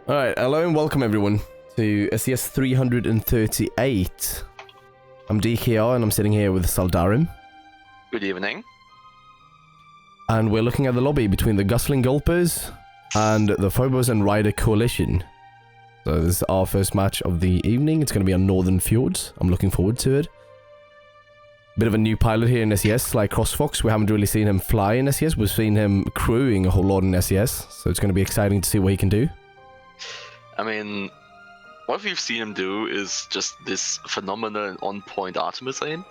Alright, hello and welcome everyone to SCS 338. I'm DKR and I'm sitting here with Saldarim. Good evening. And we're looking at the lobby between the Gusling Gulpers and the Phobos and Ryder Coalition. So this is our first match of the evening. It's going to be on Northern Fjords. I'm looking forward to it. Bit of a new pilot here in SCS, like CrossFox. We haven't really seen him fly in SCS. We've seen him crewing a whole lot in SCS. So it's going to be exciting to see what he can do. I mean, what we've seen him do is just this phenomenal and on-point Artemis aim.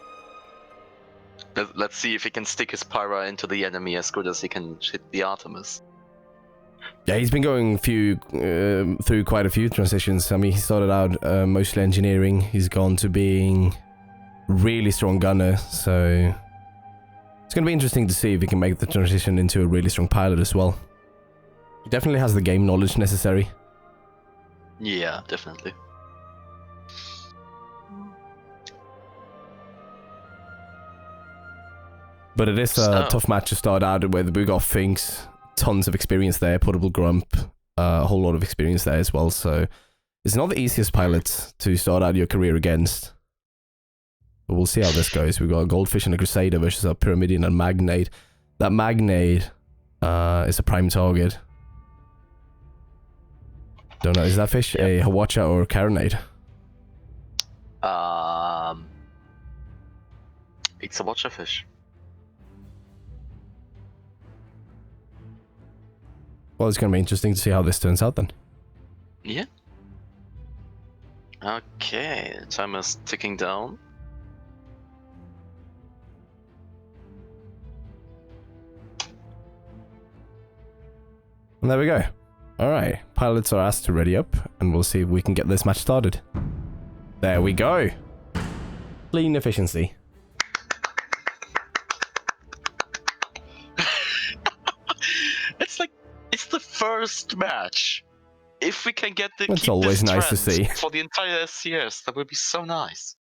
Let's see if he can stick his Pyra into the enemy as good as he can hit the Artemis. Yeah, he's been going through quite a few transitions. I mean, he started out mostly engineering. He's gone to being really strong gunner, so it's going to be interesting to see if he can make the transition into a really strong pilot as well. He definitely has the game knowledge necessary. Yeah, definitely. But it is a tough match to start out with. We've got Finks, tons of experience there, Portable Grump, a whole lot of experience there as well, so it's not the easiest pilot to start out your career against. But we'll see how this goes. We've got a Goldfish and a Crusader versus a Pyramidian and Magnate. That Magnate is a prime target. Don't know, is that fish a Hawacha or a Caronade? It's a Watcher fish. Well, it's going to be interesting to see how this turns out then. Yeah. Okay, time is ticking down. And there we go. Alright, pilots are asked to ready up, and we'll see if we can get this match started. There we go. Clean efficiency. It's the first match. If we can get the It's always nice to see. For the entire SCS, that would be so nice.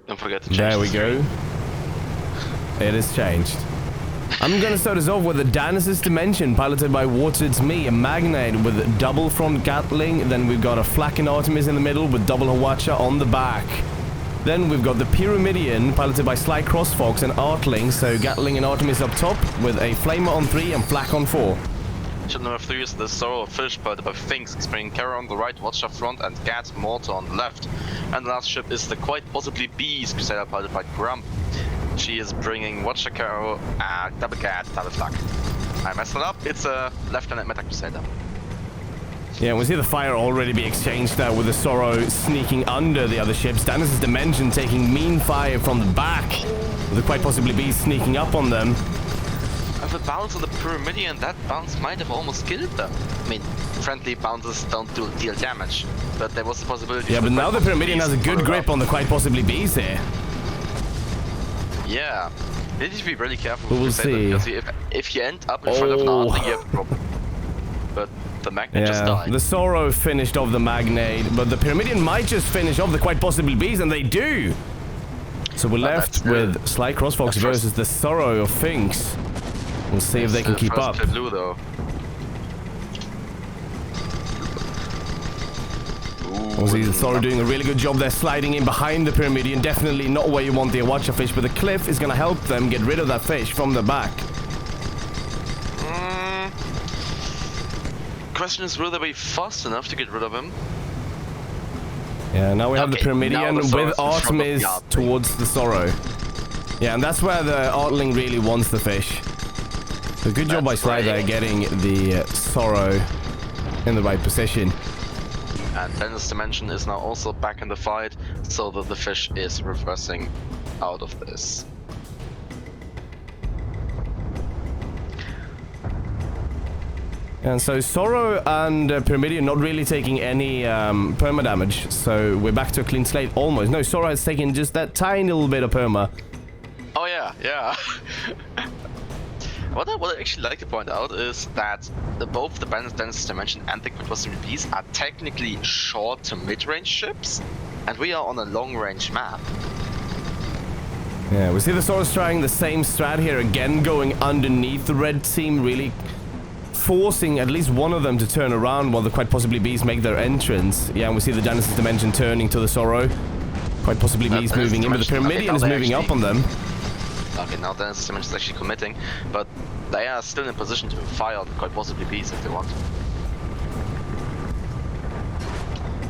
Don't forget to change. There we go. It is changed. I'm gonna start us off with the Danis's Dimension, piloted by Watered's Me, a Magnate with double front Gatling. Then we've got a Flacken Artemis in the middle with double Hawacha on the back. Then we've got the Pyramidian, piloted by Sly Crossfox and Artling, so Gatling and Artemis up top, with a Flamer on 3 and Flak on 4. Ship number 3 is the Sorrow of Fish, piloted by Finks, explaining Kara on the right, Watcher front, and Gat Mortar on the left. And the last ship is the Quite Possibly Bees, Crusader, piloted by Grump. She is bringing Watcher Caro, double Gat, double Flak. I messed it up, it's a Lieutenant Meta Crusader. Yeah, we see the fire already be exchanged there with the Sorrow sneaking under the other ships. Danis's Dimension taking mean fire from the back, with the Quite Possibly Bees sneaking up on them. With a bounce on the Pyramidian, that bounce might have almost killed them. I mean, friendly bounces don't deal damage, but there was the possibility. Yeah, but now the Pyramidian has a good grip on the Quite Possibly Bees here. Yeah, you need to be really careful. But we'll see. Because if you end up in front of an Artling, you have a problem. But the Magnate just died. The Sorrow finished off the Magnate, but the Pyramidian might just finish off the Quite Possibly Bees, and they do! So we're left with Sly Crossfox versus the Sorrow of Finks. We'll see if they can keep up. Blue, though. We'll see the Sorrow doing a really good job there, sliding in behind the Pyramidian. Definitely not where you want the Awacha fish, but the cliff is going to help them get rid of that fish from the back. Question is, will they be fast enough to get rid of him? Yeah, now we have the Pyramidian with Artemis towards the Sorrow. Yeah, and that's where the Artling really wants the fish. So good job by Sly there, getting the Sorrow in the right position. And Danis's Dimension is now also back in the fight, so that the fish is reversing out of this. And so Sorrow and Pyramidian not really taking any perma damage, so we're back to a clean slate almost. No, Sorrow has taken just that tiny little bit of perma. Oh yeah, yeah. what I actually like to point out is that both the Dynasty Dimension and the Quad Possible Bees are technically short to mid-range ships, and we are on a long-range map. Yeah, we see the Saurus trying the same strat here again, going underneath the red team, really forcing at least one of them to turn around while the Quite Possibly Bees make their entrance. Yeah, and we see the Genesis Dimension turning to the Sorrow. Quite Possibly Bees moving in, but the Pyramidion is moving up on them. Okay, now Genesis Dimension is actually committing, but they are still in position to fire the Quite Possibly Bees if they want.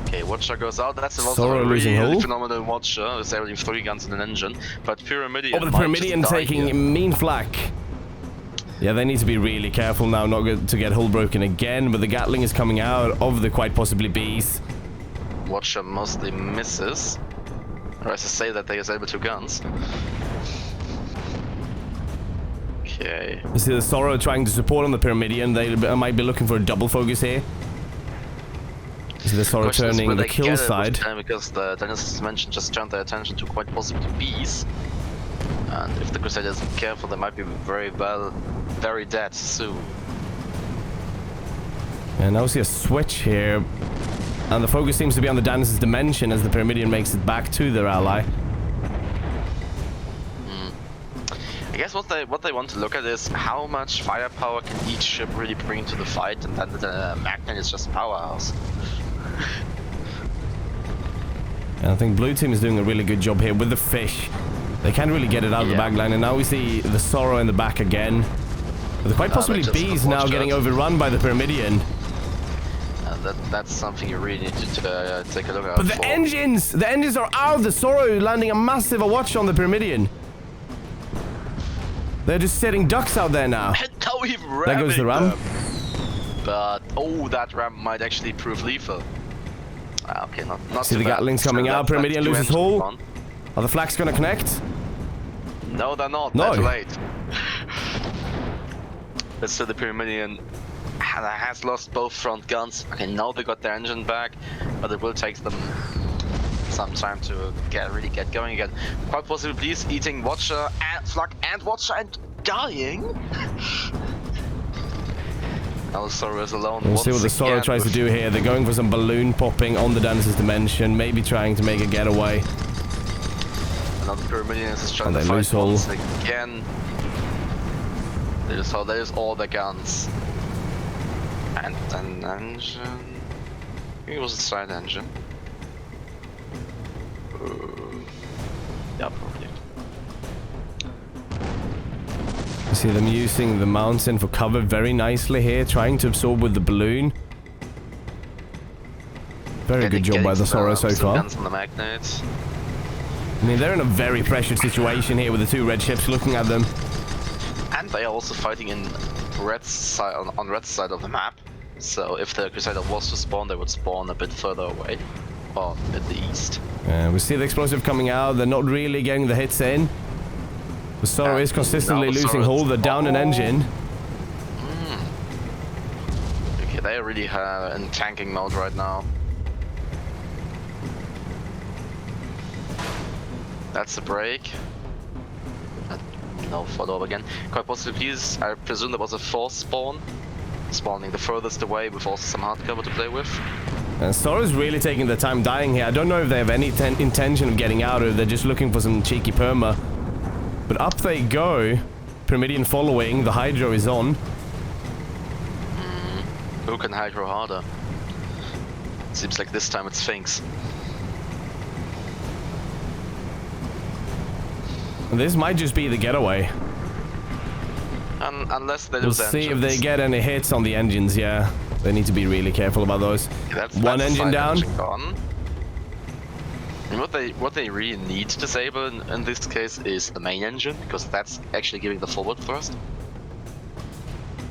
Okay, Watcher goes out. That's also a really phenomenal Watcher. It's only 3 guns in an engine, but Pyramidion. Oh, the Pyramidion taking mean flak. Yeah, they need to be really careful now not to get hull broken again, but the Gatling is coming out of the Quite Possibly Bees. Watcher mostly misses. Or as I say that they disable 2 guns. Okay. You see the Sorrow trying to support on the Pyramidion. They might be looking for a double focus here. So the Sorrow turning the kill side. Because the Genesis Dimension just turned their attention to Quite Possibly Bees. And if the Crusader isn't careful, they might be very dead soon. And now we see a switch here. And the focus seems to be on the Genesis Dimension as the Pyramidion makes it back to their ally. I guess what they want to look at is how much firepower can each ship really bring to the fight, and then the Magnet is just a powerhouse. And I think Blue Team is doing a really good job here with the fish. They can't really get it out of the back line, and now we see the Sorrow in the back again. But the Quite Possibly Bees now getting overrun by the Pyramidion. That's something you really need to take a look at. But the engines are out. The Sorrow landing a massive watch on the Pyramidion. They're just setting ducks out there now. There goes the ram. But oh, that ram might actually prove lethal. Okay, not see the Gatlings coming out. Pyramidion loses hull. Are the flags gonna connect? No, they're not. No. They're late. But still, the Pyramidion has lost both front guns. Okay, now they got their engine back, but it will take them some time to really get going again. Quite possibly Bees eating Watcher and Flak and Watcher and dying. Now the Sorrow is alone. We'll see what the Sorrow tries to do here. They're going for some balloon popping on the Genesis Dimension, maybe trying to make a getaway. Another Pyramidion is trying to fight once again. They lose all their guns. And an engine. It was a side engine. Yeah, probably. You see them using the mountain for cover very nicely here, trying to absorb with the balloon. Very good job by the Sorrow so far. Guns on the Magnet. I mean, they're in a very pressured situation here with the 2 red ships looking at them. And they are also fighting in red side on red side of the map. So if the Crusader was to spawn, they would spawn a bit further away, or at the east. We see the explosive coming out. They're not really getting the hits in. The Sorrow is consistently losing hull. They're down an engine. Okay, they are really in tanking mode right now. That's a break. No follow-up again. Quite possibly, I presume there was a force spawn. Spawning the furthest away with also some hard cover to play with. And Sorrow's really taking their time dying here. I don't know if they have any intention of getting out, or they're just looking for some cheeky perma. But up they go. Pyramidion following. The Hydro is on. Who can Hydro harder? Seems like this time it's Sphinx. This might just be the getaway. Unless they lose engines. We'll see if they get any hits on the engines, yeah. They need to be really careful about those. That's one engine down. And what they really need to disable in this case is the main engine, because that's actually giving the forward thrust.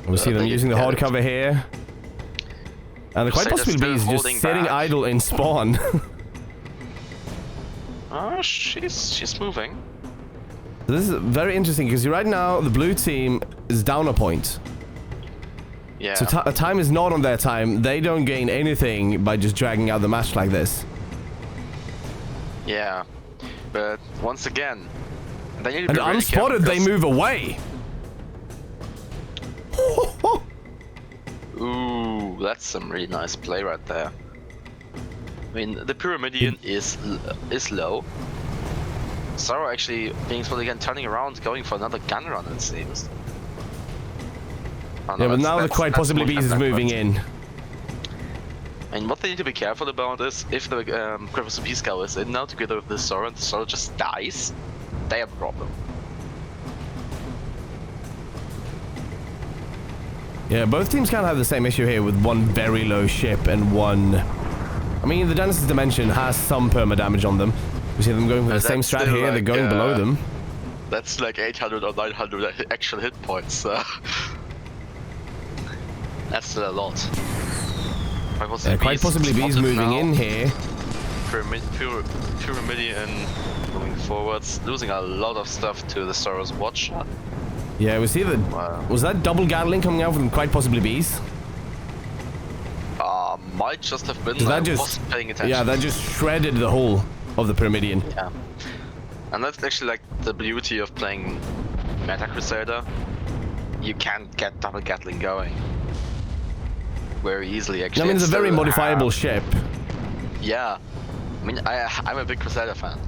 We see them using the hard cover here. And the Quite Possibly Bees just sitting idle in spawn. Oh, she's moving. This is very interesting because right now the blue team is down a point. Yeah. So time is not on their time. They don't gain anything by just dragging out the match like this. Yeah, but once again, they need to and be really unspotted, they move away. that's some really nice play right there. I mean, the Pyramidion is low. Sorrow actually being spotted again, turning around, going for another gun run, it seems. Oh, no, Yeah, but now the quite possibly bees is moving in. And what they need to be careful about is if the Crevice Beast Scout is in now together with the Sorrow and the Sorrow just dies, they have a problem. Yeah, both teams kind of have the same issue here with one very low ship and one... I mean, the Genesis Dimension has some perma damage on them. We see them going with the same strat here, like, they're going below them. That's like 800 or 900 actual hit points. That's still a lot. Quite possibly bees moving in here. Pyramidion moving forwards, losing a lot of stuff to the Sorrow's watch. Yeah, we see that. Wow. Was that double Gatling coming out from quite possibly bees? Might just have been. That I wasn't paying attention. Yeah, that just shredded the whole of the Pyramidion. Yeah. And that's actually like the beauty of playing Meta Crusader. You can't get double Gatling going very easily, actually. I mean, it's a very modifiable ship. Yeah. I mean, I'm a big Crusader fan.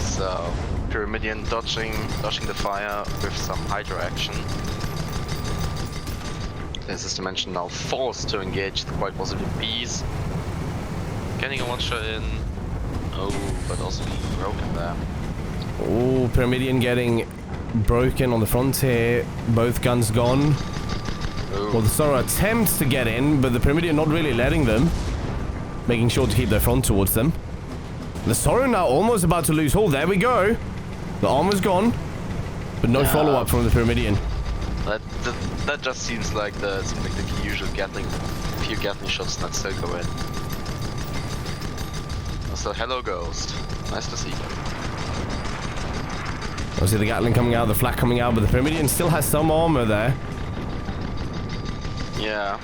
So, Pyramidion dodging the fire with some Hydra action. This Dimension now forced to engage the quite possibly bees. Getting a watcher in. Oh, but also being broken there. Oh, Pyramidion getting broken on the front here. Both guns gone. Ooh. Well, the Sorrow attempts to get in, but the Pyramidion not really letting them. Making sure to keep their front towards them. The Sorrow now almost about to lose hold. There we go. The armor's gone. But no follow-up from the Pyramidion. That just seems like the usual Gatling, few Gatling shots that still go in. So hello Ghost, nice to see you. Obviously the Gatling coming out, the flak coming out, but the Pyramidion still has some armor there. Yeah.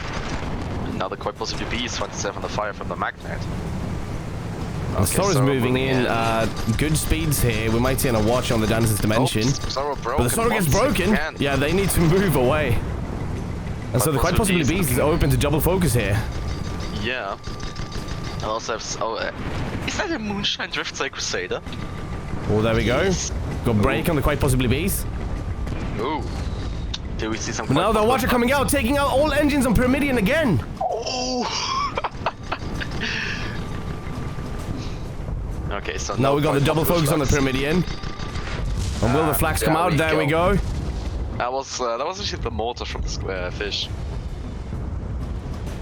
And now the quite possibly bees find itself on the fire from the magnet. The Sorrow's moving in, good speeds here. We might see on a watch on the Genesis Dimension. But the Sorrow gets broken. Yeah, they need to move away. And so the quite possibly beast is open to double focus here. Yeah. I also have. Is that a Moonshine Driftside Crusader? Oh, there we go. Got break on the quite possibly beast. Ooh. Do we see some? But now the watcher coming out, taking out all engines on Pyramidion again. Oh. Okay, so now we got the double focus on the Pyramidion. And will the flags come out? There we go. That was actually the mortar from the square fish.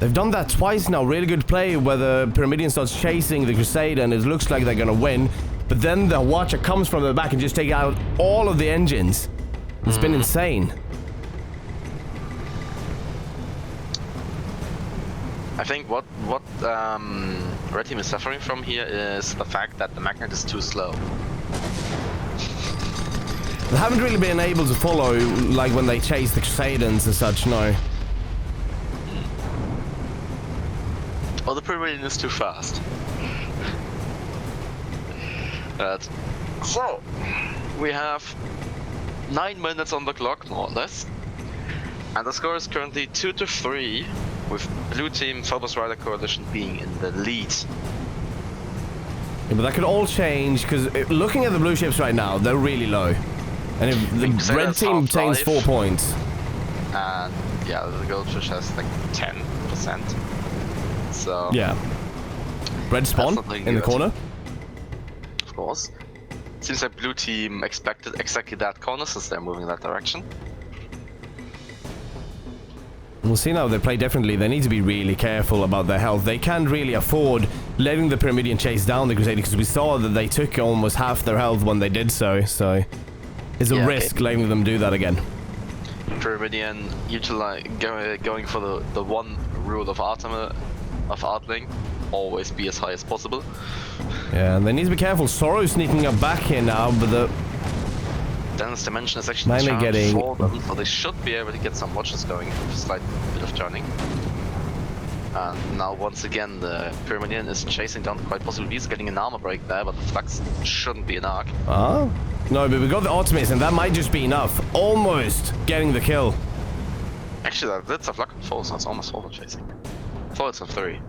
They've done that twice now. Really good play where the Pyramidion starts chasing the Crusader and it looks like they're gonna win. But then the watcher comes from the back and just takes out all of the engines. It's been insane. I think what Red Team is suffering from here is the fact that the magnet is too slow. They haven't really been able to follow, like when they chase the Crusaders and such, no. Well, the Pyramidion is too fast. So, we have 9 minutes on the clock, more or less. And the score is currently 2-3, with Blue Team Phobos Rider Coalition being in the lead. Yeah, but that could all change, because looking at the blue ships right now, they're really low. And if the red team obtains 4 points. And yeah, the goldfish has like 10%. So yeah. Red spawn in the corner. Of course. Seems like blue team expected exactly that corner since they're moving in that direction. We'll see now they play differently. They need to be really careful about their health. They can't really afford letting the Pyramidion chase down the Crusader because we saw that they took almost half their health when they did so. So it's a risk letting them do that again. Pyramidion going for the one rule of Artling, always be as high as possible. Yeah, and they need to be careful. Sorrow sneaking up back here now, but the Dennis Dimension is actually charged for them, so they should be able to get some watches going with a slight bit of turning. And now once again the Pyramidian is chasing down quite possibly bees, getting an armor break there, but the flux shouldn't be an arc. Oh? No, but we got the ultimates and that might just be enough. Almost getting the kill. Actually, that's a flux on 4, so it's almost forward chasing. 4 it's a 3.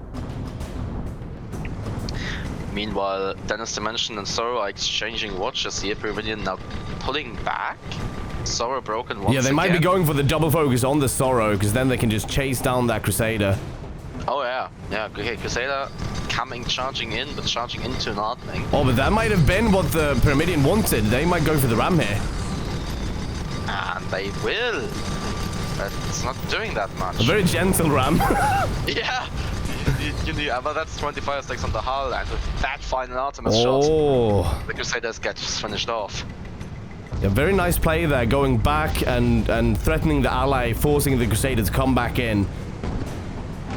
Meanwhile, Dennis Dimension and Sorrow are exchanging watches here. Pyramidian now pulling back. Sorrow broken once again. Yeah, they might be going for the double focus on the Sorrow, because then they can just chase down that Crusader. Oh yeah, yeah, okay, Crusader coming, charging in, but charging into an Artling. Oh, but that might have been what the Pyramidian wanted. They might go for the ram here. And they will. But it's not doing that much. A very gentle ram. Yeah, but that's 25 stacks on the hull, and with that final Artemis shot, the Crusaders get finished off. Yeah, very nice play there, going back and threatening the ally, forcing the Crusader to come back in.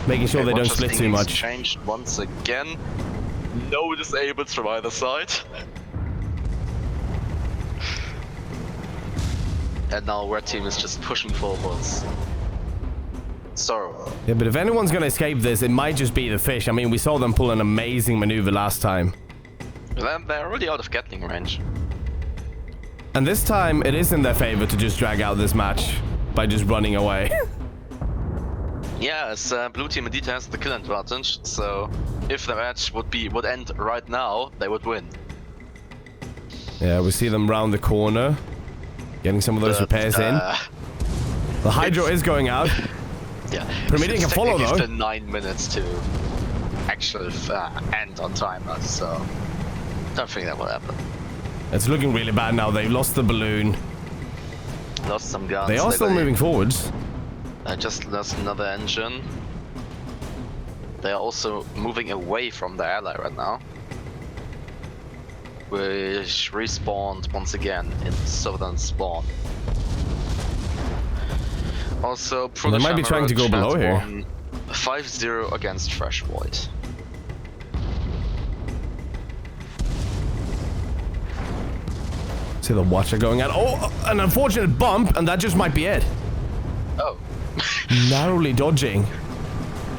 Making sure they don't split too much. Changed once again. No disabled from either side. And now red team is just pushing forwards. Sorrow. Yeah, but if anyone's gonna escape this, it might just be the fish. I mean, we saw them pull an amazing maneuver last time. They're already out of Gatling range. And this time, it is in their favor to just drag out this match by just running away. Yeah, as blue team indeed has the kill advantage, so if the match would end right now, they would win. Yeah, we see them round the corner, getting some of those repairs in. The Hydro is going out. Yeah, Pyramidian can follow though. It's 9 minutes to actually end on timer, so don't think that will happen. It's looking really bad now. They've lost the balloon. Lost some guns. They are still moving forwards. I just lost another engine. They are also moving away from the ally right now. Which respawned once again in southern spawn. Also, they might be trying to go below here. 5-0 against Fresh Void. See the Watcher going out. Oh, an unfortunate bump, and that just might be it. Oh. Narrowly dodging.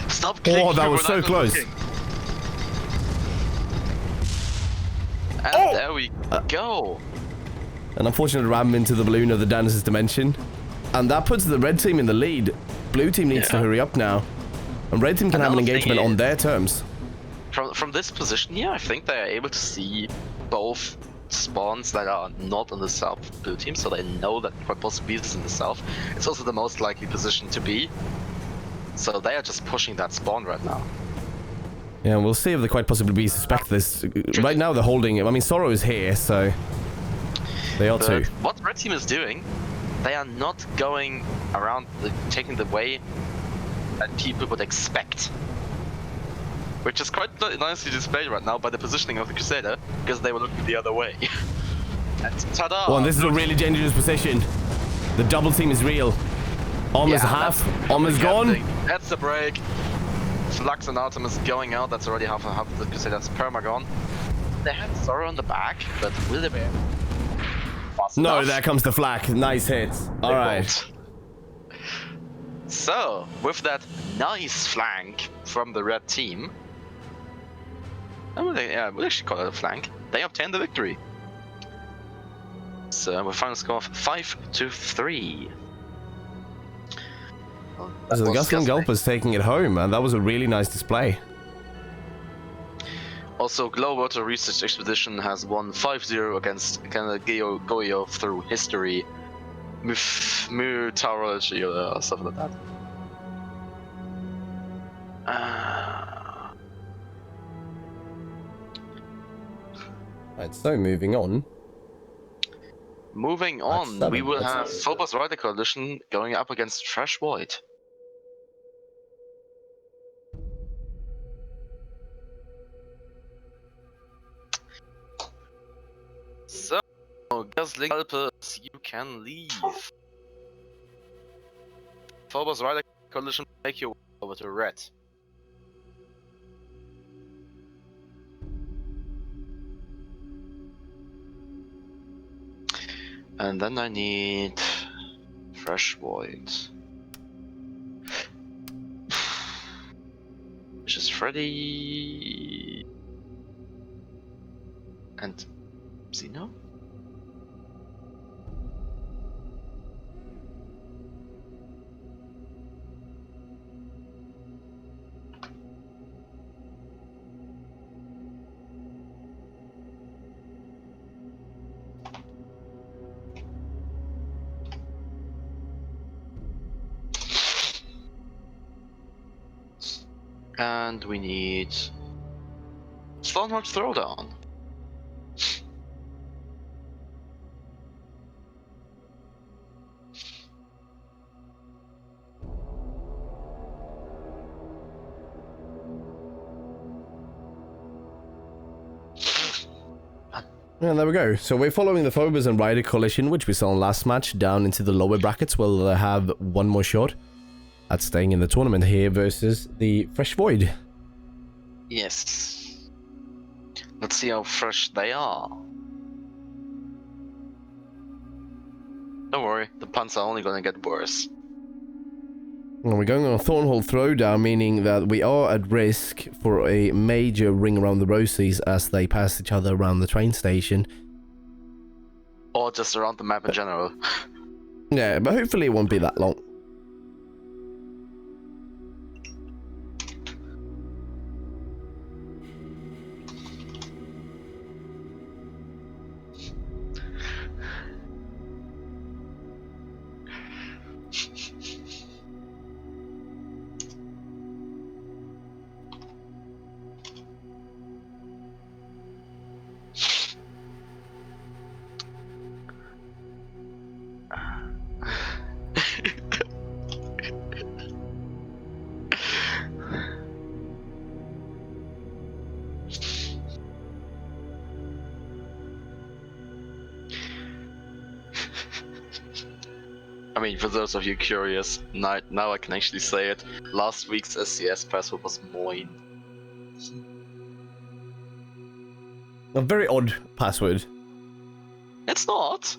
Stop clicking. Oh, that was so close. And there we go. An unfortunate ram into the balloon of the Danis' Dimension. And that puts the red team in the lead. Blue team needs to hurry up now. And red team can have an engagement on their terms. From this position here, I think they are able to see both spawns that are not in the south blue team, so they know that quite possibly is in the south. It's also the most likely position to be. So they are just pushing that spawn right now. Yeah, we'll see if they quite possibly suspect this. Right now they're holding it. I mean, Sorrow is here, so they are too. What red team is doing, they are not going around taking the way that people would expect. Which is quite nicely displayed right now by the positioning of the Crusader, because they were looking the other way. And ta-da! Oh, and this is a really dangerous position. The double team is real. Almost half. Almost gone. That's the break. Flux and Artemis going out. That's already half of the Crusader's perma gone. They had Sorrow on the back, but will they be fast enough? There comes the flak. Nice hit. All right. So, with that nice flank from the red team, we'll actually call it a flank, they obtain the victory. So, with a final score of 5-3. So the Gustling Gulp is taking it home, and that was a really nice display. Also, Glow Water Research Expedition has won 5-0 against Goyo through history, meteorology, or something like that. Right, so moving on. Moving on, we will have Phobos Rider Coalition going up against Fresh Void. So, Gustling Gulpers, you can leave. Phobos Rider Coalition take you over to red. And then I need Fresh Void. is ready. And Xeno? And we need Stoneheart Throwdown. And there we go. So we're following the Phobos and Rider collision, which we saw in last match, down into the lower brackets. We'll have one more shot at staying in the tournament here versus the Fresh Void. Yes. Let's see how fresh they are. Don't worry, the punts are only gonna get worse. Well, we're going on a Thornhole Throwdown, meaning that we are at risk for a major ring around the rosies as they pass each other around the train station. Or just around the map in general. Yeah, but hopefully it won't be that long. I mean, for those of you curious, now I can actually say it. Last week's SCS password was Moin. A very odd password. It's not.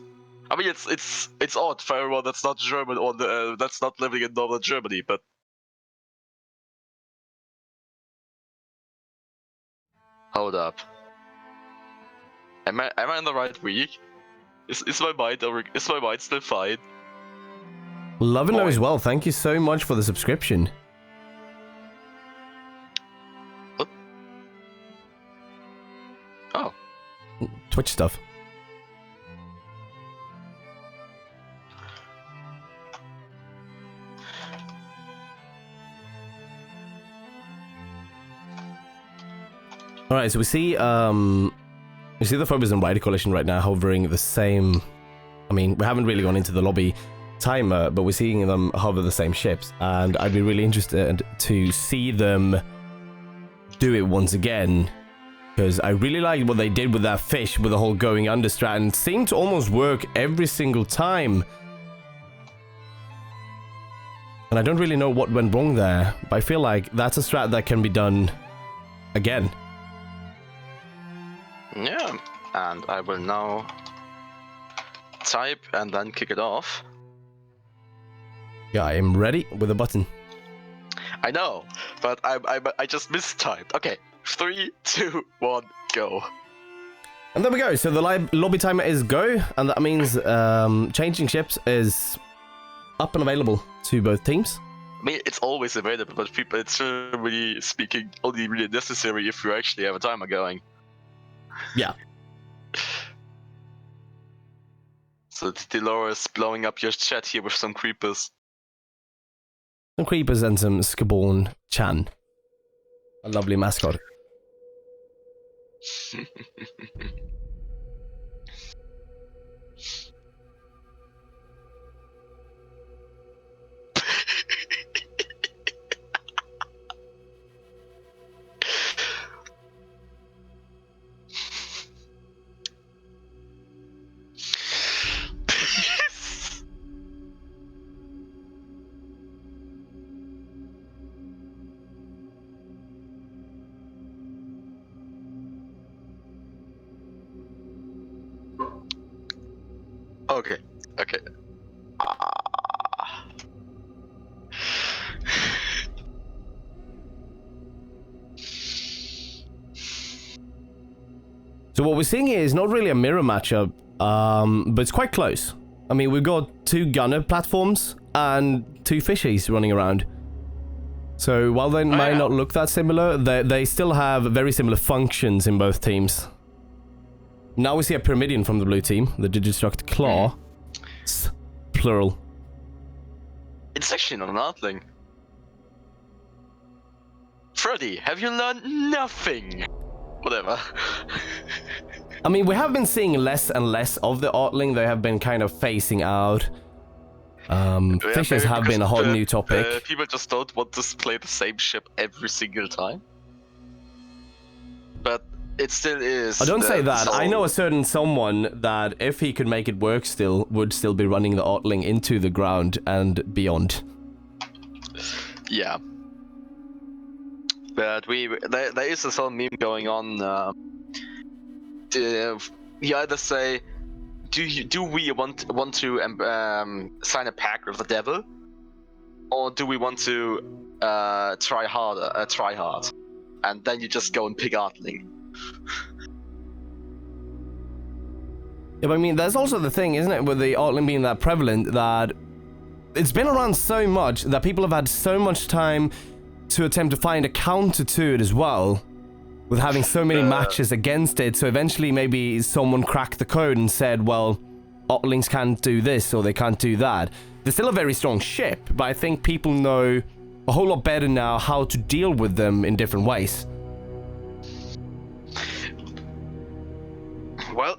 I mean, it's odd for everyone that's not German or that's not living in northern Germany, but hold up. Am I in the right week? Is my mind still fine? Loving it as well. Thank you so much for the subscription. What? Oh. Twitch stuff. Alright, so we see the Phobos and Rider Coalition right now hovering the same. I mean, we haven't really gone into the lobby timer, but we're seeing them hover the same ships, and I'd be really interested to see them do it once again, because I really liked what they did with that fish with the whole going under strat, and it seemed to almost work every single time. And I don't really know what went wrong there, but I feel like that's a strat that can be done again. Yeah, and I will now type and then kick it off. Yeah, I am ready with a button. I know, but I just mistyped. Okay, 3, 2, 1, go. And there we go. So the lobby timer is go, and that means changing ships is up and available to both teams. I mean, it's always available, but it's really speaking only really necessary if you actually have a timer going. Yeah. So Dolores blowing up your chat here with some creepers. Some creepers and some Skaborn Chan. A lovely mascot. Okay. we're seeing here is not really a mirror matchup, but it's quite close. I mean, we've got 2 gunner platforms and 2 fishies running around. So while they might not look that similar, they still have very similar functions in both teams. Now we see a Pyramidion from the blue team, the Digistruct Claw. Plural. It's actually not an Artling. Freddy, have you learned nothing? Whatever. I mean, we have been seeing less and less of the Artling. They have been kind of phasing out. Fishes have been a hot new topic. People just don't want to play the same ship every single time. But it still is. I don't say that. I know a certain someone that if he could make it work still, would still be running the Artling into the ground and beyond. Yeah. But there is this whole meme going on. You either say, do we want to sign a pact with the devil, or do we want to try hard, and then you just go and pick Artling. Yeah, but I mean, there's also the thing, isn't it, with the Artling being that prevalent, that it's been around so much that people have had so much time to attempt to find a counter to it as well, with having so many matches against it. So eventually maybe someone cracked the code and said, well, Artlings can't do this or they can't do that. They're still a very strong ship, but I think people know a whole lot better now how to deal with them in different ways. Well,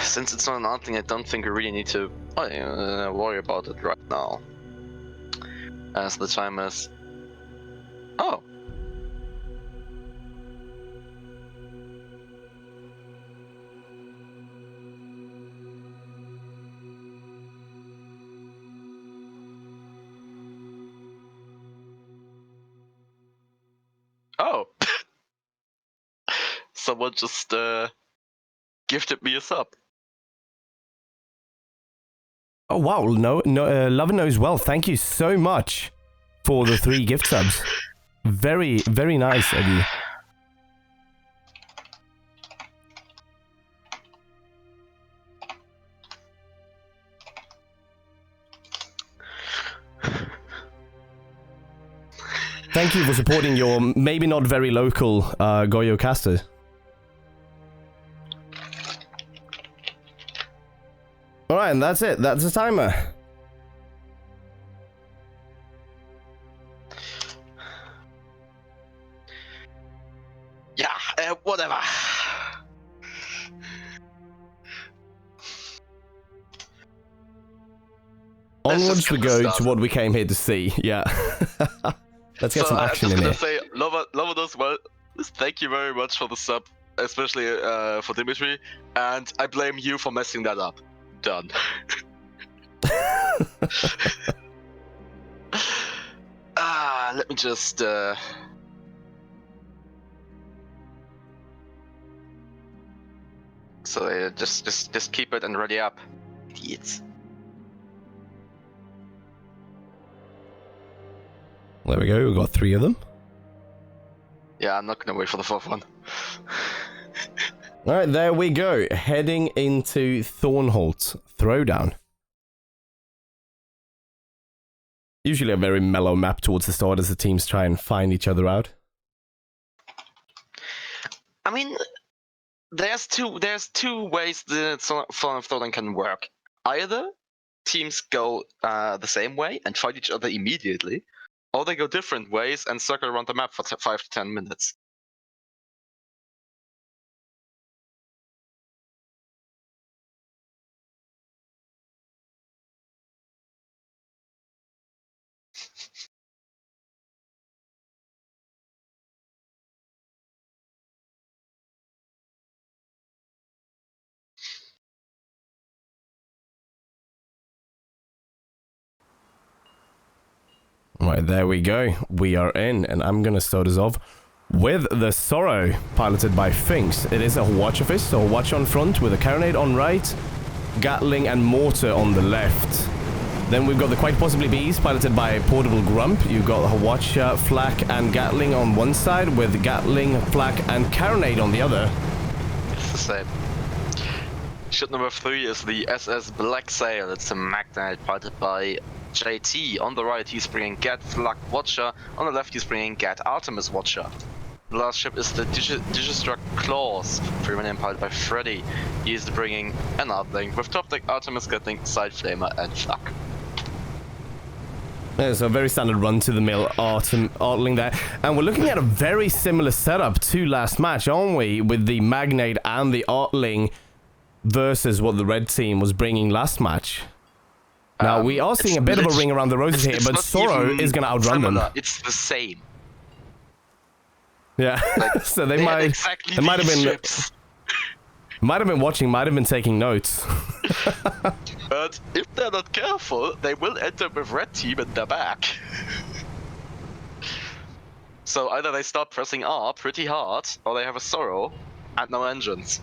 since it's not an Artling, I don't think we really need to worry about it right now. As the time is... Oh. Oh. Someone just gifted me a sub. Oh wow, Lover knows well. Thank you so much for the 3 gift subs. Very, very nice of you. Thank you for supporting your maybe not very local Goyo caster. Alright, and that's it. That's the timer. Yeah, whatever. Onwards we go to what we came here to see. Yeah. Let's get some action in here. I'm just gonna say, Lover does well. Thank you very much for the sub, especially for Dimitri, and I blame you for messing that up. Done. Let me just so just keep it and ready up, idiots. There we go, we've got 3 of them. Yeah, I'm not gonna wait for the 4th one. Alright, there we go. Heading into Thornholt Throwdown. Usually a very mellow map towards the start as the teams try and find each other out. I mean, there's two ways the Throwdown can work. Either teams go the same way and fight each other immediately, or they go different ways and circle around the map for 5 to 10 minutes. Right, there we go. We are in, and I'm gonna start us off with the Sorrow, piloted by Finks. It is a Watcher-Fish, so a Watch on front with a Carronade on right, Gatling and Mortar on the left. Then we've got the Quite Possibly Bees, piloted by Portable Grump. You've got a Watcher, Flak and Gatling on one side, with Gatling, Flak and Carronade on the other. It's the same. Ship number 3 is the SS Black Sail. It's a Magnite piloted by JT. On the right, he's bringing Gat Flak Watcher. On the left, he's bringing Gat Artemis Watcher. The last ship is the Digistruct Claws, 3-man piloted by Freddy. He is bringing an Artling, with top deck Artemis getting Side Flamer and Flak. Yeah, so a very standard run-to-the-mill Artling there. And we're looking at a very similar setup to last match, aren't we? With the Magnate and the Artling versus what the red team was bringing last match. Now, we are seeing a bit of a ring around the roses here, but Sorrow is going to outrun them. It's the same. Yeah, Like, so they might have been might have been watching, might have been taking notes. But if they're not careful, they will end up with red team in their back. So either they start pressing R pretty hard, or they have a Sorrow and no engines.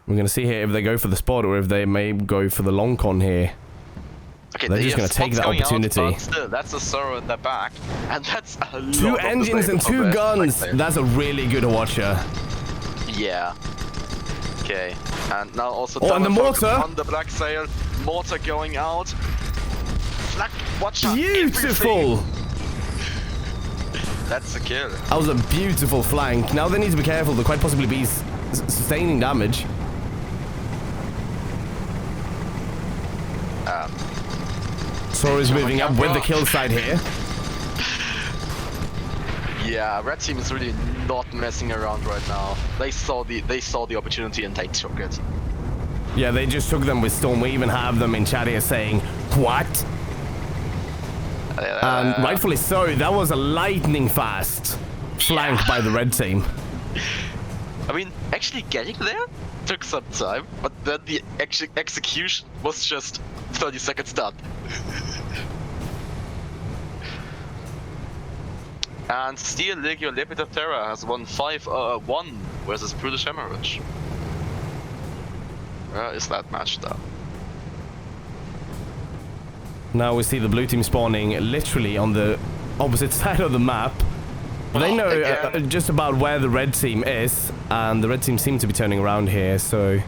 We're going to see here if they go for the spot or if they may go for the long con here. Okay, they're just going to take that opportunity. But still, that's a Sorrow in their back, and that's a lot. 2 engines and 2 guns. That's a really good watcher. Yeah. Okay, and now also and the mortar on the Black Sail. Mortar going out. Flak Watcher. Beautiful. That's a kill. That was a beautiful flank. Now they need to be careful. They'll quite possibly be sustaining damage. Sorrow's moving up with the kill side here. Yeah, red team is really not messing around right now. They saw the opportunity and they took it. Yeah, they just took them with Storm. We even have them in chat here saying, what? And rightfully so. That was a lightning fast flank by the red team. I mean, actually getting there took some time, but then the execution was just 30 seconds done. And Steel Legio Lepida Terra has won 5-1 versus Brutish Hemorrhage. Where is that match though? Now we see the blue team spawning literally on the opposite side of the map. They know just about where the red team is, and the red team seem to be turning around here, so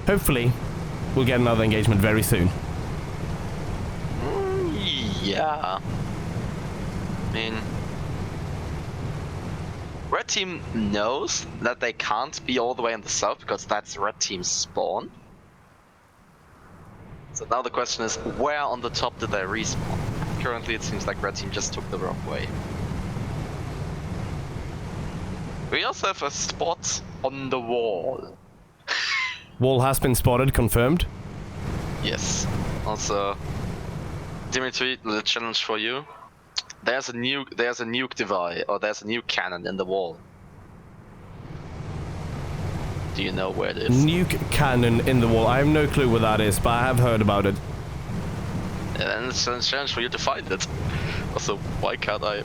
hopefully we'll get another engagement very soon. Yeah. I mean, red team knows that they can't be all the way in the south because that's red team's spawn. So now the question is, where on the top did they respawn? Currently it seems like red team just took the wrong way. We also have a spot on the wall. Wall has been spotted, confirmed. Yes. Also, Dimitri, the challenge for you. There's a nuke device, or there's a nuke cannon in the wall. Do you know where it is? Nuke cannon in the wall. I have no clue what that is, but I have heard about it. And it's a challenge for you to find it. Also, why can't I?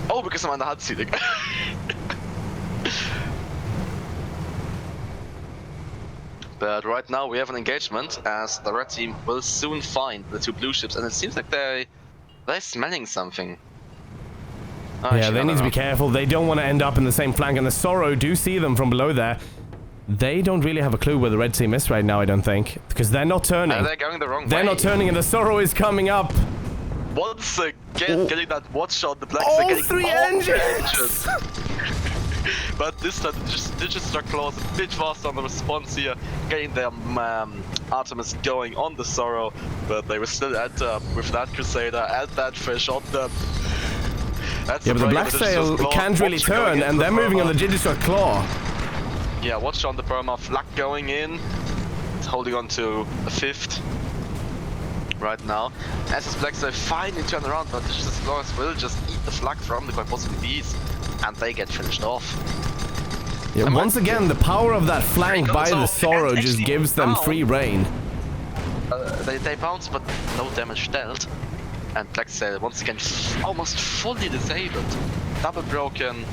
Oh, because I'm on the HUD ceiling. But right now we have an engagement, as the red team will soon find the 2 blue ships, and it seems like they're smelling something. Oh, yeah, they need to be careful. They don't want to end up in the same flank, and the Sorrow do see them from below there. They don't really have a clue where the red team is right now, I don't think, because they're not turning. They're going the wrong way. They're not turning, and the Sorrow is coming up. Once again, getting that watch shot, the blacks all are getting 3 engines. But this time, Digistruct Claws a bit faster on the response here, getting their Artemis going on the Sorrow, but they will still end up with that Crusader and that fish on them. That's yeah, but the Black Sail can't really turn, and they're moving on the Digistruct Claw. Yeah, watch on the Perma, Flak going in, it's holding on to a 5th right now. As his Black Sail finally turn around, but Digistruct Claws will just eat the Flak from the quite possibly bees, and they get finished off. Yeah, once again, the power of that flank by the Sorrow just gives them free reign. They bounce, but no damage dealt. And Black Sail once again almost fully disabled. Double broken.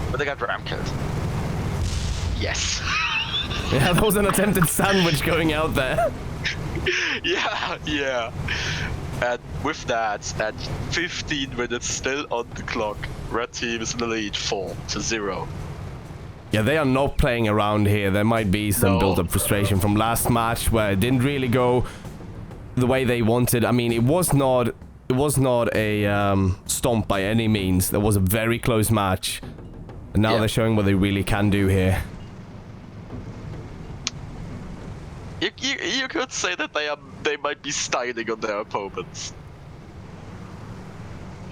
But they got ram killed. Yes. Yeah, that was an attempted sandwich going out there. Yeah. And with that, at 15 minutes still on the clock, Red team is in the lead 4-0. Yeah, they are not playing around here. There might be some built-up frustration from last match where it didn't really go the way they wanted. I mean, it was not a stomp by any means. There was a very close match. And now they're showing what they really can do here. You could say that they might be styling on their opponents.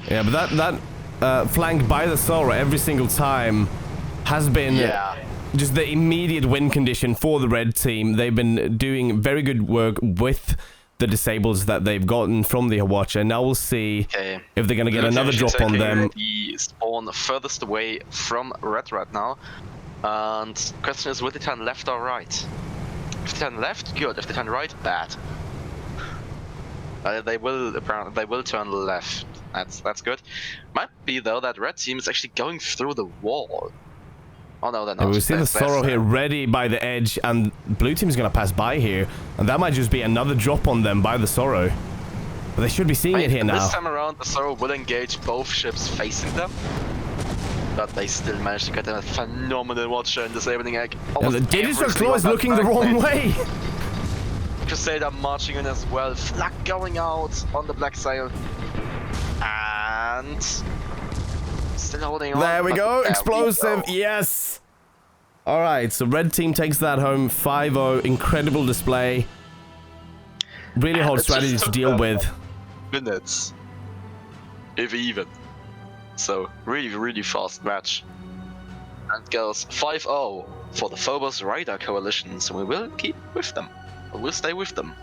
Yeah, but that flank by the Sora every single time has been just the immediate win condition for the red team. They've been doing very good work with the disables that they've gotten from the Watcher. Now we'll see if they're going to get another drop on them. The spawn furthest away from red right now. And the question is, will they turn left or right? If they turn left, good. If they turn right, bad. They will turn left. That's good. Might be though that red team is actually going through the wall. Oh no, they're not. And we see the Sorrow here ready by the edge, and blue team is going to pass by here, and that might just be another drop on them by the Sorrow. But they should be seeing it here now. This time around, the Sorrow will engage both ships facing them, but they still managed to get a phenomenal Watcher in disabling egg. And the Digital Claw is looking the wrong way. Crusader marching in as well, flag going out on the black sail, and still holding on. There we go, explosive, yes! Alright, so red team takes that home, 5-0, incredible display. Really hard strategy to deal with. Minutes, if even. So, really fast match. And goes 5-0 for the Phobos Rider Coalition, so we will keep with them. We'll stay with them.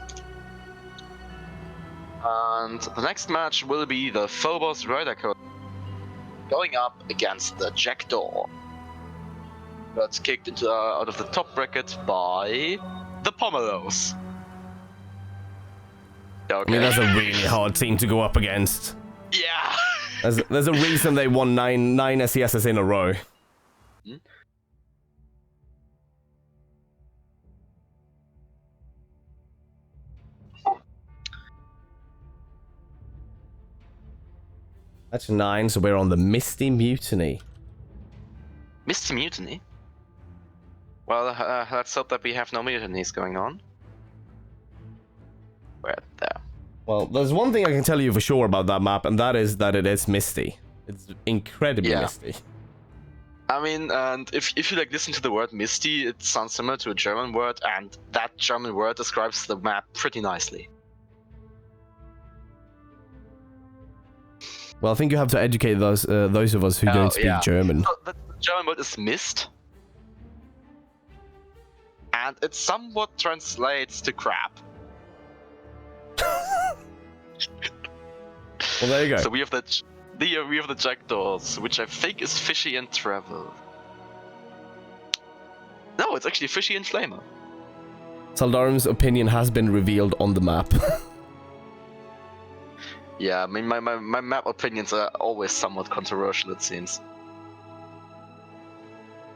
And the next match will be the Phobos Rider Coalition going up against the Jackdaw. Got kicked into out of the top bracket by the Pomelos. Okay. I mean, that's a really hard team to go up against. Yeah. There's a reason they won nine SCSs in a row. Hmm? That's 9, so we're on the Misty Mutiny. Misty Mutiny? Well, let's hope that we have no mutinies going on. We're there. Well, there's one thing I can tell you for sure about that map, and that is that it is misty. It's incredibly misty. I mean, and if you like listen to the word misty, it sounds similar to a German word, and that German word describes the map pretty nicely. Well, I think you have to educate those of us who don't speak German. So the German word is Mist, and it somewhat translates to crap. Well, there you go. So we have the Jackdaws, which I think is Fishy and Travel. No, it's actually Fishy and Flamer. Saldarim's opinion has been revealed on the map. Yeah, I mean, my map opinions are always somewhat controversial, it seems.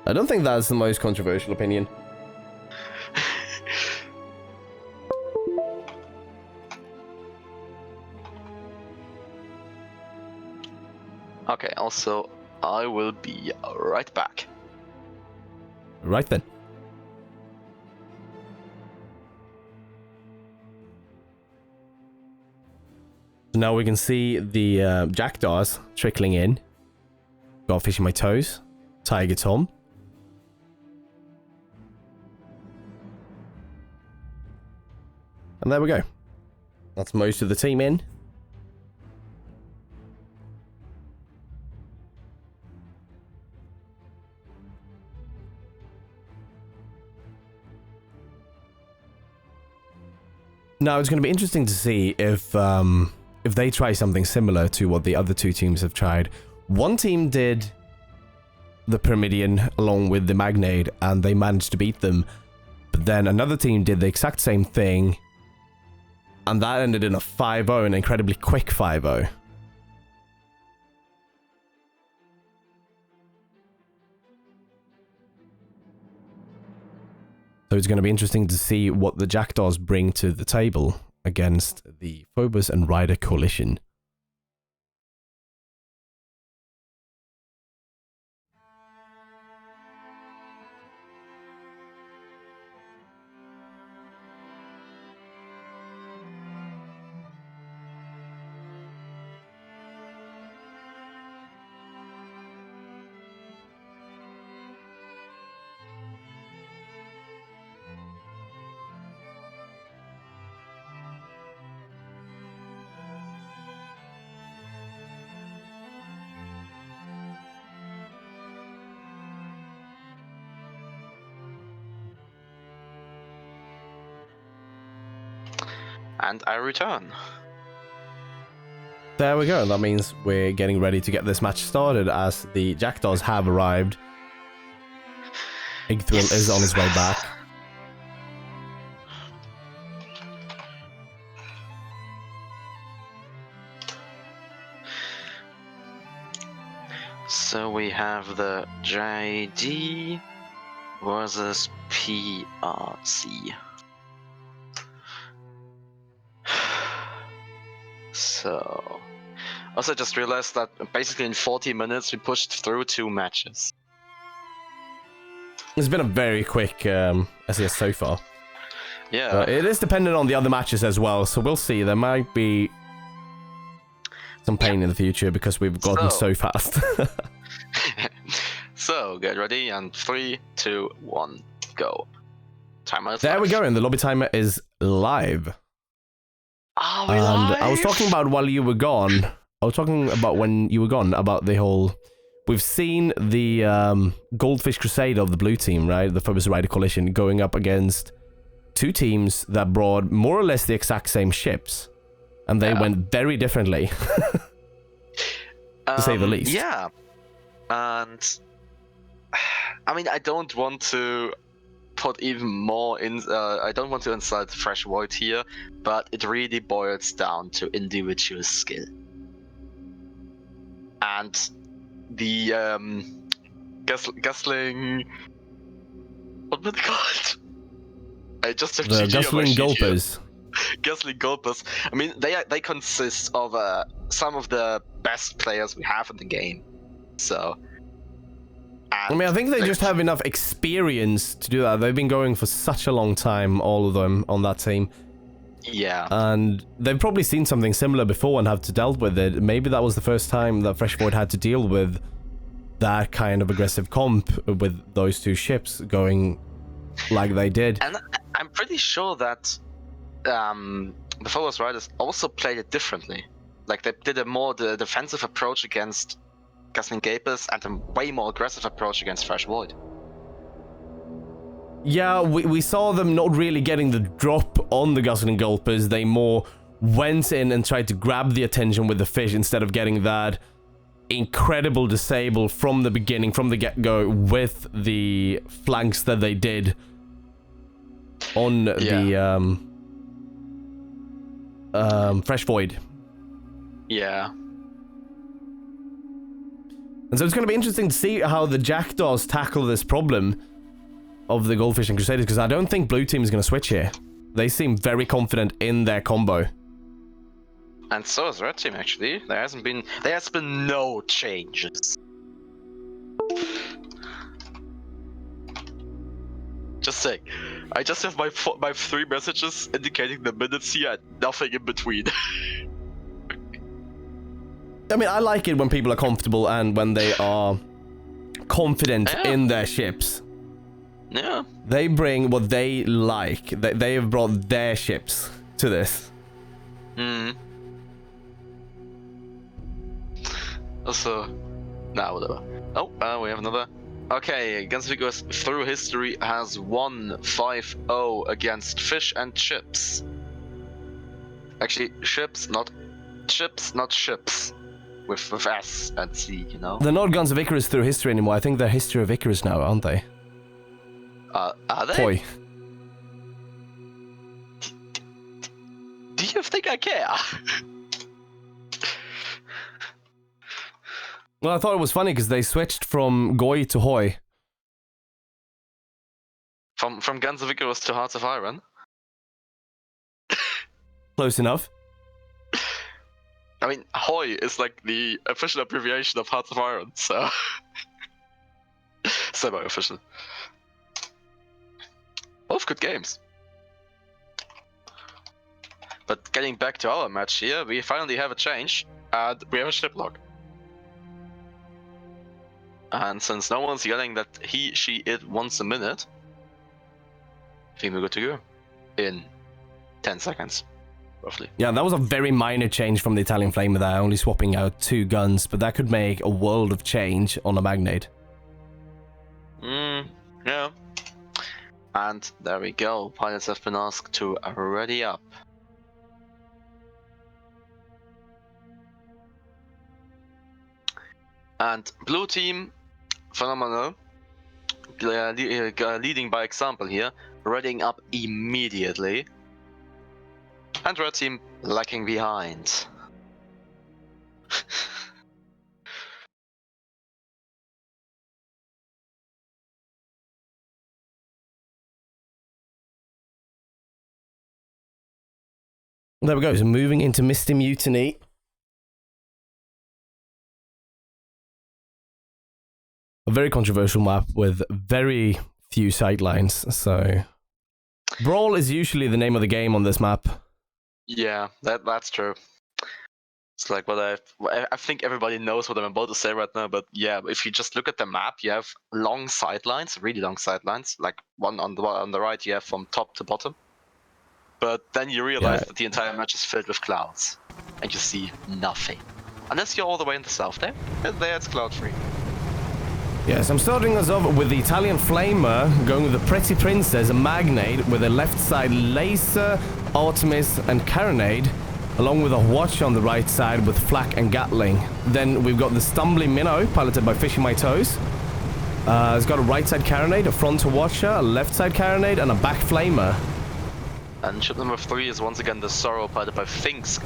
I don't think that's the most controversial opinion. Okay, also, I will be right back. Right then. Now we can see the Jackdaws trickling in. Got Fish in My Toes. Tiger Tom. And there we go. That's most of the team in. Now it's going to be interesting to see if they try something similar to what the other two teams have tried. One team did the Pyramidion along with the Magnade, and they managed to beat them. But then another team did the exact same thing, and that ended in a 5-0, an incredibly quick 5-0. So it's going to be interesting to see what the Jackdaws bring to the table against the Phobos and Rider Coalition. And I return. There we go. That means we're getting ready to get this match started as the Jackdaws have arrived. Igthrill is on his way back. So we have the JD versus PRC. So, also just realized that basically in 40 minutes we pushed through 2 matches. It's been a very quick SCS so far. Yeah. But it is dependent on the other matches as well, so we'll see. There might be some pain in the future because we've gotten so fast. So, get ready, and 3, 2, 1, go. Timer is There live. we go, and the lobby timer is live. Are we And live? I was talking about while you were gone. I was talking about when you were gone about the whole. We've seen the Goldfish Crusade of the blue team, right? The Phobos Rider Coalition going up against 2 teams that brought more or less the exact same ships, and they went very differently, to say the least. Yeah, and I mean, I don't want to put even more in. I don't want to insult Fresh Void here, but it really boils down to individual skill. And the Gusling, what were they called? I just have The GG on my Gusling sheet here. Gulpers. Gusling Gulpers. I mean, they consist of some of the best players we have in the game. So. I mean, I think they just have enough experience to do that. They've been going for such a long time, all of them on that team. Yeah. And they've probably seen something similar before and have to dealt with it. Maybe that was the first time that Fresh Void had to deal with that kind of aggressive comp with those 2 ships going like they did. And I'm pretty sure that the Phobos Riders also played it differently. Like, they did a more defensive approach against Gusling Gapers and a way more aggressive approach against Fresh Void. Yeah, we saw them not really getting the drop on the Gusling Gulpers. They more went in and tried to grab the attention with the fish instead of getting that incredible disable from the beginning, from the get-go, with the flanks that they did on the Fresh Void. Yeah. And so it's going to be interesting to see how the Jackdaws tackle this problem of the Goldfish and Crusaders, because I don't think Blue Team is going to switch here. They seem very confident in their combo. And so is Red Team, actually. There has been no changes. Just saying. I just have my 3 messages indicating the minutes here and nothing in between. I mean, I like it when people are comfortable and when they are confident in their ships. Yeah. They bring what they like. They have brought their ships to this. Hmm. Also, nah, whatever. Oh, we have another. Okay, Gunsfigures through history has won 5-0 against Fish and Chips. Actually, ships, not ships. With S and C, you know? They're not Guns of Icarus through history anymore. I think they're History of Icarus now, aren't they? Are they? Boy. Do you think I care? Well, I thought it was funny because they switched from Goy to Hoy. From Guns of Icarus to Hearts of Iron? Close enough. I mean, Hoy is like the official abbreviation of Hearts of Iron, so... semi-official. Both good games. But getting back to our match here, we finally have a change, and we have a ship lock. And since no one's yelling that he, she, it once a minute, I think we're good to go. In 10 seconds. Roughly. Yeah, that was a very minor change from the Italian Flamer there, only swapping out 2 guns, but that could make a world of change on a Magnate. Yeah. And there we go. Pilots have been asked to ready up. And blue team, phenomenal. Leading by example here, readying up immediately. And red team lacking behind. There we go. So moving into Misty Mutiny. A very controversial map with very few sightlines. So, Brawl is usually the name of the game on this map. Yeah, that's true. It's like what I think everybody knows what I'm about to say right now, but yeah, if you just look at the map, you have long sidelines, really long sidelines, like one on the right you have from top to bottom. But then you realize that the entire match is filled with clouds, and you see nothing. Unless you're all the way in the south there, and there it's cloud free. Yes, I'm starting us off with the Italian Flamer, going with the Pretty Princess, a Magnate, with a left side Laser, Artemis and Carronade, along with a Watch on the right side with Flak and Gatling. Then we've got the Stumbling Minnow, piloted by Fishing My Toes. It's got a right side Carronade, a front Watcher, a left side Carronade, and a back Flamer. And ship number 3 is once again the Sorrow, piloted by Finks.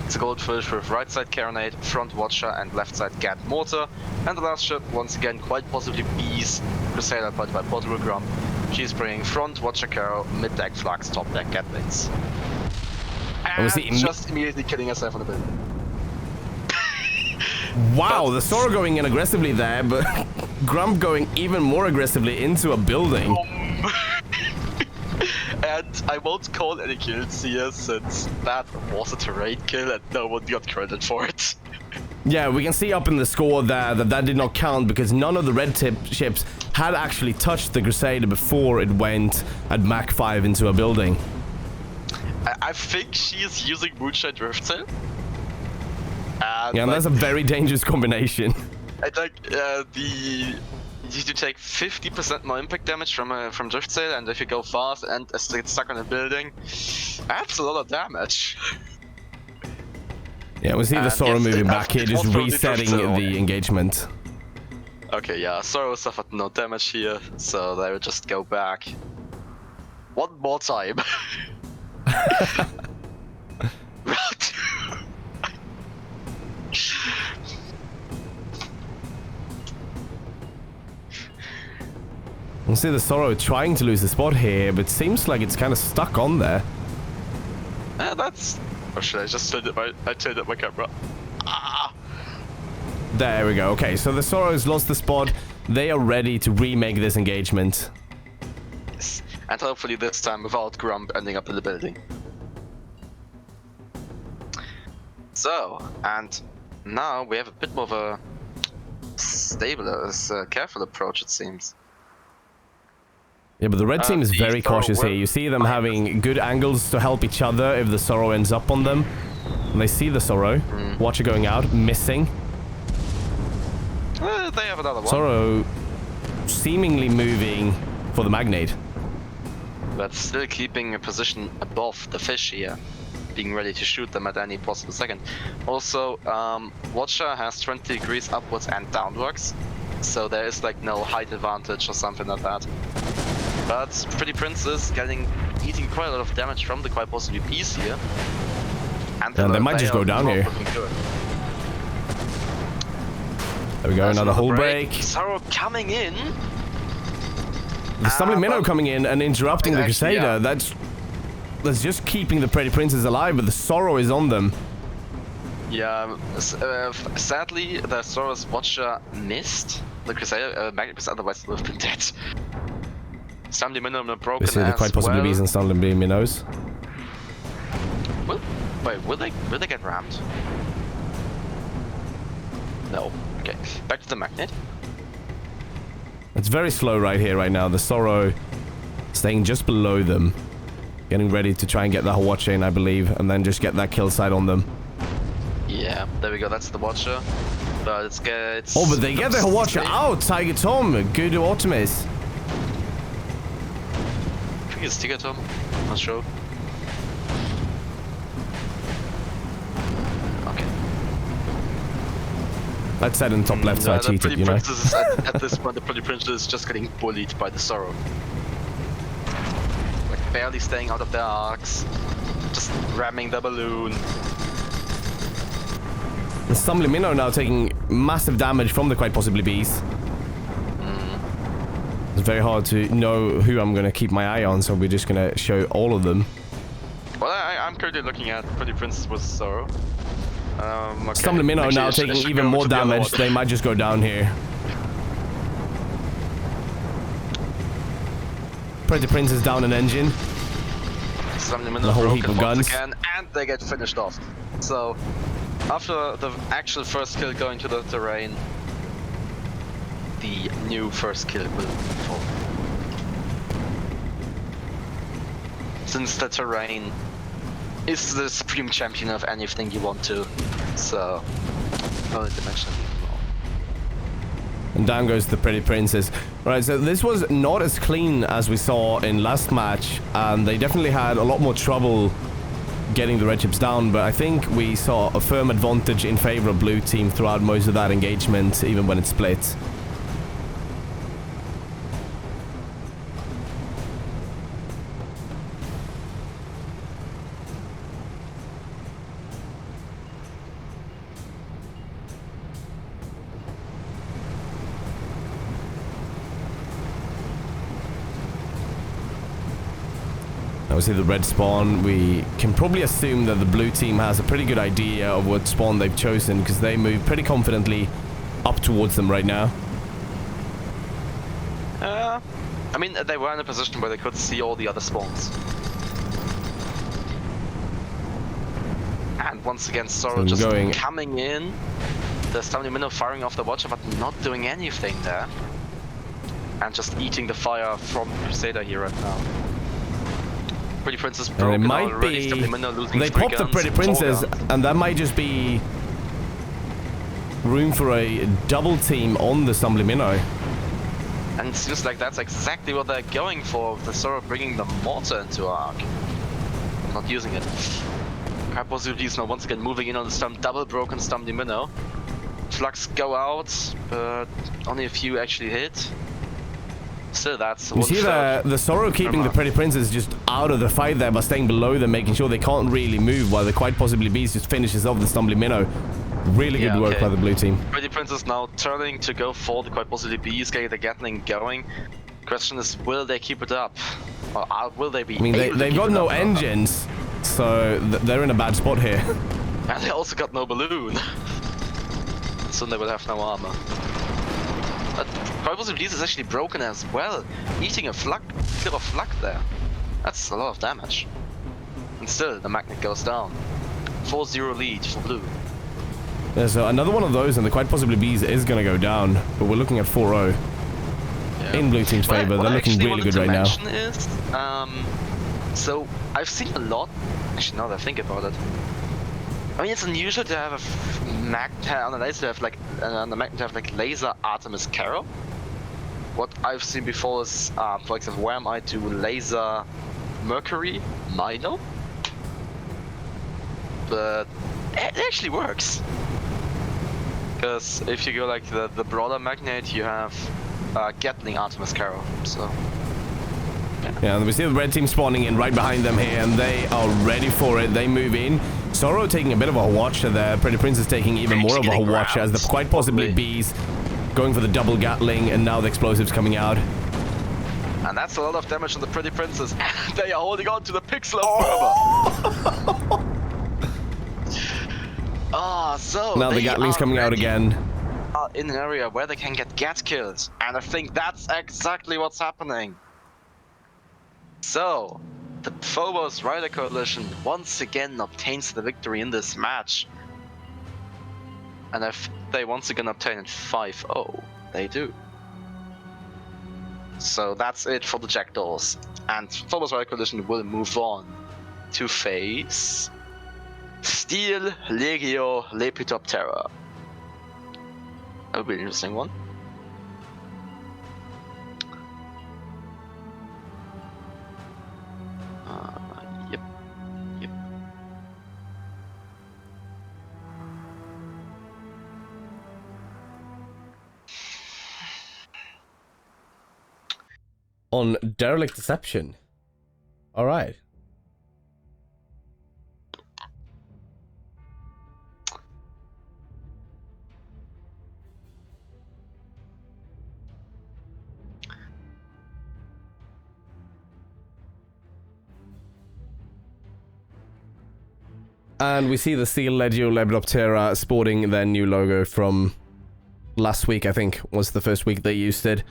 It's a Goldfish with right side Carronade, front Watcher, and left side Gat Mortar. And the last ship, once again, quite possibly Bees, Crusader, piloted by Portable Grump. She's bringing front Watcher Carrow, mid deck Flux, top deck Gatlings. And just immediately killing herself on the building. Wow, the Sorrow going in aggressively there, but Grump going even more aggressively into a building. And I won't call any kills here, since that was a terrain kill and no one got credit for it. Yeah, we can see up in the score there that did not count because none of the red tip ships had actually touched the Crusader before it went at Mach 5 into a building. I think she is using Moonshine Drift Sail. Yeah, and that's a very dangerous combination. I think you need to take 50% more impact damage from Drift Sail, and if you go fast and get stuck on a building, that's a lot of damage. Yeah, we see the Sorrow moving back here, just resetting the engagement. Okay, yeah, Sorrow suffered no damage here, so they will just go back one more time. You see the Sorrow trying to lose the spot here, but it seems like it's kind of stuck on there. That's... Or should I just turn up my camera? Ah! There we go. Okay, so the Sorrow's lost the spot. They are ready to remake this engagement. Yes. And hopefully this time without Grump ending up in the building. So, and now we have a bit more of a stable, careful approach, it seems. Yeah, but the red team is very cautious here. You see them having good angles to help each other if the Sorrow ends up on them. And they see the Sorrow. Watcher going out, missing. They have another one. Sorrow seemingly moving for the Magnate. But still keeping a position above the fish here. Being ready to shoot them at any possible second. Also, Watcher has 20 degrees upwards and downwards. So there is like no height advantage or something like that. But Pretty Princess eating quite a lot of damage from the quite possibly piece here. And they might just go down here. There we go, another hull break. Sorrow coming in. The Stumbling Minnow coming in and interrupting the Crusader. Yeah. That's just keeping the Pretty Princess alive, but the Sorrow is on them. Yeah, sadly, the Sorrow's Watcher missed the Crusader, Magnet, because otherwise it would have been dead. Stumbling Minnow broken as well. Quite possibly bees and Stumbling Minnows. Will they get rammed? No. Okay, back to the Magnet. It's very slow right here, right now. The Sorrow staying just below them. Getting ready to try and get the Watcher in, I believe, and then just get that kill side on them. Yeah, there we go, that's the Watcher. But it's oh, but they get the Watcher out! Tiger Tom, good Optimus. I think it's Tiger Tom, not sure. Okay. I'd said in top left, so I the cheated, Pretty you know. Princess is at this point, the Pretty Princess is just getting bullied by the Sorrow. Like barely staying out of their arcs, just ramming the balloon. The Stumbling Minnow now taking massive damage from the quite possibly bees. It's very hard to know who I'm going to keep my eye on, so we're just going to show all of them. Well, I'm currently looking at Pretty Princess with Sorrow. Okay. Stumbling Minnow Actually, now I taking should even go more to the other damage. one. They might just go down here. Pretty Princess down an engine. Stumbling The Minnow whole heap broken of once guns. again, and they get finished off. So, after the actual first kill going to the terrain, the new first kill will fall. Since the terrain is the supreme champion of anything you want to, so no dimension anymore. And down goes the Pretty Princess. Right, so this was not as clean as we saw in last match, and they definitely had a lot more trouble getting the red chips down, but I think we saw a firm advantage in favor of blue team throughout most of that engagement, even when it split. Now we see the red spawn. We can probably assume that the blue team has a pretty good idea of what spawn they've chosen, because they move pretty confidently up towards them right now. I mean, they were in a position where they could see all the other spawns. And once again, Sorrow So just going- coming in. The Stumbling Minnow firing off the Watcher, but not doing anything there. And just eating the fire from Crusader here right now. Pretty Princess And broken it might already. be... Stumbling Minnow losing They 3 popped the guns, Pretty 4 Princess, guns. and that might just be room for a double team on the Stumbling Minnow. And it seems like that's exactly what they're going for, with the Sorrow bringing the mortar into Arc. Not using it. High possibilities now once again moving in on the double broken Stumbling Minnow. Flux go out, but only a few actually hit. Still, that's You see the Sorrow keeping the Pretty Princess just out of the fight there by staying below them, making sure they can't really move, while the quite possibly Beast just finishes off the Stumbling Minnow. Really good work by the blue team. Pretty Princess now turning to go for the quite possibly Bees, getting the Gatling going. Question is, will they keep it up? Or will they be I mean, able to they've keep got it no up? engines, so they're in a bad spot here. And they also got no balloon. Soon they will have no armor. But quite possibly Bees is actually broken as well. Eating a flak, clear of flak there. That's a lot of damage. And still, the magnet goes down. 4-0 lead for blue. Yeah, so another one of those, and the quite possibly Bees is going to go down, but we're looking at 4-0. Yeah. In blue team's favor. They're looking really good right now. Is, so I've seen a lot. Actually, now that I think about it, I mean, it's unusual to have on the laser to have like on the magnet to have like laser Artemis Carol. What I've seen before is, for example, where I do laser Mercury Minor, but it actually works. Because if you go like the broader magnet, you have Gatling Artemis Carol. So yeah, and we see the red team spawning in right behind them here, and they are ready for it. They move in. Sorrow taking a bit of a watcher there. Pretty Princess taking even more of a watcher, as the quite possibly Bees going for the double Gatling, and now the explosives coming out. And that's a lot of damage on the Pretty Princess. They are holding on to the pixel further. So now the Gatling's coming out again. In an area where they can get Gat kills, and I think that's exactly what's happening. So, the Phobos Rider Coalition once again obtains the victory in this match. And if they once again obtain it 5-0, they do. So that's it for the Jackdaws. And Phobos Rider Coalition will move on to face Steel Legio Lepidoptera. That'll be an interesting one. Yep. on Derelict Deception. Alright. And we see the Steel Legio Lepidoptera sporting their new logo from last week, I think, was the first week they used it.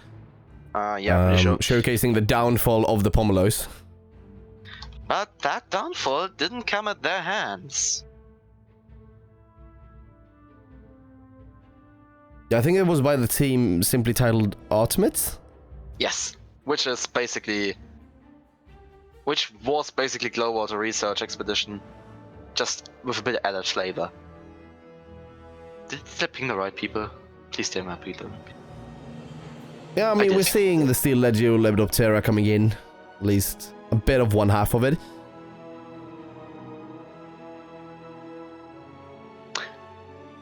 Yeah, pretty sure. Showcasing the downfall of the Pomelos. But that downfall didn't come at their hands. Yeah, I think it was by the team simply titled Artemids? Yes, which was basically Glowwater Research Expedition, just with a bit of added flavor. Did they ping the right people? Please tell me, people. Yeah, I mean, we're seeing the Steel Legio Lepidoptera coming in. At least a bit of one half of it.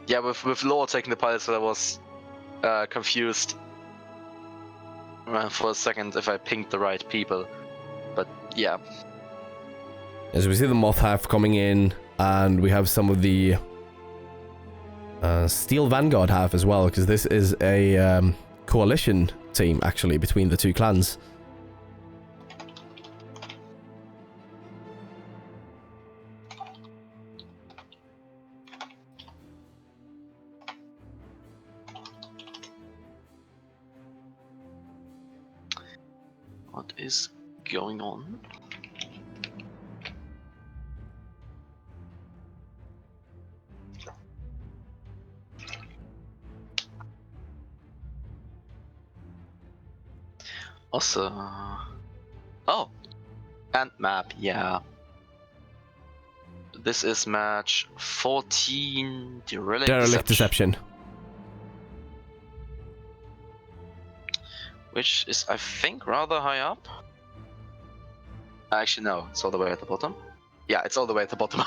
Yeah, with Law taking the pilots, I was confused for a second if I pinged the right people. But yeah. As we see the Moth half coming in, and we have some of the Steel Vanguard half as well, because this is a coalition team, actually, between the two clans. What is going on? Also, oh, and map, yeah. This is match 14, Derelict Deception. Which is, I think, rather high up. Actually, no, it's all the way at the bottom. Yeah, it's all the way at the bottom.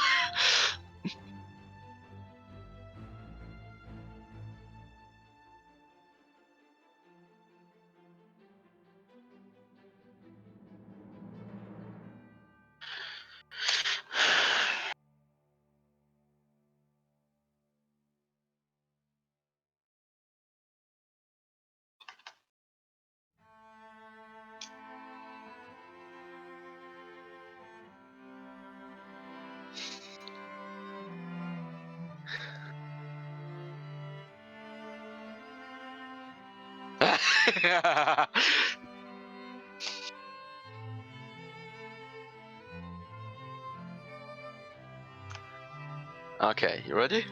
Okay, you ready?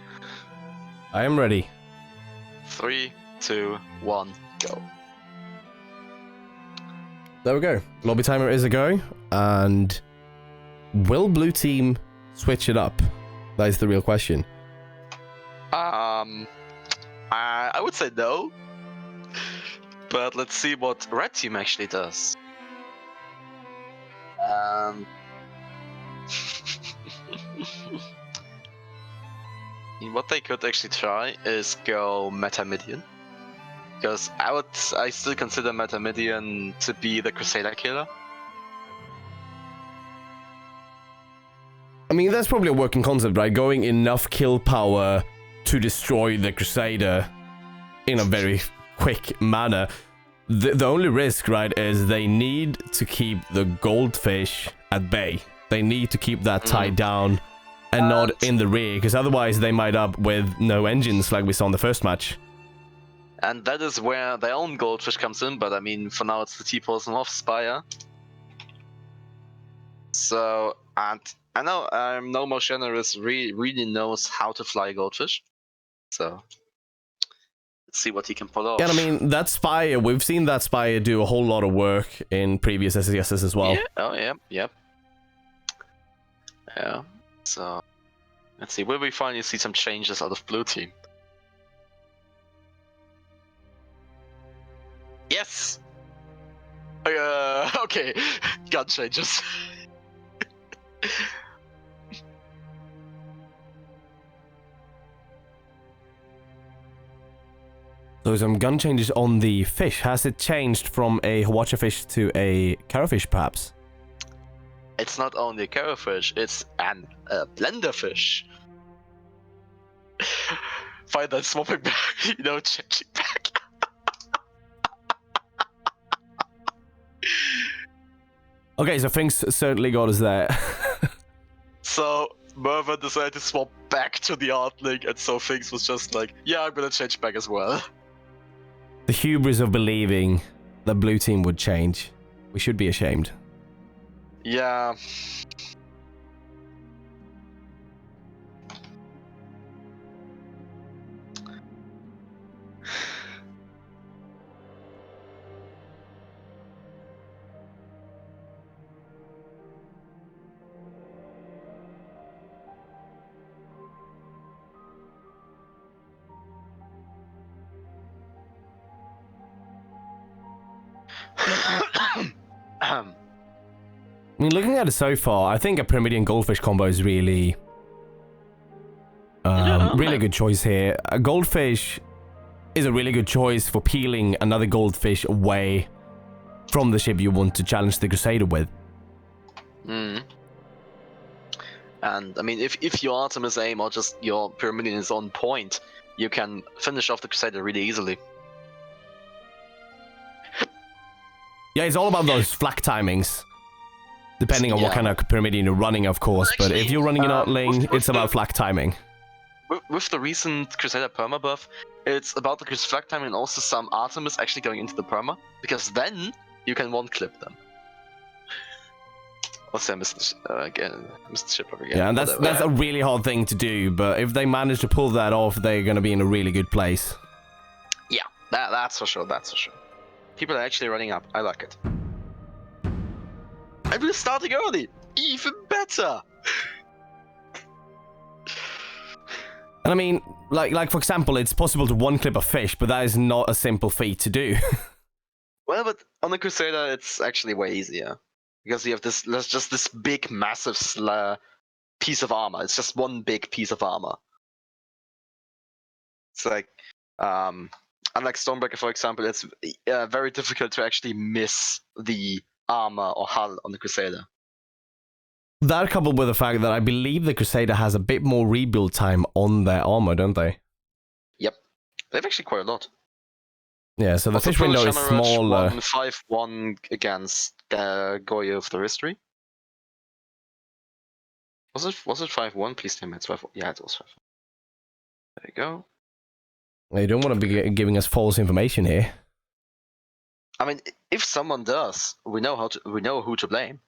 I am ready. 3, 2, 1, go. There we go. Lobby timer is a go, and will blue team switch it up? That is the real question. I would say no. But let's see what red team actually does. What they could actually try is go Metamidian. Because I still consider Metamidian to be the Crusader killer. I mean, that's probably a working concept, right? Going enough kill power to destroy the Crusader in a very quick manner. The only risk, right, is they need to keep the goldfish at bay. They need to keep that tied down and not in the rear, because otherwise they might up with no engines like we saw in the first match. And that is where their own goldfish comes in, but I mean, for now it's the T-Person off Spire. So, and I know No More Generous really knows how to fly goldfish. So, let's see what he can pull off. Yeah, I mean, that Spire, we've seen that Spire do a whole lot of work in previous SCSs as well. Yeah. Oh, yeah, yep. Yeah, so, let's see, will we finally see some changes out of blue team? Yes! Okay, gun changes. So some gun changes on the fish. Has it changed from a Hwacha fish to a Carrowfish, perhaps? It's not only a Carrowfish, it's an blender fish. Find that swapping back, changing back. Okay, so things certainly got us there. So Mervyn decided to swap back to the Artling, and so things was just like, yeah, I'm gonna change back as well. The hubris of believing the blue team would change. We should be ashamed. Yeah. I mean, looking at it so far, I think a Pyramidian Goldfish combo is really... really good choice here. A Goldfish is a really good choice for peeling another Goldfish away from the ship you want to challenge the Crusader with. And, I mean, if your Artemis aim or just your Pyramidian is on point, you can finish off the Crusader really easily. Yeah, it's all about those flak timings. Depending on what kind of Pyramidian you're running, of course. But if you're running an Artling, it's about flak timing. With the recent Crusader perma buff, it's about the flak timing and also some Artemis actually going into the perma, because then you can one-clip them. Also, I missed the ship over again. Yeah, and that's a really hard thing to do, but if they manage to pull that off, they're going to be in a really good place. Yeah, that's for sure, that's for sure. People are actually running up, I like it. And we're starting early! Even better! And I mean, like for example, it's possible to one-clip a fish, but that is not a simple feat to do. Well, but on the Crusader, it's actually way easier. Because you have there's just this big, massive piece of armor. It's just one big piece of armor. It's like, unlike Stormbreaker, for example, it's very difficult to actually miss the armor or hull on the Crusader. That coupled with the fact that I believe the Crusader has a bit more rebuild time on their armor, don't they? Yep. They have actually quite a lot. Yeah, so the also, fish window is smaller. 5-1 against Goya of the History. Was it 5-1? Please tell me it's 5-1. Yeah, it was 5-1. There you go. You don't want to be giving us false information here. I mean, if someone does, we know who to blame.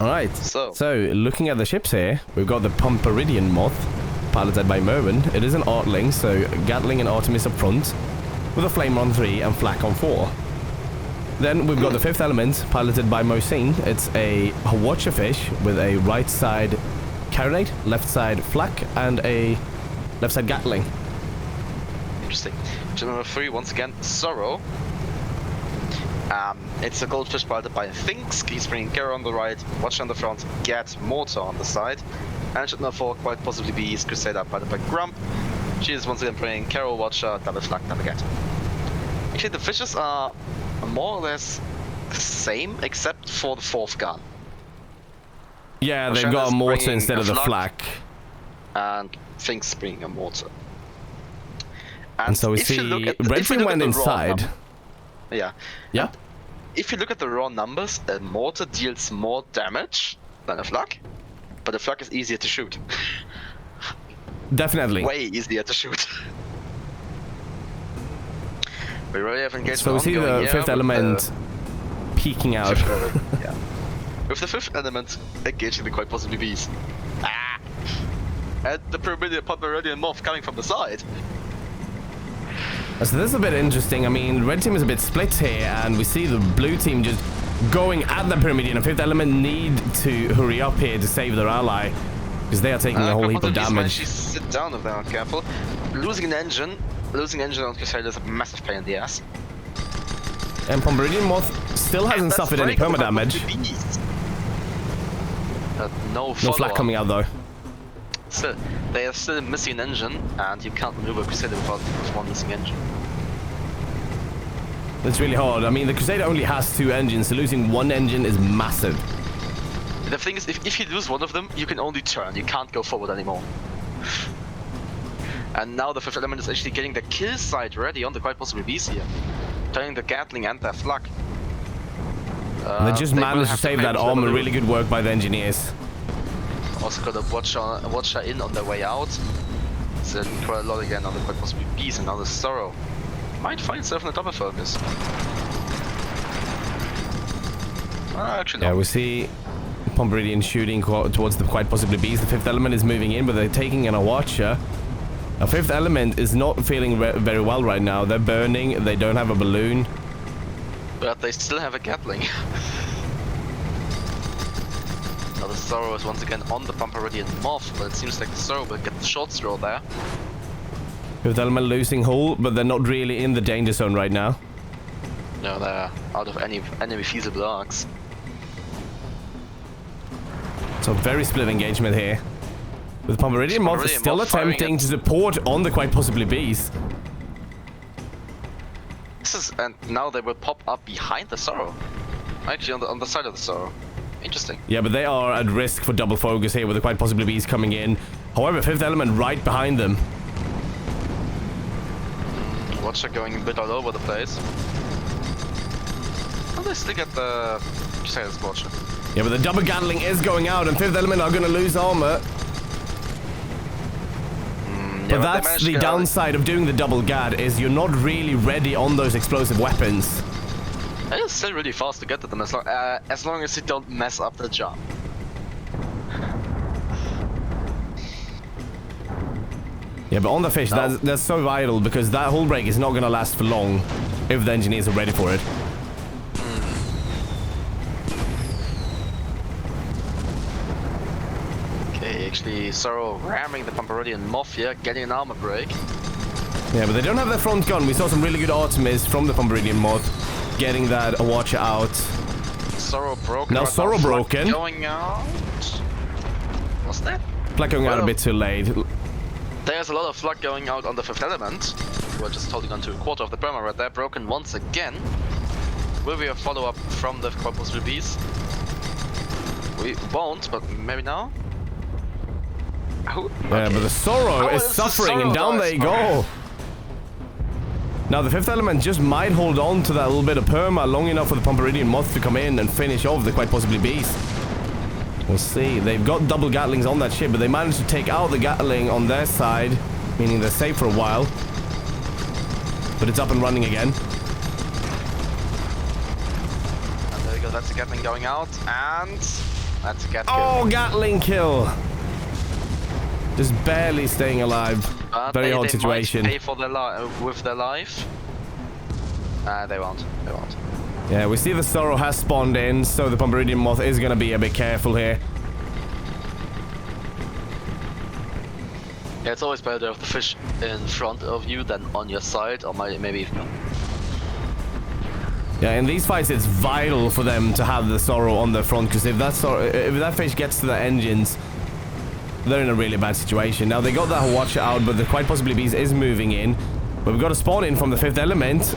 Alright, so looking at the ships here, we've got the Pomperidian Moth, piloted by Mervyn. It is an Artling, so Gatling and Artemis up front, with a Flamer on 3 and Flak on 4. Then we've got the Fifth Element, piloted by Mosine. It's a Hwacha fish with a right side Carronade, left side Flak, and a left side Gatling. Interesting. Ship number 3, once again, Sorrow. It's a Goldfish piloted by Finks. He's bringing Kara on the right, Watcher on the front, Gat, Mortar on the side. And ship number 4, quite possibly be Crusader piloted by Grump. She is once again bringing Carol, Watcher, double Flak, double Gat. Actually, the fishes are more or less the same, except for the 4th gun. Yeah, they've got a mortar instead of the flak. And Finks bringing a mortar. And so we see Red Team went inside. Yeah. Yeah. And if you look at the raw numbers, a mortar deals more damage than a flak, but a flak is easier to shoot. Definitely. Way easier to shoot. We really have engaged. So we see the Fifth Element peeking out. Yeah. With the Fifth Element engaging the quite possibly bees. Ah! And the Pomperidian Moth coming from the side. So this is a bit interesting. I mean, Red Team is a bit split here, and we see the Blue Team just going at the Pyramidian. And Fifth Element need to hurry up here to save their ally, because they are taking a whole heap of damage. Sit down if they're not careful. Losing an engine on Crusader is a massive pain in the ass. And Pomperidian Moth still hasn't suffered any perma damage. No flak coming out though. still, they are still missing an engine, and you can't maneuver Crusader without with one missing engine. It's really hard. I mean, the Crusader only has 2 engines, so losing 1 engine is massive. The thing is, if you lose one of them, you can only turn. You can't go forward anymore. And now the 5th element is actually getting the kill site ready on the quite possible bees here. Turning the Gatling and their flak. They just managed to save that armor. Really good work by the engineers. Also got a watcher in on their way out. So quite a lot again on the quite possible bees, and now the Sorrow might find itself in a double focus. Actually, yeah, we see Pomeranian shooting towards the quite possibly bees. The 5th element is moving in, but they're taking in a watcher. A 5th element is not feeling very well right now. They're burning. They don't have a balloon. But they still have a Gatling. Now the Sorrow is once again on the Pomeranian Moth, but it seems like the Sorrow will get the short straw there. 5th element losing hull, but they're not really in the danger zone right now. No, they're out of any feasible arcs. So very split engagement here. With Pomeranian Moth still attempting to support on the quite possibly bees. This is, and now they will pop up behind the Sorrow. Actually, on the side of the Sorrow. Interesting. Yeah, but they are at risk for double focus here with the quite possibly bees coming in. However, 5th element right behind them. Watcher going a bit all over the place. Oh, they still get the Crusader's Watcher. Yeah, but the double Gatling is going out, and 5th element are going to lose armor. Yeah, but that's the downside of doing the double Gat, is you're not really ready on those explosive weapons. It's still really fast to get to them as long as you don't mess up the jump. Yeah, but on the fish, that's so vital, because that hull break is not going to last for long if the engineers are ready for it. Okay, actually, Sorrow ramming the Pomeranian Moth here, getting an armor break. Yeah, but they don't have their front gun. We saw some really good Artemis from the Pomeranian Moth, getting that watcher out. Sorrow broken. Now Sorrow broken. Going out. What's that? Flak going out a bit too late. There's a lot of flak going out on the 5th element. We're just holding on to a quarter of the Burma right there. Broken once again. Will be a follow-up from the Corpus Bees? We won't, but maybe now? Yeah, but the Sorrow is suffering, and down they go. Now the 5th element just might hold on to that little bit of perma long enough for the Pomeranian Moth to come in and finish off the quite possibly beast. We'll see. They've got double Gatlings on that ship, but they managed to take out the Gatling on their side, meaning they're safe for a while. But it's up and running again. And there we go. That's a Gatling going out, and that's a Gatling. Oh, Gatling kill! Just barely staying alive. Very hard situation. Might pay for their with their life. They won't. They won't. Yeah, we see the Sorrow has spawned in, so the Pomeranian Moth is going to be a bit careful here. Yeah, it's always better to have the fish in front of you than on your side, or maybe. Yeah, in these fights, it's vital for them to have the Sorrow on the front, because if that fish gets to the engines, they're in a really bad situation. Now, they got that watcher out, but the quite possibly bees is moving in. But we've got a spawn in from the 5th element.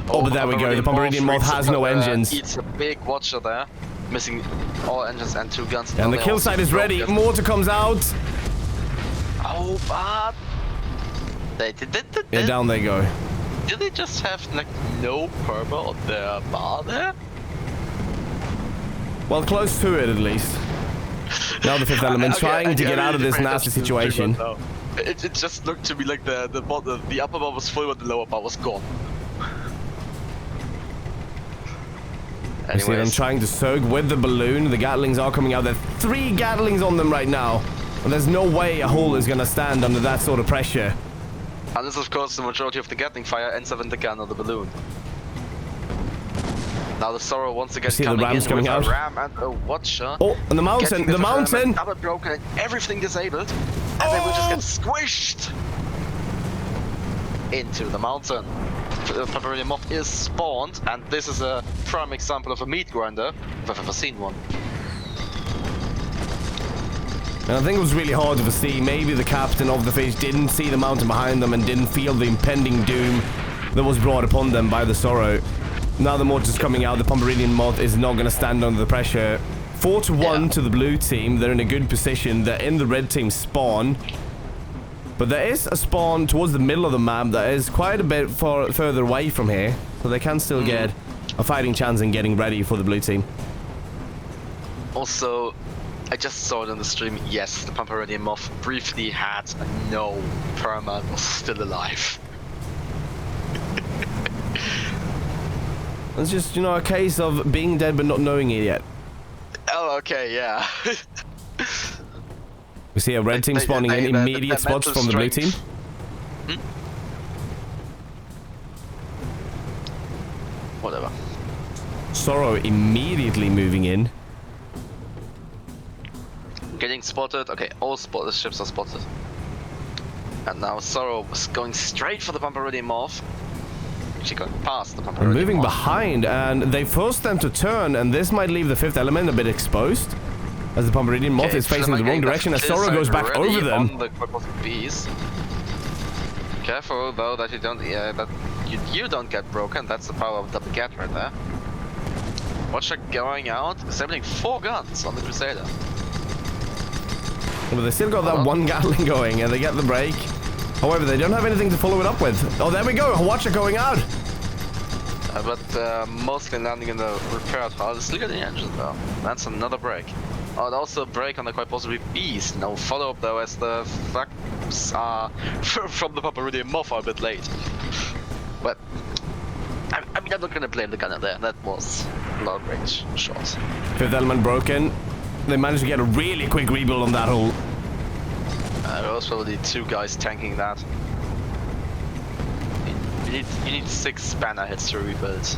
Oh, but there we go. The Pomeranian Moth has no engines. It's a big watcher there, missing all engines and 2 guns. And the kill site is ready. Mortar comes out. Oh, but they did. Yeah, down they go. Did they just have like no perma on their bar there? Well, close to it at least. Now the 5th element trying to get out of this nasty situation. It just looked to me like the upper bar was full, but the lower bar was gone. You see them trying to surge with the balloon. The Gatlings are coming out. There are 3 Gatlings on them right now. And there's no way a hull is going to stand under that sort of pressure. Unless, of course, the majority of the Gatling fire ends up in the gun or the balloon. Now the Sorrow once again coming the Rams coming out. A ram and a watcher. Oh, and the mountain! The mountain! Double broken and everything disabled. And they will just get squished into the mountain. The Pomeranian Moth is spawned, and this is a prime example of a meat grinder, if I've ever seen one. And I think it was really hard to foresee. Maybe the captain of the fish didn't see the mountain behind them and didn't feel the impending doom that was brought upon them by the Sorrow. Now the mortar's coming out, the Pomeranian Moth is not going to stand under the pressure. 4-1 to the blue team. They're in a good position. They're in the red team spawn. But there is a spawn towards the middle of the map that is quite a bit further away from here. So they can still get a fighting chance in getting ready for the blue team. Also, I just saw it in the stream. Yes, the Pomeranian Moth briefly had a no perma was still alive. It's just, you know, a case of being dead but not knowing it yet. Oh, okay, yeah. We see a red team spawning in immediate spots from the blue team. Whatever. Sorrow immediately moving in. Getting spotted. Okay, all ships are spotted. And now Sorrow was going straight for the Pomeranian Moth. Actually going past the Pomeranian Moth. Moving behind, and they force them to turn, and this might leave the fifth element a bit exposed. As the Pomeranian Moth is facing the wrong direction, as Sorrow goes back over them. Careful though that you don't, that you don't get broken. That's the power of double get right there. Watcher going out, assembling 4 guns on the Crusader. But they still got that one Gatling going, and they get the break. However, they don't have anything to follow it up with. Oh, there we go, Watcher going out. But mostly landing in the repaired hull. Just look at the engine though. That's another break. Oh, and also a break on the quite possibly Beast. No follow-up though, as the facts are from the Pomeranian Moth are a bit late. But I mean, I'm not gonna blame the gunner there. That was long range shot. Fifth element broken. They managed to get a really quick rebuild on that hull. There was probably 2 guys tanking that. You need 6 spanner hits to rebuild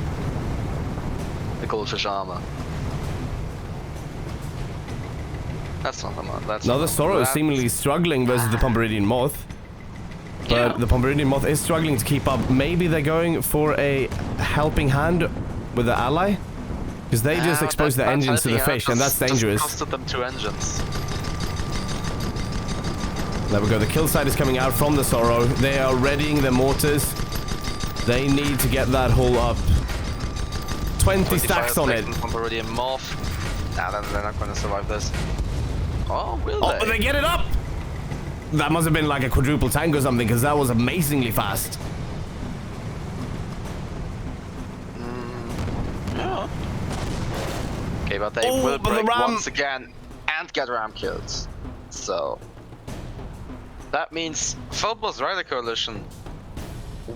the goldfish armor. That's not the mod. That's now the Sorrow is seemingly struggling versus the Pomeranian Moth. But the Pomeranian Moth is struggling to keep up. Maybe they're going for a helping hand with the ally? Because they just exposed their engines to the fish, and that's dangerous. Just costed them 2 engines. There we go, the kill side is coming out from the Sorrow. They are readying their mortars. They need to get that hull up. 20 stacks on it. Pomeranian Moth. Nah, they're not going to survive this. Oh, will they? Oh, but they get it up! That must have been like a quadruple tank or something, because that was amazingly fast. Yeah. Okay, but they will break once again and get ram kills. So that means Phobos Rider Coalition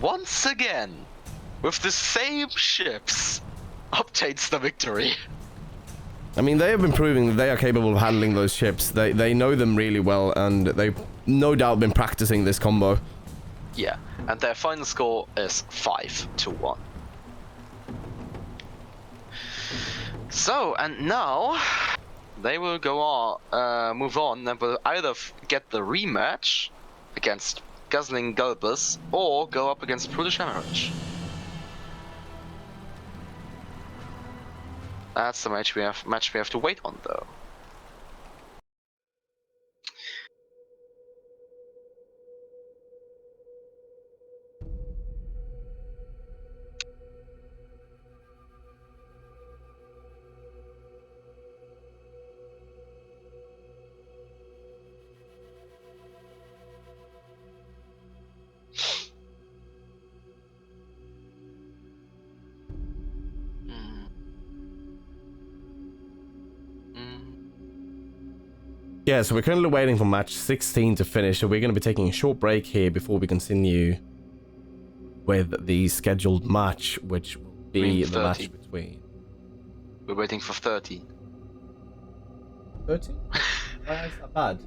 once again with the same ships obtains the victory. I mean, they have been proving that they are capable of handling those ships. They know them really well, and they've no doubt been practicing this combo. Yeah, and their final score is 5-1. So, and now they will go on, move on, and will either get the rematch against Guzzling Gulbus or go up against Prudish Hemorrhage. That's the match we have to wait on, though. Yeah, so we're currently waiting for match 16 to finish, so we're going to be taking a short break here before we continue with the scheduled match, which will be the match between... We're waiting for 13. 13? Why is that bad?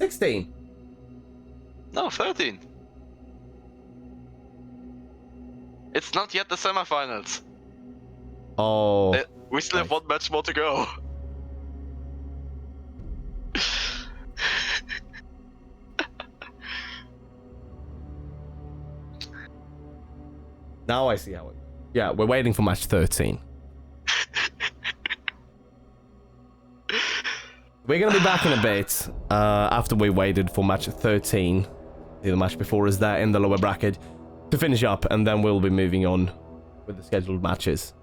16? No, 13. It's not yet the semifinals. Oh. We still have 1 match more to go. Now I see how it... Yeah, we're waiting for match 13. We're gonna be back in a bit, after we waited for match 13, the match before us there in the lower bracket, to finish up, and then we'll be moving on with the scheduled matches.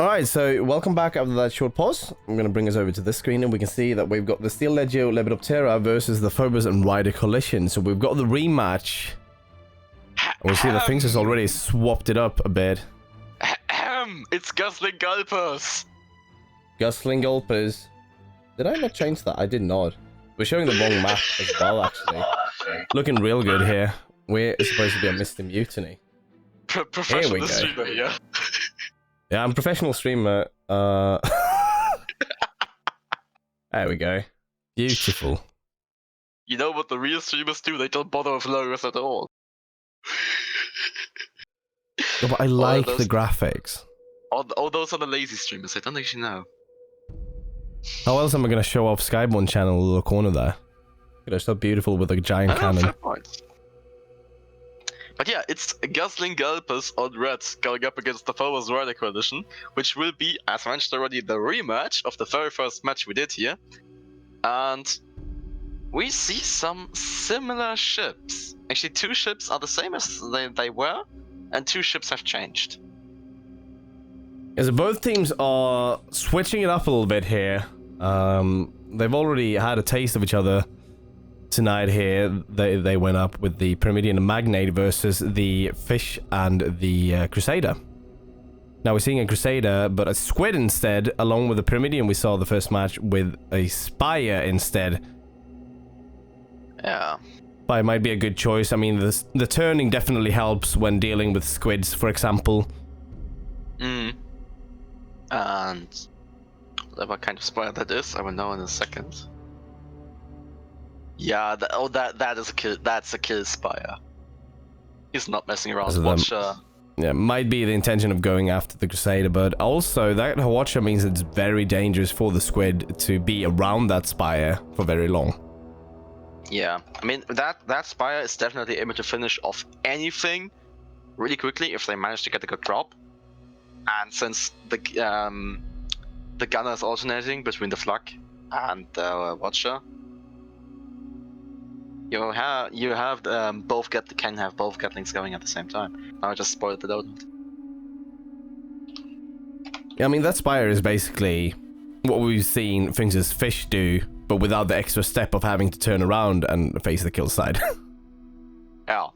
Alright, so welcome back after that short pause. I'm going to bring us over to this screen and we can see that we've got the Steel Legio Lepidoptera versus the Phobos and Rider Collision. So we've got the rematch. We see that things has already swapped it up a bit. It's Gusling Gulpers! Gusling Gulpers. Did I not change that? I did not. We're showing the wrong map as well, actually. Looking real good here. We're supposed to be a Mr. Mutiny. Professional streamer, yeah. Yeah, I'm a professional streamer. There we go. Beautiful. You know what the real streamers do? They don't bother with logos at all. No, but I like the graphics. Oh, those are the lazy streamers. I don't actually know. How else am I going to show off Skyborn channel in the little corner there? It's so beautiful with a giant cannon. Fair point. But yeah, it's Gusling Gulpers on red going up against the Phobos Rider Coalition, which will be, as mentioned already, the rematch of the very first match we did here. And we see some similar ships. Actually, 2 ships are the same as they were, and 2 ships have changed. Yeah, so both teams are switching it up a little bit here. They've already had a taste of each other tonight here. They went up with the Pyramidian and Magnate versus the Fish and the Crusader. Now we're seeing a Crusader, but a Squid instead, along with the Pyramidian we saw the first match with a Spire instead. Yeah. Spire might be a good choice. I mean, the turning definitely helps when dealing with squids, for example. And what kind of Spire that is, I will know in a second. Yeah, that is a kill. That's a kill Spire. He's not messing around. Watcher. Yeah, might be the intention of going after the Crusader, but also that Watcher means it's very dangerous for the Squid to be around that Spire for very long. Yeah, I mean that Spire is definitely able to finish off anything really quickly if they manage to get a good drop. And since the gunner is alternating between the Flak and the Watcher, you have both can have both Gatlings going at the same time. Now I just spoiled the donut. Yeah, I mean that Spire is basically what we've seen Finch's Fish do, but without the extra step of having to turn around and face the kill side. Yeah.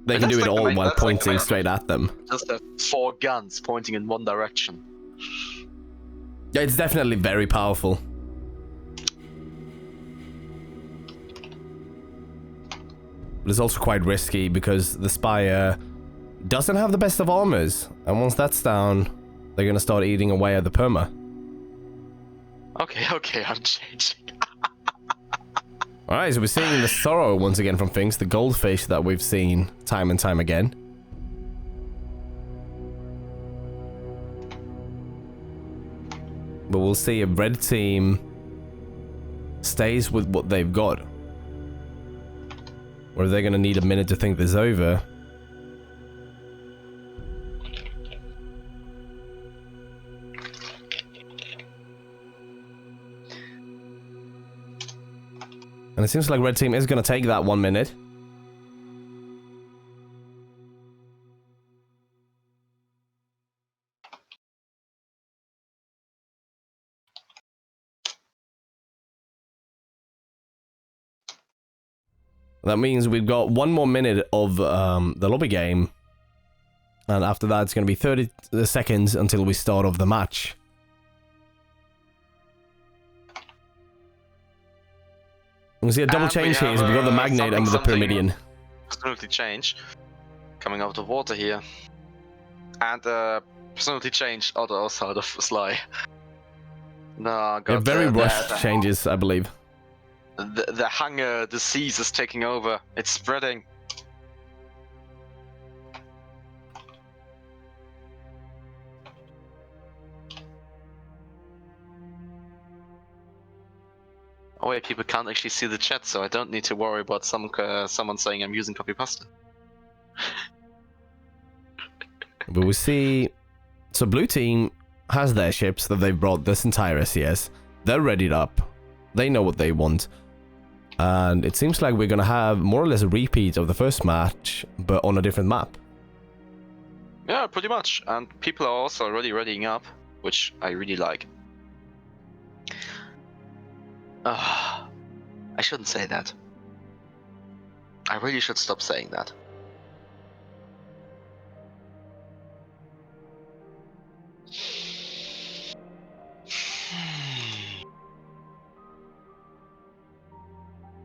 They can do it all while pointing straight at them. Just have 4 guns pointing in one direction. Yeah, it's definitely very powerful. But it's also quite risky because the Spire doesn't have the best of armors. And once that's down, they're going to start eating away at the perma. Okay, I'm changing. Alright, so we're seeing the Sorrow once again from Finks, the goldfish that we've seen time and time again. But we'll see if red team stays with what they've got. Or are they going to need a minute to think this over? And it seems like red team is going to take that 1 minute. That means we've got 1 more minute of the lobby game. And after that, it's going to be 30 seconds until we start off the match. We can see a double change here, so we've got the Magnate and the Pyramidian. Personality change coming out of the water here. And personality change out of Sly. No, God, very rushed changes, I believe. The hunger disease is taking over. It's spreading. Oh wait, people can't actually see the chat, so I don't need to worry about someone saying I'm using copy pasta. But we see... So blue team has their ships that they've brought this entire SCS. They're readied up. They know what they want. And it seems like we're going to have more or less a repeat of the first match, but on a different map. Yeah, pretty much. And people are also already readying up, which I really like. I shouldn't say that. I really should stop saying that.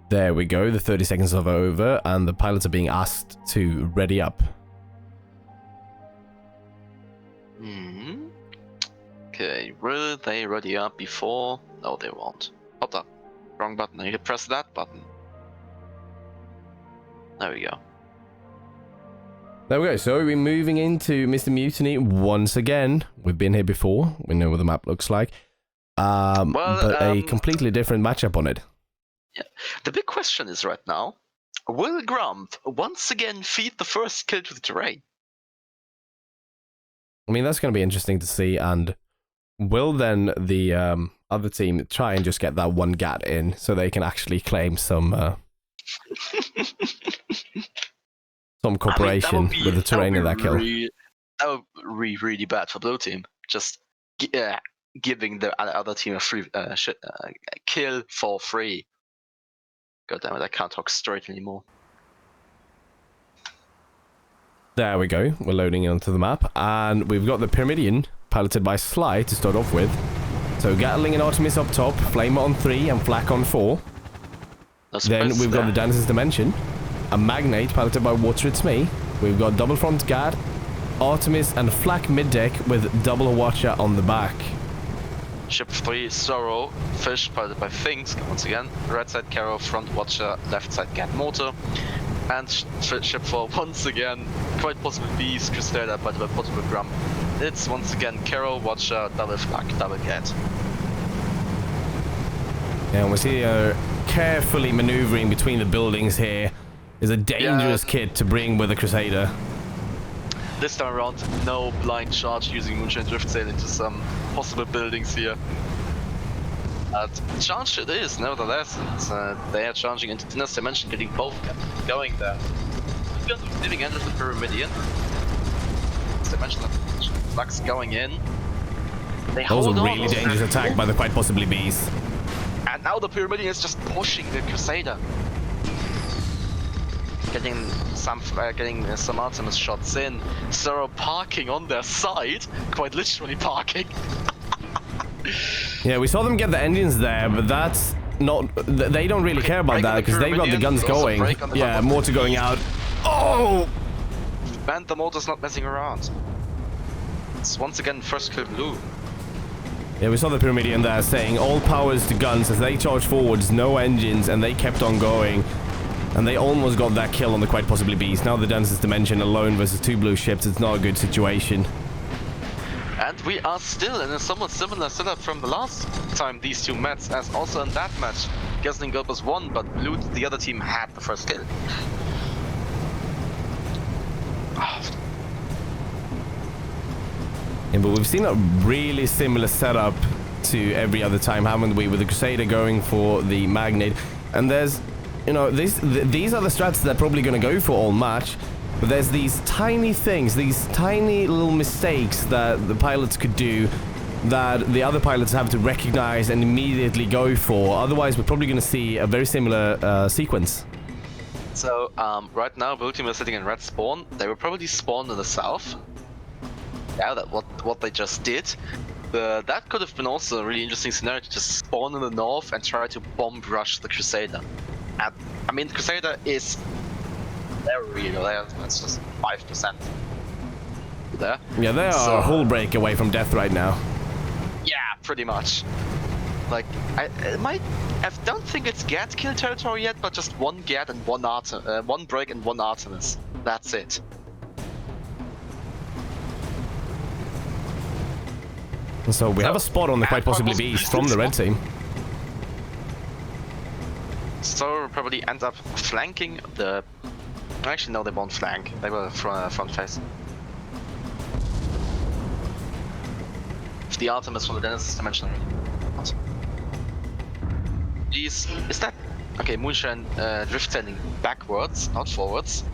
There we go, the 30 seconds are over, and the pilots are being asked to ready up. Okay, will they ready up before? No, they won't. Hold up. Wrong button. I need to press that button. There we go. There we go, so we're moving into Mr. Mutiny once again. We've been here before, we know what the map looks like. But a completely different matchup on it. Yeah. The big question is right now, will Grump once again feed the first kill to the terrain? I mean, that's going to be interesting to see, and will then the other team try and just get that one gat in so they can actually claim some cooperation with the terrain in that kill? That would be really bad for blue team. Just giving the other team a free kill for free. God damn it, I can't talk straight anymore. There we go, we're loading onto the map, and we've got the Pyramidion, piloted by Sly to start off with. So Gatling and Artemis up top, Flamer on 3 and Flak on 4. Then we've got the Dinosaur's Dimension, a Magnate piloted by Water It's Me. We've got double front Gad, Artemis and Flak mid-deck with double Watcher on the back. Ship 3, Sorrow, Fish piloted by Finks, once again. Right side Caro, front Watcher, left side Gat Motor. And Ship 4, once again, quite possibly Beast, Crusader piloted by Potable Grump. It's once again Caro, Watcher, double Flak, double Gat. And we see carefully maneuvering between the buildings here. Is a dangerous kit to bring with a Crusader. This time around, no blind charge using Moonshine Drift Sail into some possible buildings here. Charged it is, nevertheless. They are charging into Dinner's Dimension, getting both going there. We've got the living end of the Pyramidion. Dimension Flux going in. That was a really dangerous attack by the quite possibly Bees. And now the Pyramidion is just pushing the Crusader. Getting some Artemis shots in. Zero parking on their side, quite literally parking. Yeah, we saw them get the engines there, but that's not. They don't really care about that because they've got the guns going. Yeah, motor going out. Oh! And the motor's not messing around. It's once again first kill blue. Yeah, we saw the Pyramidion there saying all powers to guns as they charged forwards, no engines, and they kept on going. And they almost got that kill on the quite possibly Beast. Now the Dancer's Dimension alone versus 2 blue ships, it's not a good situation. And we are still in a somewhat similar setup from the last time these two met, as also in that match. Gessling Gold was 1, but blue, the other team, had the first kill. Yeah, but we've seen a really similar setup to every other time, haven't we? With the Crusader going for the Magnate. And there's, you know, these are the strats they're probably going to go for all match. But there's these tiny things, these tiny little mistakes that the pilots could do that the other pilots have to recognize and immediately go for. Otherwise, we're probably going to see a very similar sequence. So, right now, blue team is sitting in red spawn. They will probably spawn in the south. Yeah, that's what they just did. That could have been also a really interesting scenario to just spawn in the north and try to bomb rush the Crusader. And, I mean, the Crusader is... They're really there, that's just 5% there. Yeah, they are a hull break away from death right now. Yeah, pretty much. Like, I don't think it's Gat kill territory yet, but just one Gat and one break and one Artemis. That's it. So we have a spot on the quite possibly Beast from the red team. So we'll probably end up flanking the... Actually, no, they won't flank. They will front face. If the Artemis from the Dennis Dimension already. Please, is that... Okay, Moonshine drift sending backwards, not forwards.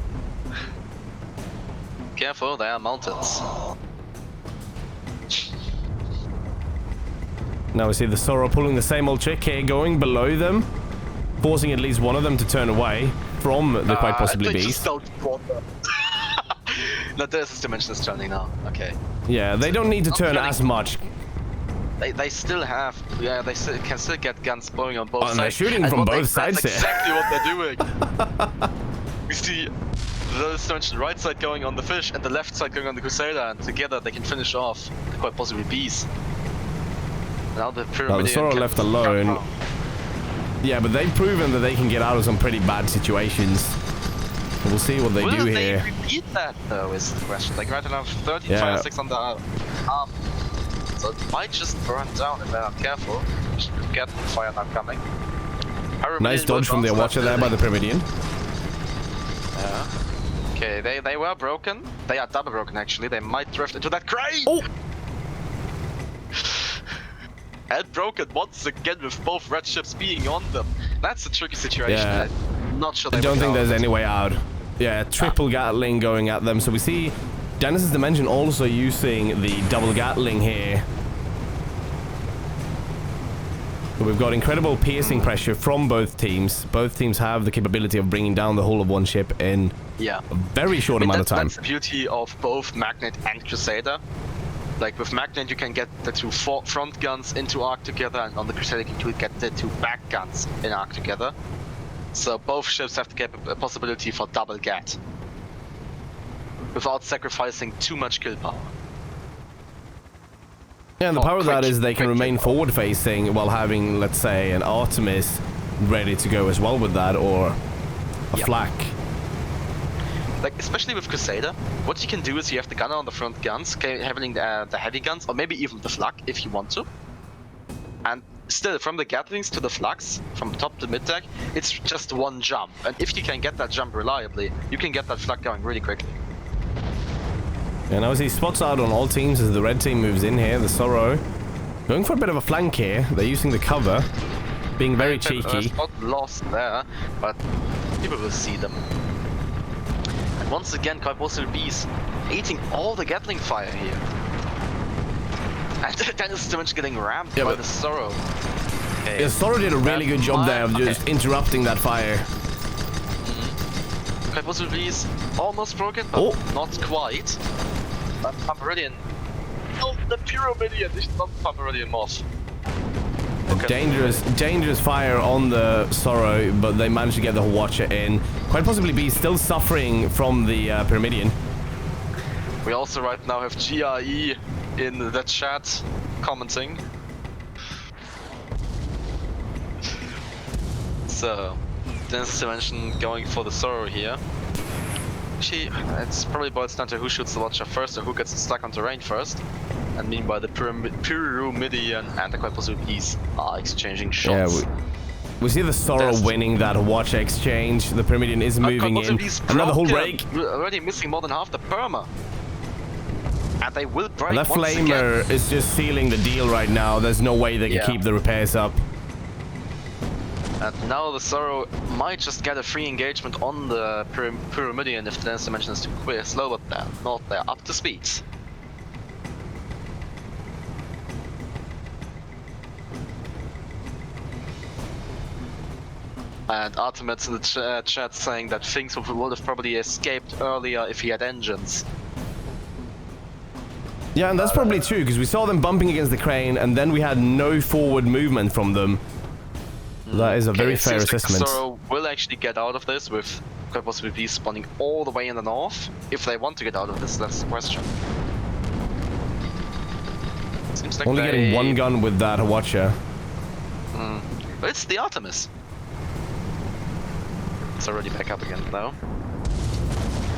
careful, there are mountains. Now we see the Sorrow pulling the same old trick here, going below them, forcing at least one of them to turn away from the quite possibly beast. Just don't bother. No, this dimension is turning now. Okay. Yeah, they don't need to turn as much. They still have, yeah, they can still get guns blowing on both sides. And they're shooting from both sides here. That's exactly what they're doing. We see the dimension right side going on the fish and the left side going on the Crusader, and together they can finish off the quite possibly bees. Now the Pyramid. The Sorrow left alone. Yeah, but they've proven that they can get out of some pretty bad situations. We'll see what they do here. Will they repeat that though, is the question. Like right now 13 fire 6 on the arm. So it might just burn down if they're not careful. Just get fire not coming. Nice dodge from the Watcher there by the Pyramidion. Yeah. Okay, they were broken. They are double broken actually. They might drift into that crane! Oh! And broken once again with both red ships being on them. That's a tricky situation. Yeah. I'm not sure I don't think there's any way out. Yeah, triple Gatling going at them. So we see Dennis's Dimension also using the double Gatling here. So we've got incredible piercing pressure from both teams. Both teams have the capability of bringing down the whole of one ship in a very short amount of time. That's the beauty of both Magnet and Crusader. Like with Magnet you can get the two front guns into arc together, and on the Crusader you can get the two back guns in arc together. So both ships have the possibility for double Gat without sacrificing too much kill power. Yeah, and the power of that is they can remain forward facing while having, let's say, an Artemis ready to go as well with that, or a flak. Like, especially with Crusader, what you can do is you have the gunner on the front guns, having the heavy guns, or maybe even the flak if you want to. And still, from the Gatlings to the flaks, from top to mid deck, it's just one jump. And if you can get that jump reliably, you can get that flak going really quickly. And now as he spots out on all teams as the red team moves in here, the Sorrow going for a bit of a flank here. They're using the cover, being very cheeky. Spot lost there, but people will see them. And once again, quite possibly bees eating all the Gatling fire here. And Dennis is Dimension getting rammed by the Sorrow. Okay. Yeah, Sorrow did a really good job there of just interrupting that fire. Quite possibly bees almost broken, but not quite. But Pameridian. Oh, the Pyramidion is not Pameridian Moth. Dangerous fire on the Sorrow, but they managed to get the Watcher in. Quite possibly be still suffering from the Pyramidion. We also right now have GRE in the chat commenting. So, Dennis Dimension going for the Sorrow here. Actually, it's probably boils down to who shoots the Watcher first or who gets stuck on terrain first. And meanwhile, the Pyramidion and the quite possible bees are exchanging shots. Yeah, we see the Sorrow winning that Watcher exchange. The Pyramidion is moving in. Another whole break. Already missing more than half the perma. And they will break. And that Flamer is just sealing the deal right now. There's no way they can keep the repairs up. And now the Sorrow might just get a free engagement on the Pyramidion if the Dennis Dimension is too quick, slow, but they're not. They're up to speed. And Artemis in the chat saying that things would have probably escaped earlier if he had engines. Yeah, and that's probably true, because we saw them bumping against the crane, and then we had no forward movement from them. That is a very fair assessment. Like Sorrow will actually get out of this with quite possibly be spawning all the way in the north. If they want to get out of this, that's the question. Seems like only getting one gun with that Watcher. But it's the Artemis. It's already back up again though.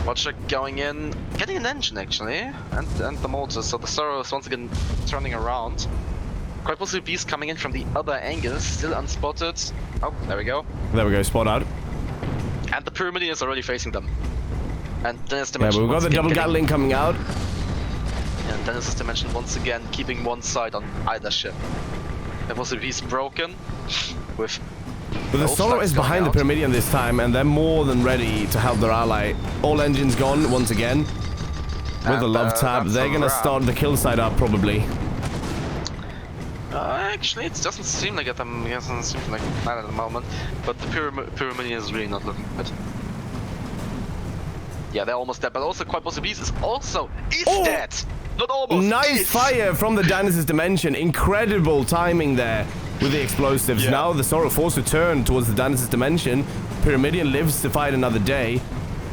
Watcher going in, getting an engine actually, and the motor. So the Sorrow is once again turning around. Quite possibly bees coming in from the other angle, still unspotted. Oh, there we go. There we go, spot out. And the Pyramidion is already facing them. And Dennis Dimension. Yeah, but we've got the double Gatling coming out. And Dennis Dimension once again keeping one side on either ship. There was a piece broken with. But the Sorrow is behind the Pyramidion this time, and they're more than ready to help their ally. All engines gone once again. With the love tab, they're gonna start the kill side up probably. Actually, it doesn't seem like it. It doesn't seem like that at the moment. But the Pyramidion is really not looking good. Yeah, they're almost dead. But also, quite possibly is dead. Not almost. Nice fire from the Dynasys Dimension. Incredible timing there with the explosives. Yeah. Now the Sorrow forced to turn towards the Dynasys Dimension. Pyramidion lives to fight another day.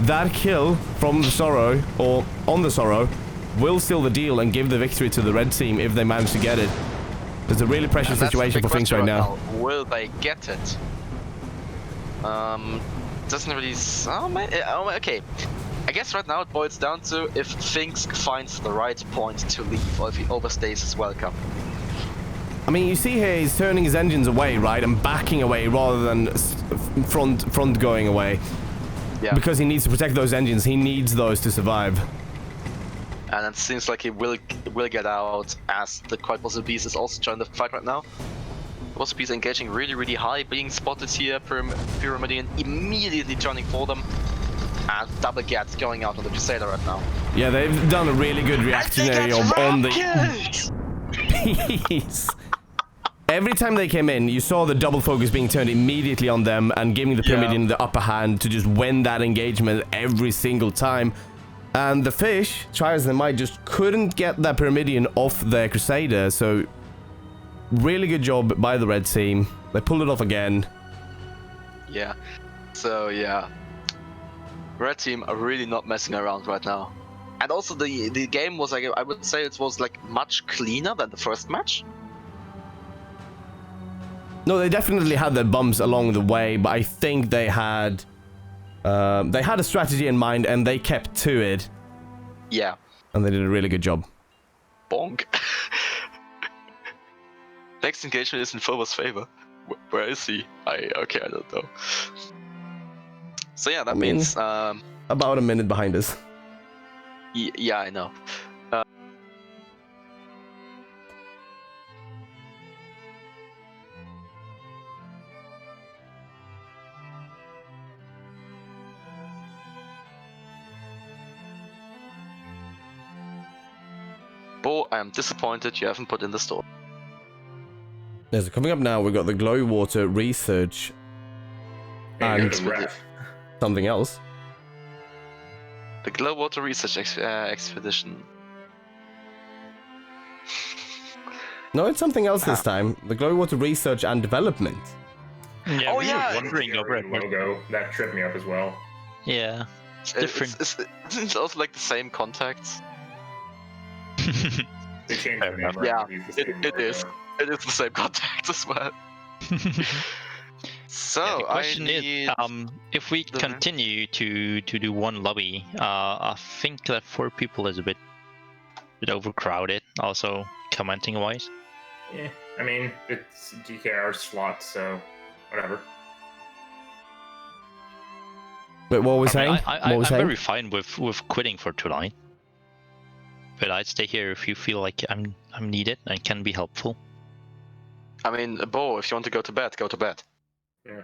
That kill from the Sorrow, or on the Sorrow, will seal the deal and give the victory to the red team if they manage to get it. It's a really precious situation for Finks right now. Will they get it? Doesn't really. Okay. I guess right now it boils down to if Finks finds the right point to leave, or if he overstays his welcome. I mean, you see here he's turning his engines away, right, and backing away rather than front going away. Yeah. Because he needs to protect those engines. He needs those to survive. And it seems like he will get out, as the Quite Possible Beast is also joining the fight right now. Possible Beast engaging really high, being spotted here. Pyramidion immediately joining for them. And double gets going out on the Crusader right now. Yeah, they've done a really good reactionary job on the piece. Every time they came in, you saw the double focus being turned immediately on them and giving the Pyramidion the upper hand to just win that engagement every single time. And the fish, try as they might, just couldn't get that Pyramidion off their Crusader. So, really good job by the red team. They pulled it off again. Yeah. So, yeah. Red team are really not messing around right now. And also the game was, like, I would say it was like much cleaner than the first match. No, they definitely had their bumps along the way, but I think they had a strategy in mind and they kept to it. Yeah. And they did a really good job. Bonk. Next engagement is in Phobos' favor. Where is he? I don't know. So yeah, that means about a minute behind us. Yeah, I know. Bo, I am disappointed you haven't put in the store. Yeah, so coming up now, we've got the Glow Water Research and something else. The Glow Water Research Expedition. No, it's something else this time. The Glow Water Research and Development. Yeah, Oh, we yeah. were wondering over it. Logo that tripped me up as well. Yeah, it's different. It's also like the same contacts. They changed the name. Yeah, It's the same it logo. is. It is the same contact as well. So Yeah, the question I need... is, if we continue to do one lobby, I think that 4 people is a bit overcrowded. Also, commenting wise. Yeah, I mean it's DKR slot, so whatever. But what was saying? I'm very fine with quitting for tonight. But I'd stay here if you feel like I'm needed and can be helpful. I mean, Bo, if you want to go to bed, go to bed. Yeah.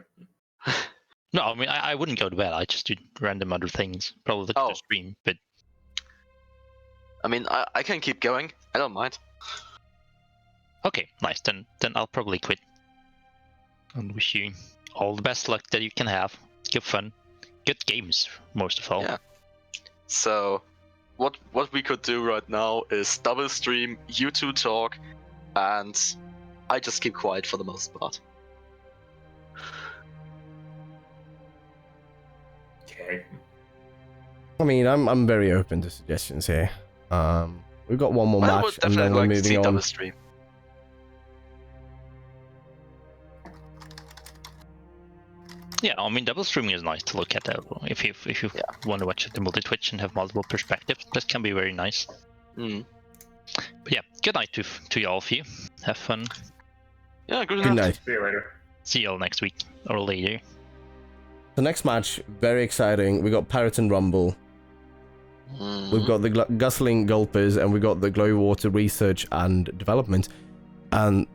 No, I mean I wouldn't go to bed. I just do random other things. Probably look at the stream, but I mean, I can keep going. I don't mind. okay, nice. Then I'll probably quit. And wish you all the best luck that you can have. Good fun, good games, most of all. Yeah. So, what we could do right now is double stream, you two talk, and I just keep quiet for the most part. Okay. I mean, I'm very open to suggestions here. We've got one more I would match and then definitely we're like to see moving on. double stream. Yeah, I mean double streaming is nice to look at. If you want to watch it in multi-twitch and have multiple perspectives, that can be very nice. Mm. But yeah, good night to all of you. Have fun. Yeah, good Good night. night. See you later. See you all next week or later. The next match, very exciting. We got Parrot and Rumble. We've got the Guzzling Gulpers and we got the Glow Water Research and Development. And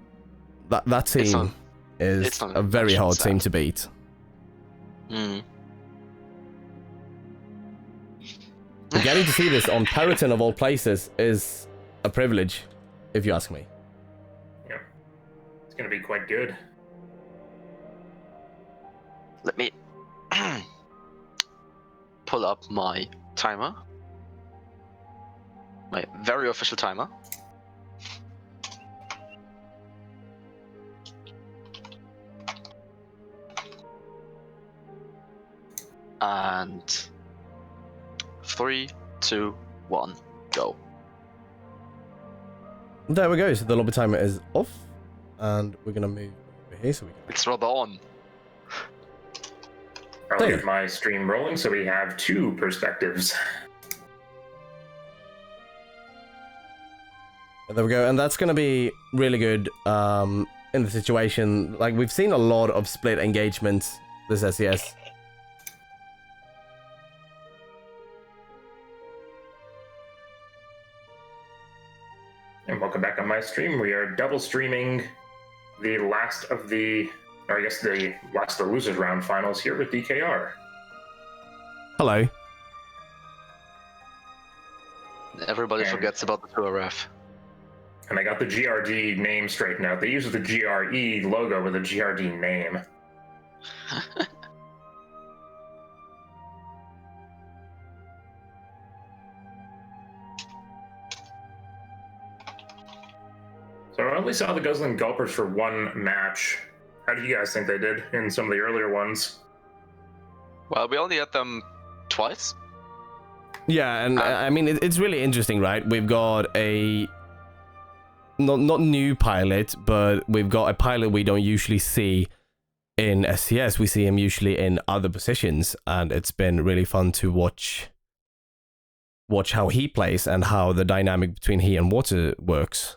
that team is a very hard team to beat. Getting to see this on Peloton of all places is a privilege, if you ask me. Yeah. It's gonna be quite good. Let me pull up my timer. My very official timer. And 3, 2, 1, go. There we go. So the lobby timer is off, and we're gonna move over here so we can. It's rather on. I'll get my stream rolling so we have 2 perspectives. There we go, and that's gonna be really good in the situation. Like, we've seen a lot of split engagements this SCS. And welcome back on my stream. We are double streaming the last of the, or I guess the last of the losers round finals here with DKR. Hello. Everybody And- forgets about the 2RF. And I got the GRD name straightened out. They use the GRE logo with a GRD name. So I only saw the Guzzling Gulpers for 1 match. How do you guys think they did in some of the earlier ones? Well, we only had them twice. Yeah, and I mean, it's really interesting, right? We've got a not new pilot, but we've got a pilot we don't usually see in SCS. We see him usually in other positions, and it's been really fun to watch how he plays and how the dynamic between he and Water works.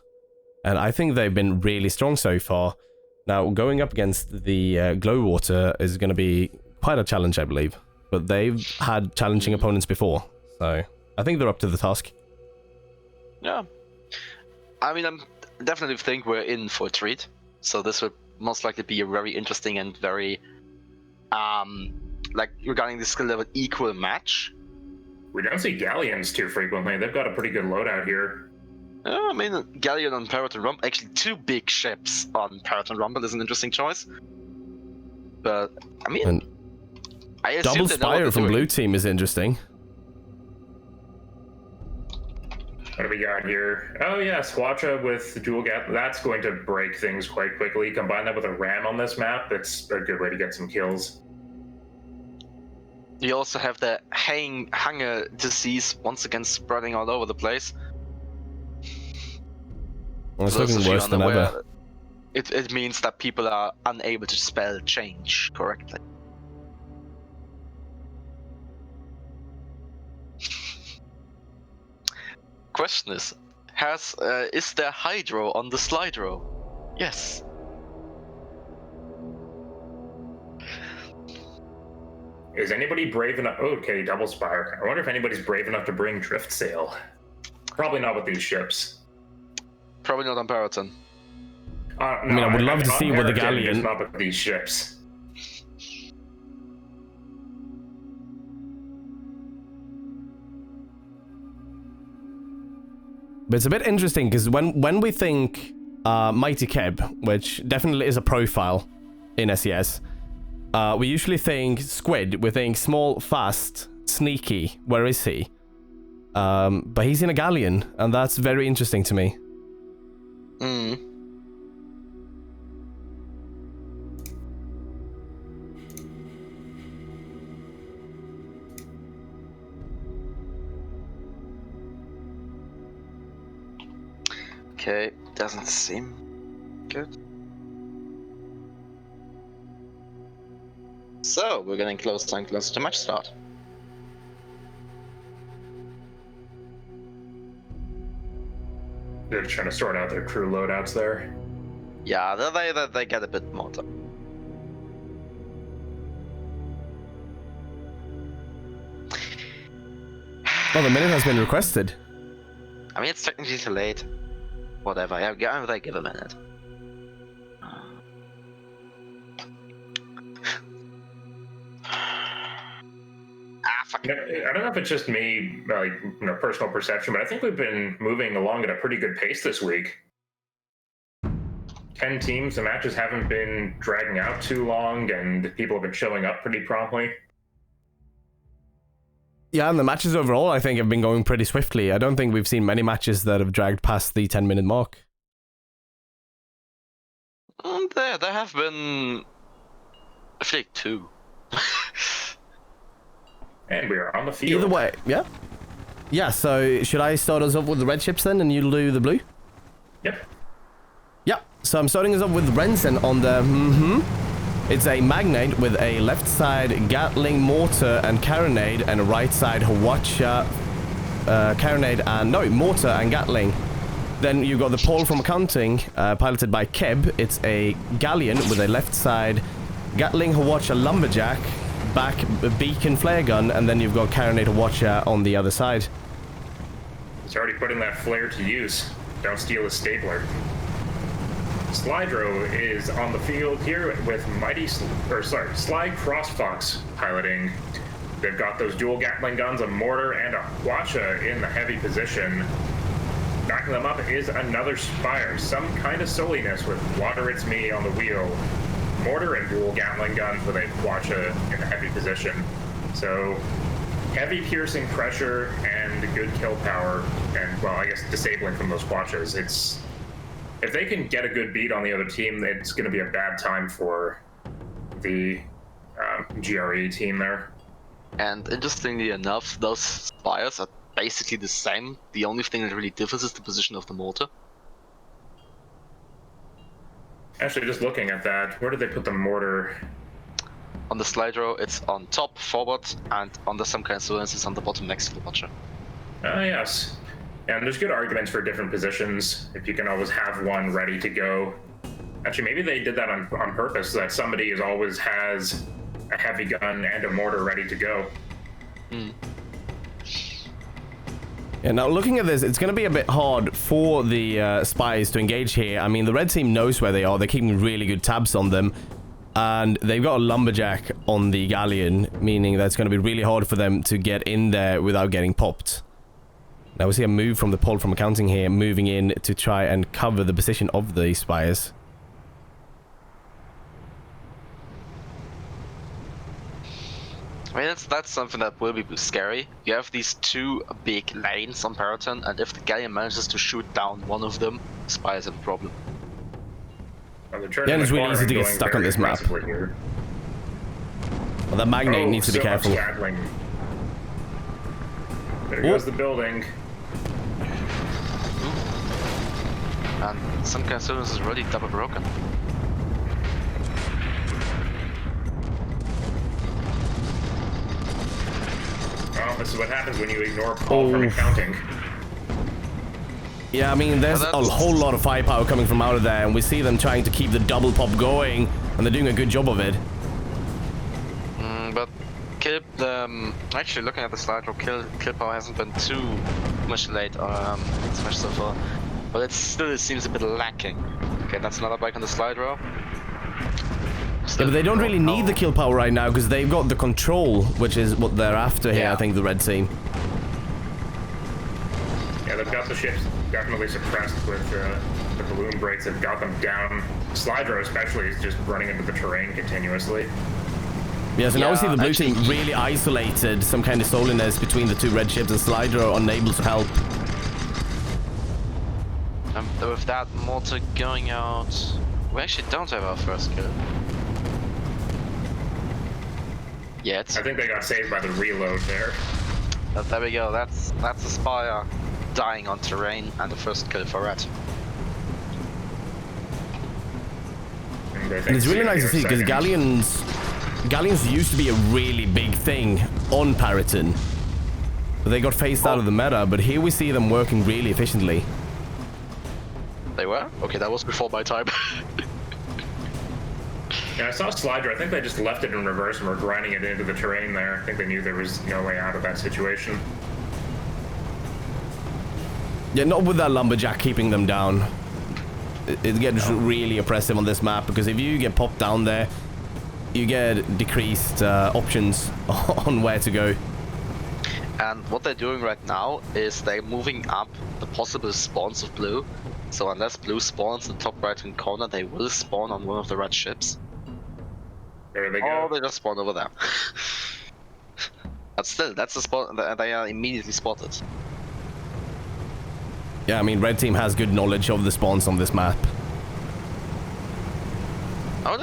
And I think they've been really strong so far. Now, going up against the Glow Water is going to be quite a challenge, I believe. But they've had challenging opponents before, so I think they're up to the task. Yeah. I mean, I definitely think we're in for a treat. So this would most likely be a very interesting and very, like, regarding the skill level, equal match. We don't see Galleons too frequently. They've got a pretty good loadout here. I mean, Galleon on Peloton Rumble, actually 2 big ships on Peloton Rumble is an interesting choice. But, I mean, And I assume Double they know what Spire they're from doing. Blue Team is interesting. What do we got here? Oh yeah, Squatcha with dual gap. That's going to break things quite quickly. Combine that with a ram on this map, that's a good way to get some kills. You also have the hunger disease once again spreading all over the place. Well, it's For those looking of you worse than unaware, ever. It means that people are unable to spell change correctly. Question is there hydro on the slidro? Yes. Is anybody brave enough? Oh, okay, Double Spire. I wonder if anybody's brave enough to bring Drift Sail. Probably not with these ships. Probably not on Peloton. No, I mean, I would love to on see with the Peloton, just Galleon. not with these ships. But it's a bit interesting because when we think Mighty Keb, which definitely is a profile in SES, we usually think Squid. We think small, fast, sneaky. Where is he? But he's in a Galleon, and that's very interesting to me. Mm. Okay, doesn't seem good. So, we're getting closer and closer to match start. They're trying to sort out their crew loadouts there. Yeah, they get a bit more time. Oh, the minute has been requested. I mean, it's technically too late. Whatever, yeah, they give a minute. fuck. I don't know if it's just me, like, personal perception, but I think we've been moving along at a pretty good pace this week. 10 teams, the matches haven't been dragging out too long, and people have been showing up pretty promptly. Yeah, and the matches overall, I think, have been going pretty swiftly. I don't think we've seen many matches that have dragged past the 10-minute mark. There have been, I feel like 2. And we are on the field. Either way, yeah. Yeah, so should I start us off with the red ships then, and you'll do the blue? Yep. Yeah, so I'm starting us off with Rensen on the It's a Magnate with a left side Gatling mortar and carronade, and a right side Hwacha carronade and mortar and Gatling. Then you've got the Paul from Accounting, piloted by Keb. It's a galleon with a left side Gatling Hwacha lumberjack, back beacon flare gun, and then you've got carronade Hwacha on the other side. He's already putting that flare to use. Don't steal his stapler. Slydro is on the field here with Sly Crossfox piloting. They've got those dual Gatling guns, a mortar, and a Hwacha in the heavy position. Backing them up is another Spire, some kind of silliness with Water It's Me on the wheel. Mortar and dual Gatling guns with a Hwacha in the heavy position. So, heavy piercing pressure and good kill power, and, well, I guess disabling from those Hwachas. If they can get a good beat on the other team, it's going to be a bad time for the GRE team there. And interestingly enough, those spires are basically the same. The only thing that really differs is the position of the mortar. Actually, just looking at that, where did they put the mortar? On the Slydro, it's on top, forward, and under some kind of surveillance, it's on the bottom next to the Watcher. Ah, yes. And there's good arguments for different positions, if you can always have one ready to go. Actually, maybe they did that on purpose, so that somebody always has a heavy gun and a mortar ready to go. Yeah, now looking at this, it's going to be a bit hard for the spies to engage here. I mean, the red team knows where they are. They're keeping really good tabs on them. And they've got a lumberjack on the galleon, meaning that it's going to be really hard for them to get in there without getting popped. Now we see a move from the Paul from Accounting here, moving in to try and cover the position of the spires. I mean, that's something that will be scary. You have these 2 big lanes on Paraton, and if the galleon manages to shoot down one of them, spires have a problem. Well, yeah, and it's really easy to get stuck on this map. Well, that Magnate needs to be careful. There goes the building. And some kind of service is already double broken. Well, this is what happens when you ignore Paul from Accounting. Yeah, I mean, there's a whole lot of firepower coming from out of there, and we see them trying to keep the double pop going, and they're doing a good job of it. But actually looking at the slide, kill power hasn't been too much late smash so far, but it still seems a bit lacking. Okay, that's another bike on the slide row. Yeah, but they don't really need the kill power right now because they've got the control, which is what they're after here, I think, the red team. Yeah, they've got the ships definitely suppressed with the balloon breaks. They've got them down. Slydro especially is just running into the terrain continuously. Yeah, so now we see the blue team really isolated, some kind of stoliness between the 2 red ships, and Slydro unable to help. With that mortar going out, we actually don't have our first kill. Yet. I think they got saved by the reload there. But there we go, that's a Spire dying on terrain, and the first kill for Red. And it's really nice to see, because Galleons used to be a really big thing on Paraton. But they got phased out of the meta, but here we see them working really efficiently. They were? Okay, that was before my time. Yeah, I saw Slydro. I think they just left it in reverse and were grinding it into the terrain there. I think they knew there was no way out of that situation. Yeah, not with that lumberjack keeping them down. It gets really oppressive on this map, because if you get popped down there, you get decreased options on where to go. And what they're doing right now is they're moving up the possible spawns of blue. So unless blue spawns in the top right hand corner, they will spawn on one of the red ships. There they Or go. they just spawn over there. But still, that's the spot. They are immediately spotted. Yeah, I mean, red team has good knowledge of the spawns on this map. I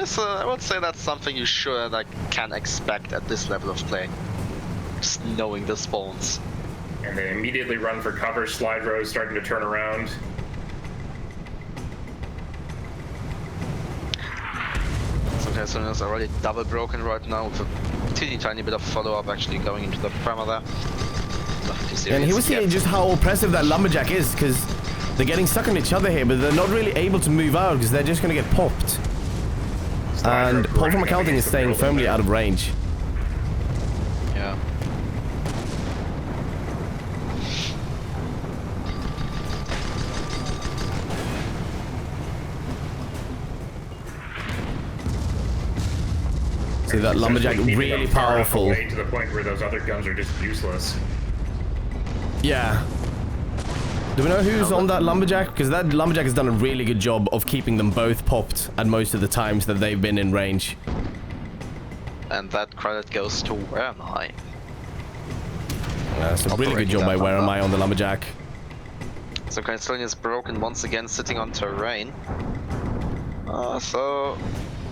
would say that's something you should can expect at this level of play. Just knowing the spawns. And they immediately run for cover. Slide Row's starting to turn around. Okay, so it's already double broken right now with a teeny tiny bit of follow-up actually going into the primer there. And he was seeing just how oppressive that lumberjack is, because they're getting stuck on each other here, but they're not really able to move out because they're just going to get popped. And Paul from accounting is staying firmly out of range. Yeah. See that lumberjack really powerful. To the point where those other guns are just useless. Yeah. Do we know who's on that lumberjack? Because that lumberjack has done a really good job of keeping them both popped at most of the times that they've been in range. And that credit goes to Where Am I? That's a really good job by Where Am I on the lumberjack. So Castellian is broken once again, sitting on terrain. So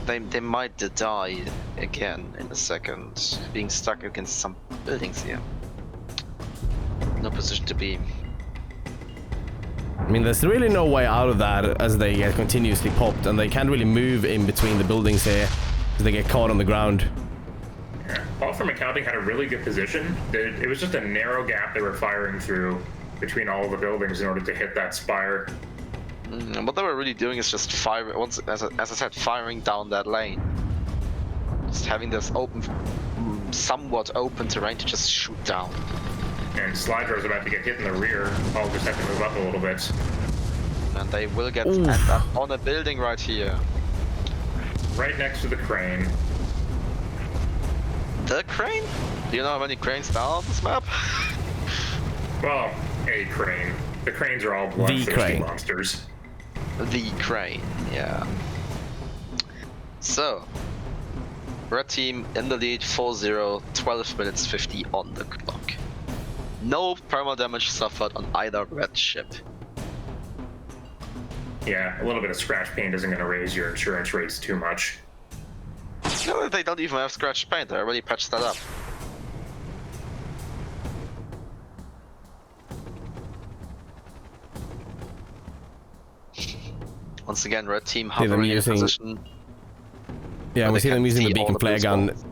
they might die again in a second, being stuck against some buildings here. No position to be. I mean, there's really no way out of that as they get continuously popped, and they can't really move in between the buildings here because they get caught on the ground. Yeah. Paul from accounting had a really good position. It was just a narrow gap they were firing through between all of the buildings in order to hit that spire. And what they were really doing is just fire, as I said, firing down that lane. Just having this open, somewhat open terrain to just shoot down. And Slide Row's about to get hit in the rear. Paul just have to move up a little bit. And they will get end up on a building right here. Right next to the crane. The crane? Do you know how many cranes there are on this map? Well, a crane. The cranes are all bloodthirsty monsters. The crane, yeah. So, red team in the lead, 4-0, 12 minutes 50 on the clock. No primal damage suffered on either red ship. Yeah, a little bit of scratch paint isn't going to raise your insurance rates too much. No, they don't even have scratch paint, I already patched that up. Once again, red team hovering in position. Yeah, we see them using the beacon flare gun spawns.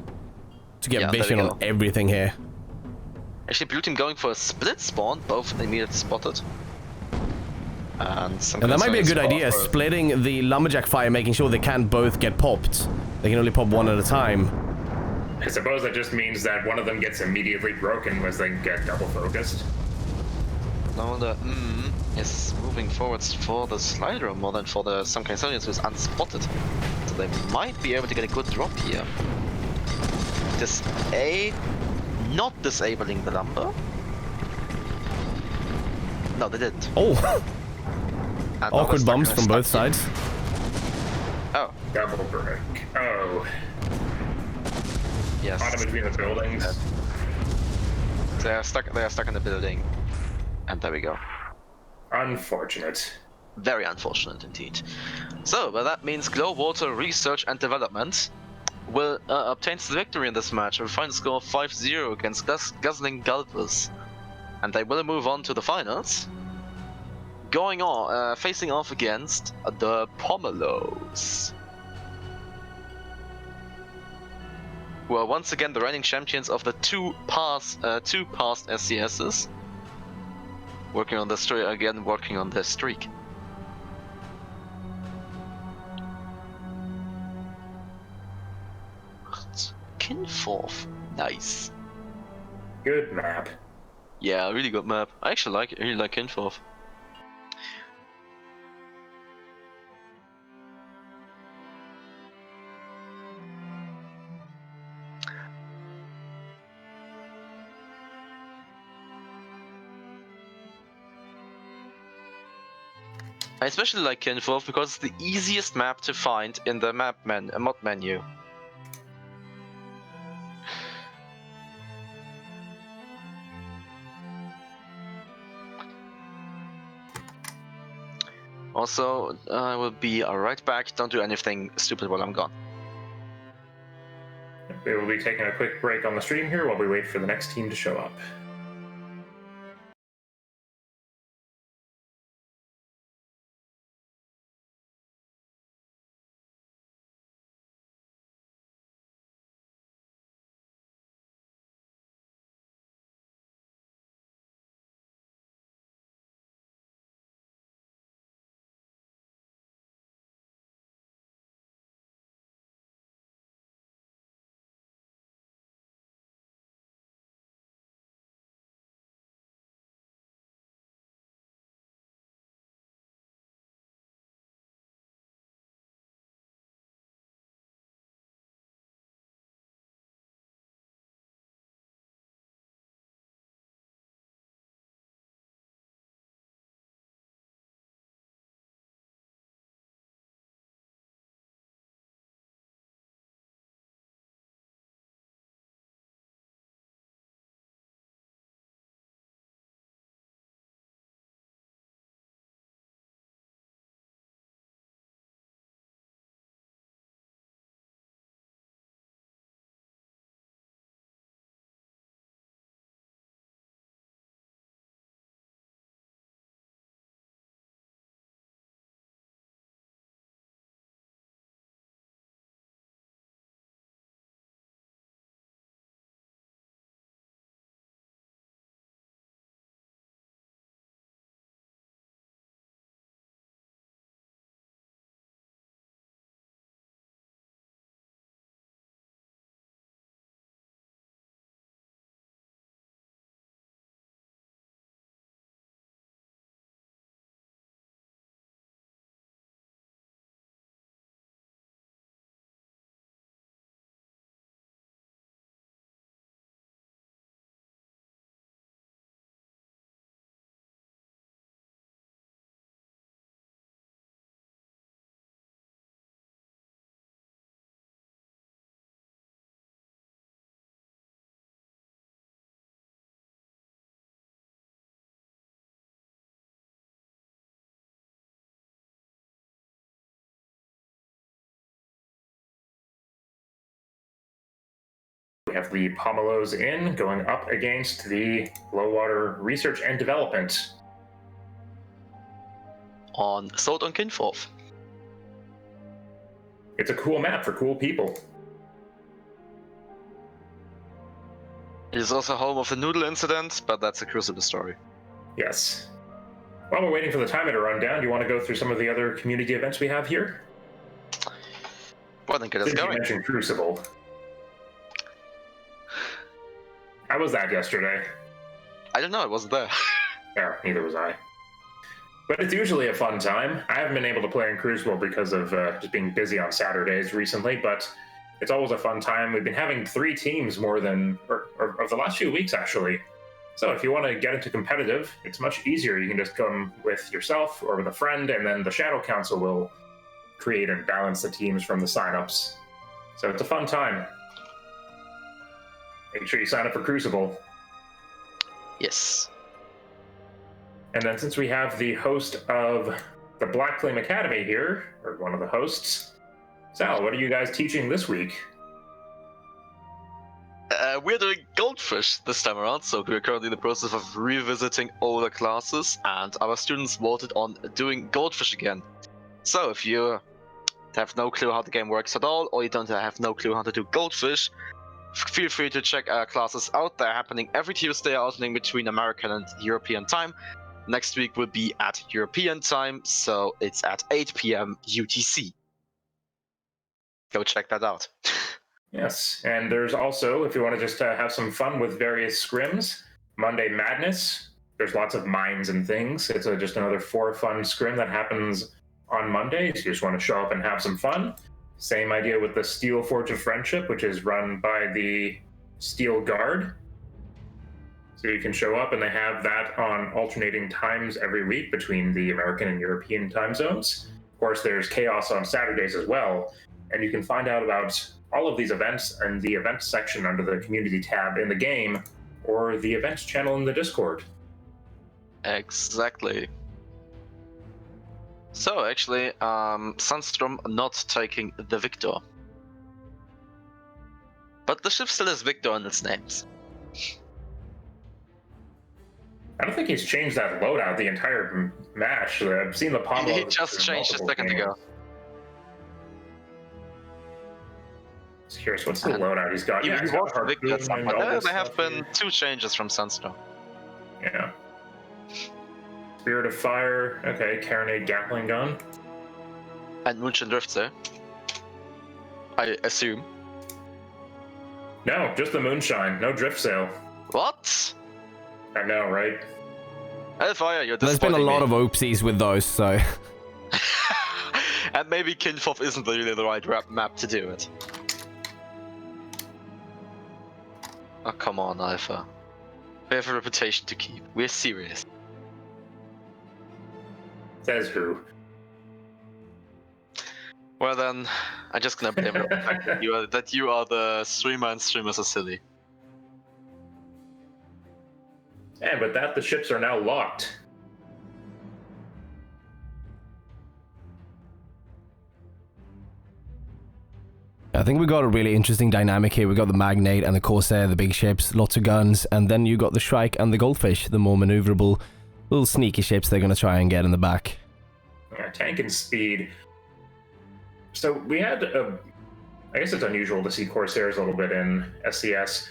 to get vision on everything here. Actually, blue team going for a split spawn, both immediately spotted. And that might be a good idea, splitting the lumberjack fire, making sure they can't both get popped. They can only pop one at a time. I suppose that just means that one of them gets immediately broken as they get double focused. Now the is moving forwards for the slider more than for the some Castellians who's unspotted. So they might be able to get a good drop here. Not disabling the lumber. No, they didn't. Oh! Awkward bumps from both sides. Oh. Double break. Oh. Yes. Caught in between the buildings. They are stuck in the building. And there we go. Unfortunate. Very unfortunate indeed. So, well, that means Glow Water Research and Development will obtain the victory in this match with a final score of 5-0 against Guzzling Gulpers. And they will move on to the finals. Facing off against the Pomelos, who are once again the reigning champions of the two past SCSs. Working on their streak. Kinforth, nice. Good map. Yeah, really good map. I actually like it. I really like Kinforth. I especially like Kinfolk because it's the easiest map to find in the mod menu. Also, I will be right back. Don't do anything stupid while I'm gone. We will be taking a quick break on the stream here while we wait for the next team to show up. We have the Pomelos in going up against the Low Water Research and Development. On Sword on Kinforth. It's a cool map for cool people. It is also home of the Noodle incident, but that's a Crucible story. Yes. While we're waiting for the timer to run down, do you want to go through some of the other community events we have here? Well, then get us Since you going. mentioned Crucible. How was that yesterday? I don't know, I wasn't there. Yeah, neither was I. But it's usually a fun time. I haven't been able to play in Crucible because of just being busy on Saturdays recently, but it's always a fun time. We've been having 3 teams more than, or of the last few weeks actually. So if you want to get into competitive, it's much easier. You can just come with yourself or with a friend, and then the Shadow Council will create and balance the teams from the signups. So it's a fun time. Make sure you sign up for Crucible. Yes. And then since we have the host of the Black Flame Academy here, or one of the hosts, Sal, what are you guys teaching this week? We're doing Goldfish this time around, so we're currently in the process of revisiting older classes, and our students voted on doing Goldfish again. So if you have no clue how the game works at all, or you don't have no clue how to do Goldfish, feel free to check our classes out. They're happening every Tuesday, alternating between American and European time. Next week will be at European time, so it's at 8 p.m. UTC. Go check that out. Yes, and there's also, if you want to just have some fun with various scrims, Monday Madness. There's lots of mines and things. It's just another for fun scrim that happens on Mondays. You just want to show up and have some fun. Same idea with the Steel Forge of Friendship, which is run by the Steel Guard. So you can show up, and they have that on alternating times every week between the American and European time zones. Of course, there's chaos on Saturdays as well, and you can find out about all of these events in the events section under the community tab in the game, or the events channel in the Discord. Exactly. So actually, Sunstrom not taking the Victor. But the ship still has Victor in its names. I don't think he's changed that loadout the entire match. I've seen the Pomelo. He just changed a second ago. Just curious, what's the loadout he's got? He Yeah, he's was got Victor at some Harpoon and point. all this There have stuff been here. 2 changes from Sunstrom. Yeah. Spirit of Fire. Okay, Carronade Gatling Gun. And Moonshine Driftsail. I assume. No, just the Moonshine. No Drift Sail. What? I know, right? Hellfire, you're There's been a disappointing lot me. of oopsies with those, so... And maybe Kinfoff isn't really the right map to do it. Oh, come on, Alpha. We have a reputation to keep. We're serious. Says who? Well then, I'm just gonna blame it on the fact that you are the streamer and streamers are silly. Yeah, but the ships are now locked. I think we got a really interesting dynamic here. We got the Magnate and the Corsair, the big ships, lots of guns, and then you got the Shrike and the Goldfish, the more maneuverable, little sneaky ships they're going to try and get in the back. Yeah, tank and speed. So we had I guess it's unusual to see Corsairs a little bit in SCS.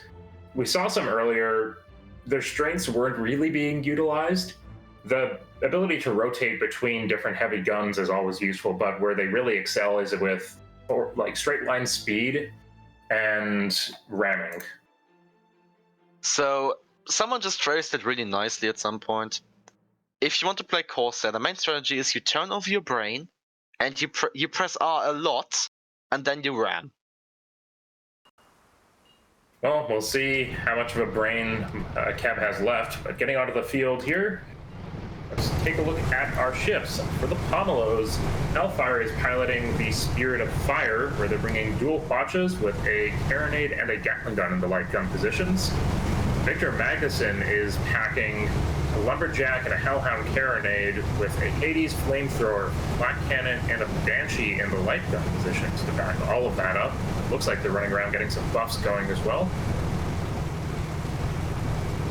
We saw some earlier. Their strengths weren't really being utilized. The ability to rotate between different heavy guns is always useful, but where they really excel is with like straight line speed and ramming. So, someone just phrased it really nicely at some point. If you want to play Corsair, the main strategy is you turn off your brain, and you press R a lot, and then you ram. Well, we'll see how much of a brain Kev has left, but getting onto the field here, let's take a look at our ships. For the Pomelos, Hellfire is piloting the Spirit of Fire, where they're bringing dual Quatches with a Carronade and a Gatling gun in the light gun positions. Victor Magnuson is packing a Lumberjack and a Hellhound Carronade with a Hades Flamethrower, Black Cannon, and a Banshee in the light gun positions to back all of that up. Looks like they're running around getting some buffs going as well.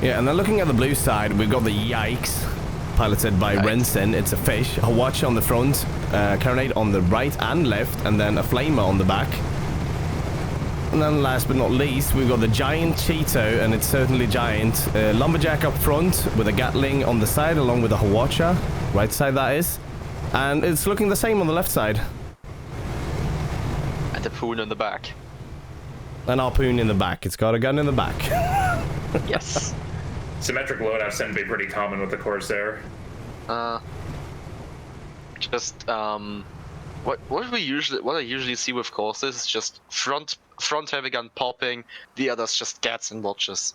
Yeah, and then looking at the blue side, we've got the Yikes, piloted by Rensen. It's a fish, a watch on the front, Carronade on the right and left, and then a Flamer on the back. And then last but not least, we've got the giant Cheeto, and it's certainly giant. Lumberjack up front with a Gatling on the side, along with a Hawacha, right side that is. And it's looking the same on the left side. And the Poon in the back. An harpoon in the back. It's got a gun in the back. Yes. Symmetric loadouts tend to be pretty common with the Corsair. What I usually see with Corsairs is just front heavy gun popping, the others just gats and watches.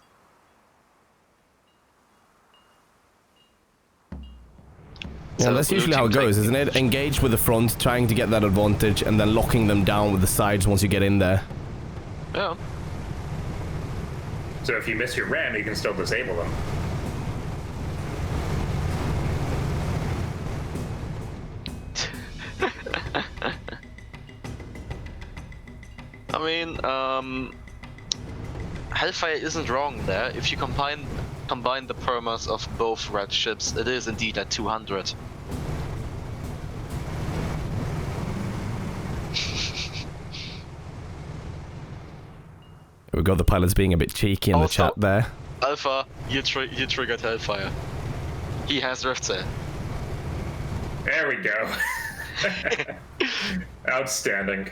Yeah, that's usually how it goes, isn't it? Engage with the front, trying to get that advantage, and then locking them down with the sides once you get in there. Yeah. So if you miss your ram, you can still disable them. I mean, Hellfire isn't wrong there. If you combine the permas of both red ships, it is indeed at 200. We've got the pilots being a bit cheeky in the Also- chat there. Alpha, you triggered Hellfire. He has Driftsail. There we go. Outstanding.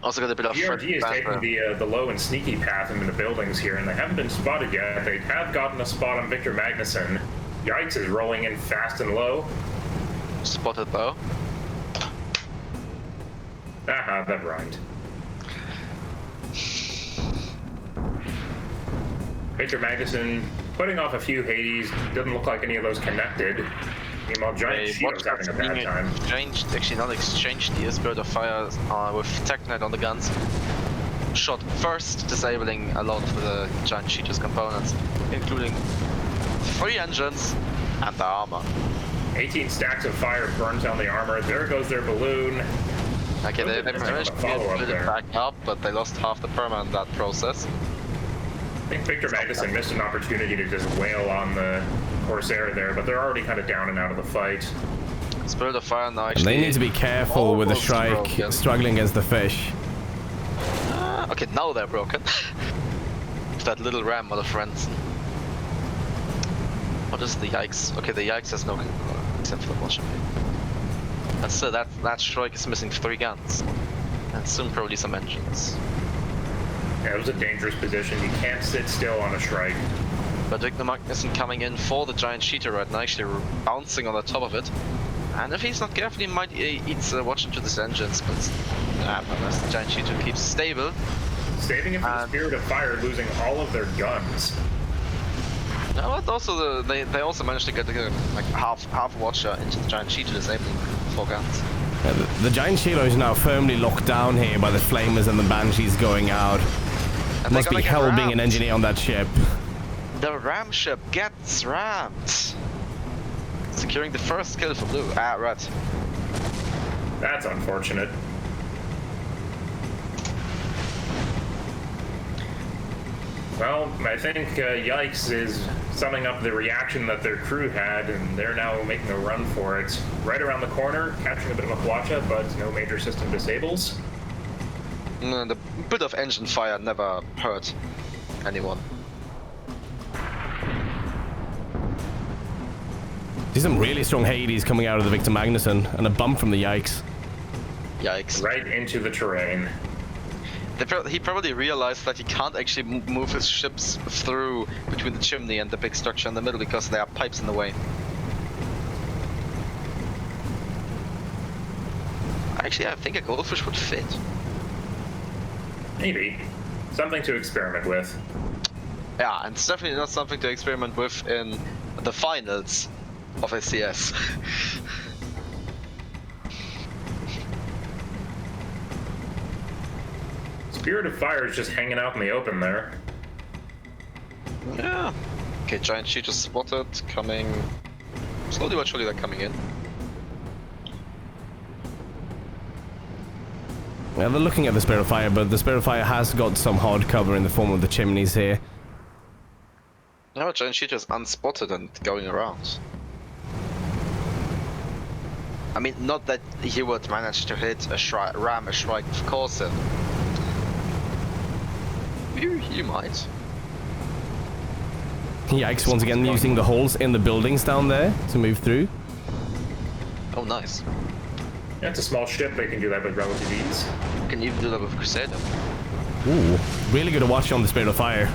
Also got a bit of GRG is taking the low and sneaky path into the buildings here, and they haven't been spotted yet. They have gotten a spot on Victor Magnuson. Yikes is rolling in fast and low. spotted though. Aha, that rhymed. Victor Magnuson putting off a few Hades. Doesn't look like any of those connected. Meanwhile, Giant Cheeto's having a bad time. Actually not exchanged the Spirit of Fire with Technet on the guns. Shot first, disabling a lot of the Giant Cheeto's components, including 3 engines and the armor. 18 stacks of fire burns down the armor. There goes their balloon. Okay, they managed to build it back up, but they lost half the perma in that process. I think Victor Magnuson missed an opportunity to just wail on the Corsair there, but they're already kind of down and out of the fight. Spirit of Fire now actually. They need to be careful with the Shrike struggling against the fish. Okay, now they're broken. That little ram out of friends. What is the Yikes? Okay, the Yikes has no except for the watcher. And so that Shrike is missing 3 guns. And soon probably some engines. Yeah, it was a dangerous position. You can't sit still on a Shrike. But Victor Magnuson coming in for the Giant Cheetah right now, actually bouncing on the top of it. And if he's not careful, he might eat watch into these engines, but unless the Giant Cheetah keeps stable. Saving it from the Spirit of Fire, losing all of their guns. No, but also they also managed to get like half watcher into the Giant Cheetah, disabling 4 guns. Yeah, the Giant Cheetah is now firmly locked down here by the Flamers and the Banshees going out. And must be hell being an engineer on that ship. The ram ship gets rammed. Securing the first kill for Blue. Right. That's unfortunate. Well, I think Yikes is summing up the reaction that their crew had, and they're now making a run for it. Right around the corner, capturing a bit of a Quacha, but no major system disables. The bit of engine fire never hurt anyone. See some really strong Hades coming out of the Victor Magnuson, and a bump from the Yikes. Yikes. Right into the terrain. He probably realized that he can't actually move his ships through between the chimney and the big structure in the middle because there are pipes in the way. Actually, I think a goldfish would fit. Maybe. Something to experiment with. Yeah, and it's definitely not something to experiment with in the finals of SCS. Spirit of Fire is just hanging out in the open there. Yeah. Okay, Giant Cheetah spotted, coming... Slowly but surely they're coming in. Yeah, they're looking at the Spirit of Fire, but the Spirit of Fire has got some hard cover in the form of the chimneys here. No, Giant Cheetah is unspotted and going around. I mean, not that he would manage to hit a ram a Shrike, of course. You might. Yikes, once again using the holes in the buildings down there to move through. Oh, nice. Yeah, it's a small ship, they can do that with relative ease. You can even do that with Crusader. Ooh, really good to watch on the Spirit of Fire.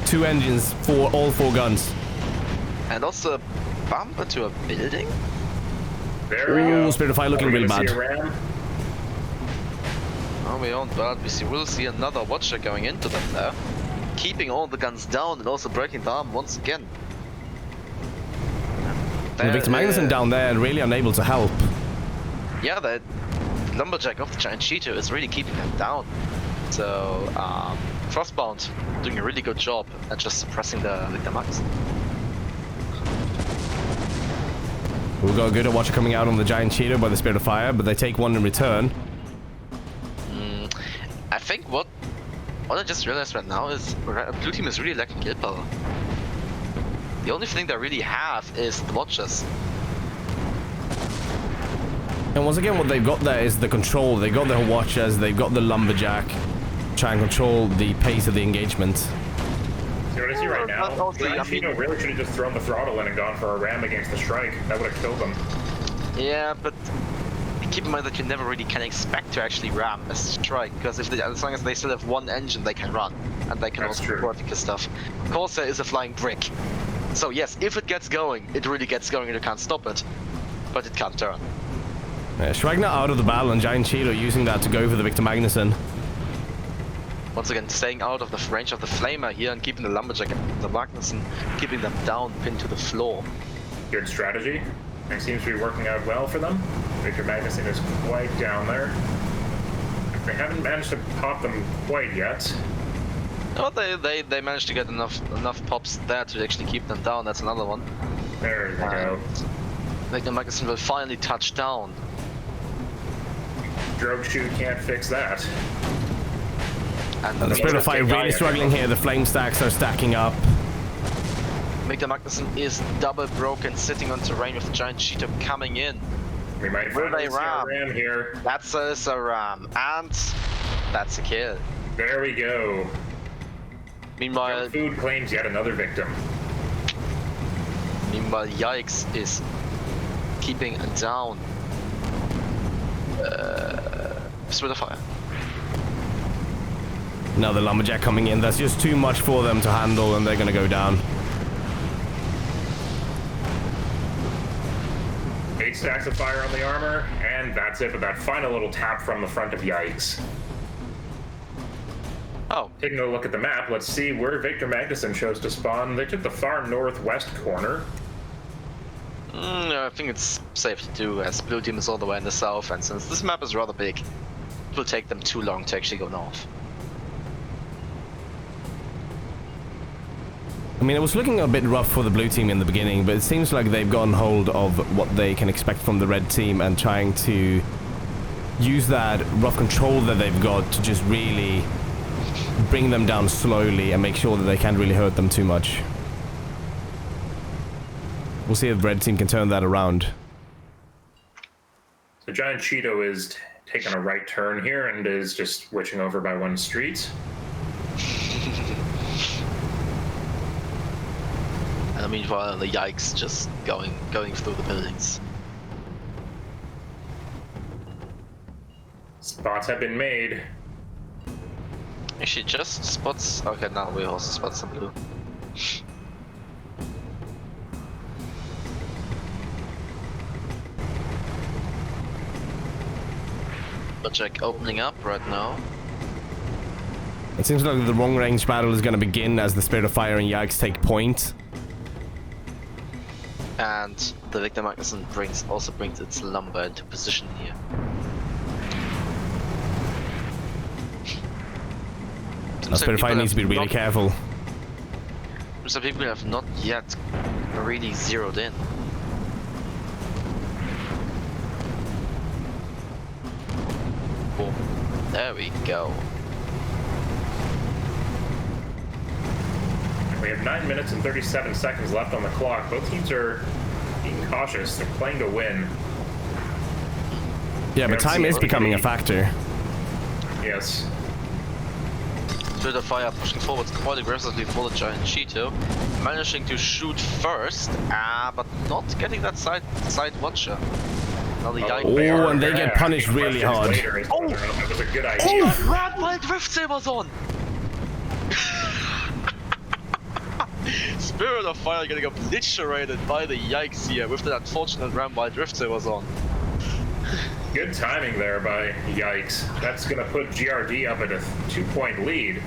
2 engines, all 4 guns. And also a bump into a building? There we go. Spirit of Fire looking really bad. Oh, beyond that, we'll see another watcher going into them there. Keeping all the guns down and also breaking the arm once again. And Victor Magnuson down there and really unable to help. Yeah, the lumberjack of the Giant Cheetah is really keeping them down. So, Frostbound doing a really good job at just suppressing the Victor Magnuson. We've got a good watcher coming out on the Giant Cheetah by the Spirit of Fire, but they take 1 in return. I think what I just realized right now is Blue Team is really lacking kill power. The only thing they really have is the watchers. And once again, what they've got there is the control. They've got their watchers, they've got the lumberjack. Try and control the pace of the engagement. See what I see right now? Cheetah really should have just thrown the throttle in and gone for a ram against the Shrike. That would have killed them. Yeah, but keep in mind that you never really can expect to actually ram a Strike, because as long as they still have 1 engine, they can run, and they can also do vertical stuff. Corsair is a flying brick. So yes, if it gets going, it really gets going and you can't stop it, but it can't turn. Shrike now out of the battle and Giant Cheetah using that to go for the Victor Magnuson. Once again, staying out of the range of the flamer here and keeping the lumberjack and the Magnussen, keeping them down, pinned to the floor. Good strategy. It seems to be working out well for them. Victor Magnussen is quite down there. They haven't managed to pop them quite yet. Oh, they managed to get enough pops there to actually keep them down. That's another one. There they go. Victor Magnussen will finally touch down. Drogue shoot can't fix that. And The Spirit of Fire really struggling here. The flame stacks are stacking up. Victor Magnussen is double broken, sitting on terrain with the giant cheetah coming in. We might Will finally they see a ram? ram here. That's a ram, and that's a kill. There we go. Meanwhile, Food claims yet another victim. Yikes is keeping down Spirit of Fire. Now the lumberjack coming in. That's just too much for them to handle, and they're gonna go down. 8 stacks of fire on the armor, and that's it with that final little tap from the front of Yikes. Oh, Taking a look at the map, let's see where Victor Magnussen chose to spawn. They took the far northwest corner. I think it's safe to do, as blue team is all the way in the south, and since this map is rather big, it will take them too long to actually go north. I mean, it was looking a bit rough for the blue team in the beginning, but it seems like they've gotten hold of what they can expect from the red team and trying to use that rough control that they've got to just really bring them down slowly and make sure that they can't really hurt them too much. We'll see if the red team can turn that around. So Giant Cheeto is taking a right turn here and is just switching over by one street. And meanwhile, the Yikes just going through the buildings. Spots have been made. Actually, just spots. Okay, now we also spot some blue. Jack opening up right now. It seems like the long range battle is going to begin as the Spirit of Fire and Yikes take point. And the Victor Magnussen also brings its lumber into position here. The Spirit of Fire needs to be really careful. Some people have not yet really zeroed in. Boom. There we go. We have 9 minutes and 37 seconds left on the clock. Both teams are being cautious. They're playing to win. Yeah, but time is becoming a factor. Yes. Spirit of Fire pushing forward quite aggressively for the giant Cheeto, managing to shoot first, but not getting that side watcher. Now the Oh, and they get punished really hard. Oh, that was a good idea. Red while Drift Sabers on! Spirit of Fire getting obliterated by the Yikes here with that unfortunate ram while Drift Sabers on. Good timing there by Yikes. That's going to put GRD up at a 2-point lead.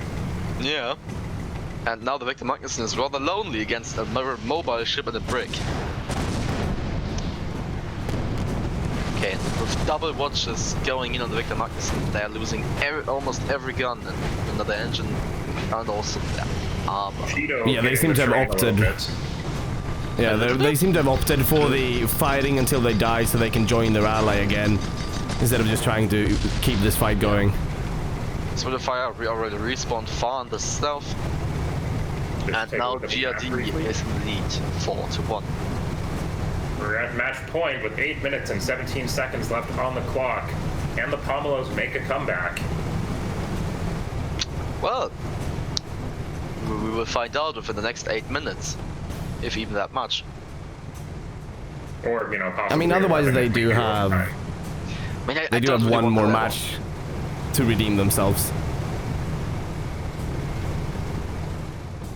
Yeah. And now the Victor Magnussen is rather lonely against a mobile ship and a brick. Okay, with double watches going in on the Victor Magnussen, they are losing almost every gun and another engine and also their armor. Yeah, they seem to have opted. Yeah, they seem to have opted for the fighting until they die so they can join their ally again, instead of just trying to keep this fight going. Spirit of Fire already respawned far in the south, and now GRD is in the lead 4-1. We're at match point with 8 minutes and 17 seconds left on the clock. Can the Pomelos make a comeback? Well, we will find out within the next 8 minutes, if even that much. Or, you know, possibly. I mean, otherwise they do have... I mean, They do have one more match to redeem themselves.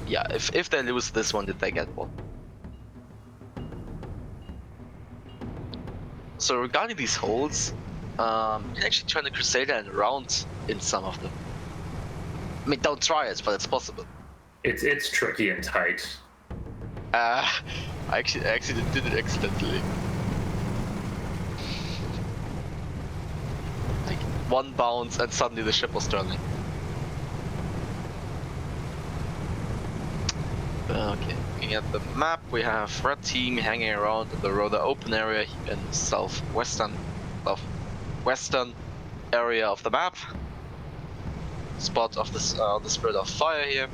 Yeah, if they lose this one, did they get one? So regarding these holes, you can actually turn the Crusader and round in some of them. I mean, don't try it, but it's possible. It's tricky and tight. I actually did it accidentally. Like, one bounce and suddenly the ship was turning. Okay, looking at the map, we have red team hanging around in the rather open area in southwestern area of the map. Spot of this the Spirit of Fire here,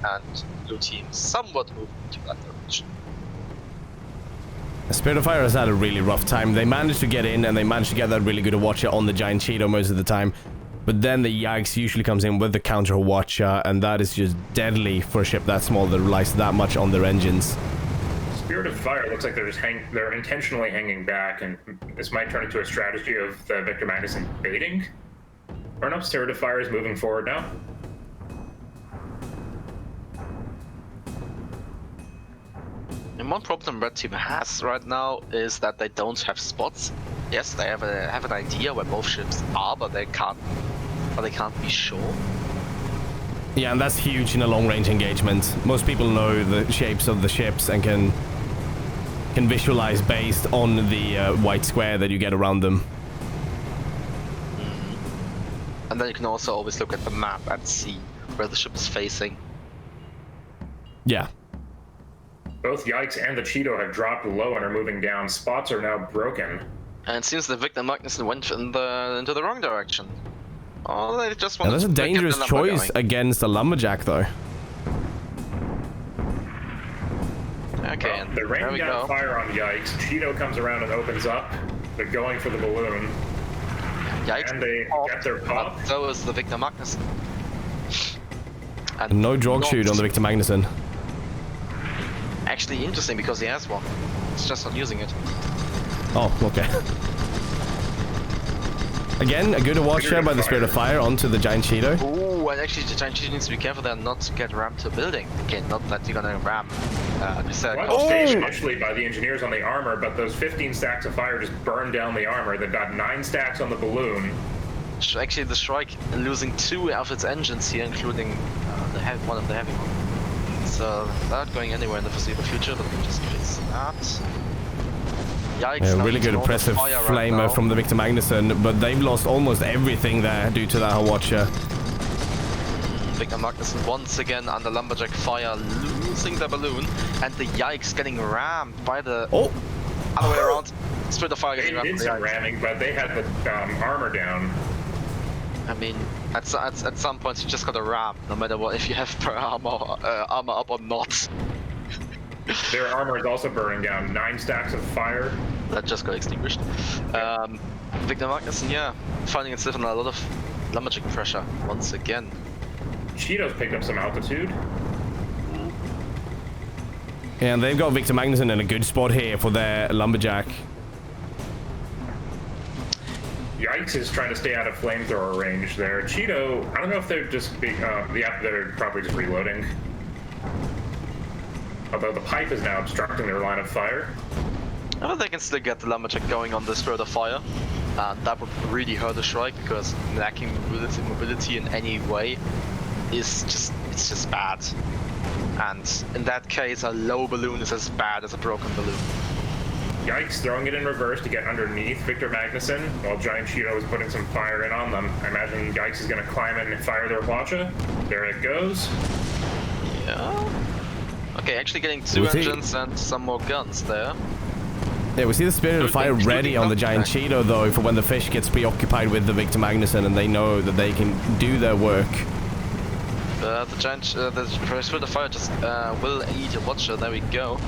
and blue team somewhat moving to that direction. The Spirit of Fire has had a really rough time. They managed to get in and they managed to get that really good Watcher on the Giant Cheeto most of the time. But then the Yikes usually comes in with the counter Watcher, and that is just deadly for a ship that small that relies that much on their engines. Spirit of Fire looks like they're intentionally hanging back, and this might turn into a strategy of the Victor Magnuson baiting. Or no, Spirit of Fire is moving forward now. And one problem Red Team has right now is that they don't have spots. Yes, they have an idea where both ships are, but they can't be sure. Yeah, and that's huge in a long-range engagement. Most people know the shapes of the ships and can visualize based on the white square that you get around them. And then you can also always look at the map and see where the ship is facing. Yeah. Both Yikes and the Cheeto have dropped low and are moving down. Spots are now broken. And it seems that Victor Magnuson went into the wrong direction. Oh, they just want. And that's a dangerous choice against a lumberjack, though. Okay, well, and they're raining there we down go. fire on Yikes. Cheeto comes around and opens up. They're going for the balloon. Yikes! And they get their pop. But so is the Victor Magnuson. And no drog shoot on the Victor Magnuson. Actually interesting because he has one. He's just not using it. Oh, okay. Again, a good watch here by the Spirit of Fire onto the Giant Cheeto. Ooh, and actually the Giant Cheeto needs to be careful there not to get rammed to a building. Okay, not that you're gonna ram. Staged initially by the engineers on the armor, but those 15 stacks of fire just burned down the armor. They've got 9 stacks on the balloon. Actually, the Shrike losing 2 of its engines here, including one of the heavy ones. So not going anywhere in the foreseeable future. Let me just fix that. Yikes, Yeah, really good, impressive flamer from the Victor Magnuson, but they've lost almost everything there due to that Watcher. Victor Magnuson once again under lumberjack fire, losing the balloon, and the Yikes getting rammed by the other way around. Spirit of Fire getting rammed. They did some ramming, but they had the armor down. I mean, at some point you just gotta ram, no matter what, if you have armor up or not. Their armor is also burning down. 9 stacks of fire. That just got extinguished. Victor Magnuson, yeah, finding itself in a lot of lumberjack pressure once again. Cheeto's picked up some altitude. And they've got Victor Magnuson in a good spot here for their lumberjack. Yikes is trying to stay out of flamethrower range there. Cheeto, I don't know if they're just they're probably just reloading. Although the pipe is now obstructing their line of fire. Oh, they can still get the lumberjack going on the Spirit of Fire. And that would really hurt the Shrike, because lacking mobility in any way is just bad. And in that case, a low balloon is as bad as a broken balloon. Yikes, throwing it in reverse to get underneath Victor Magnuson, while Giant Cheeto is putting some fire in on them. I imagine Yikes is going to climb in and fire their Watcha. There it goes. Yeah. Okay, actually getting 2 engines and some more guns there. Yeah, we see the Spirit of Fire ready on the Giant Cheeto, though, for when the fish gets preoccupied with the Victor Magnuson and they know that they can do their work. The Spirit of Fire just will eat a Watcher. There we go.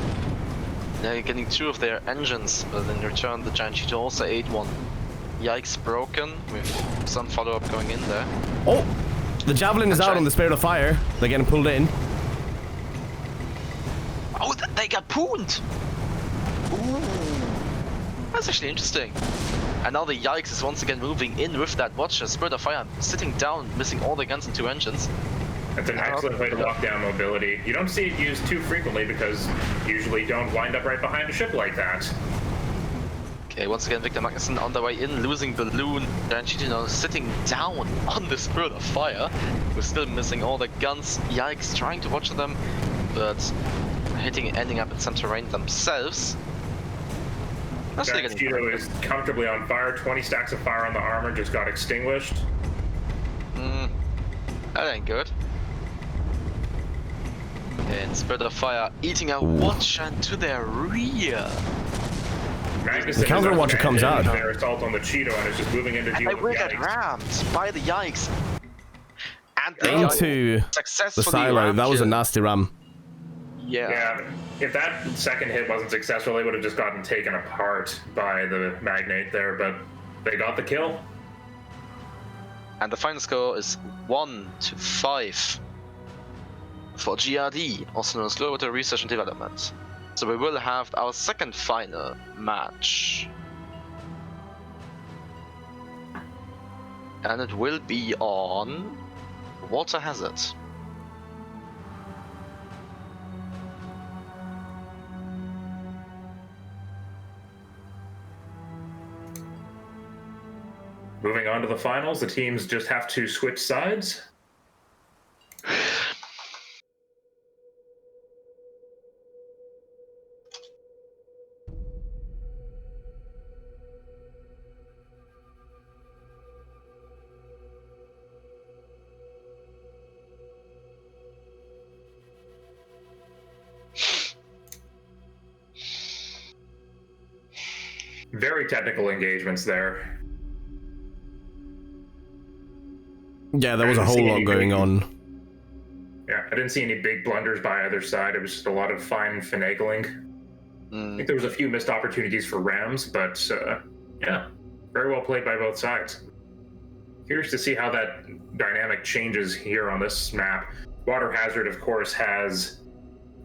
They're getting 2 of their engines, but in return the Giant Cheeto also ate one. Yikes, broken, with some follow-up going in there. Oh! The Javelin is out on the Spirit of Fire. They're getting pulled in. Oh, they got pooned! Ooh. That's actually interesting. And now the Yikes is once again moving in with that Watcher. Spirit of Fire sitting down, missing all the guns and 2 engines. That's an excellent way to lock down mobility. You don't see it used too frequently because usually don't wind up right behind a ship like that. Okay, once again, Victor Magnussen on the way in, losing Balloon. Then Cheeto sitting down on the Spirit of Fire. We're still missing all the guns. Yikes, trying to watch them, but ending up in some terrain themselves. Cheeto is comfortably on fire. 20 stacks of fire on the armor just got extinguished. That ain't good. And Spirit of Fire eating a Watcher to their rear. The counter Watcher comes out. Their assault on the Cheeto and is just moving into deal I with will the get Yikes. rammed by the Yikes. And they Into the successfully silo. ram That was a kill. nasty ram. Yeah, if that second hit wasn't successful, they would have just gotten taken apart by the Magnate there, but they got the kill. And the final score is 1-5 for GRD, also known as Global Research and Development. So we will have our second final match. And it will be on Water Hazard. Moving on to the finals, the teams just have to switch sides. Very technical engagements there. Yeah, there was a whole lot going on. Yeah, I didn't see any big blunders by either side. It was just a lot of fine finagling. I think there was a few missed opportunities for Rams, but yeah, very well played by both sides. Curious to see how that dynamic changes here on this map. Water Hazard, of course, has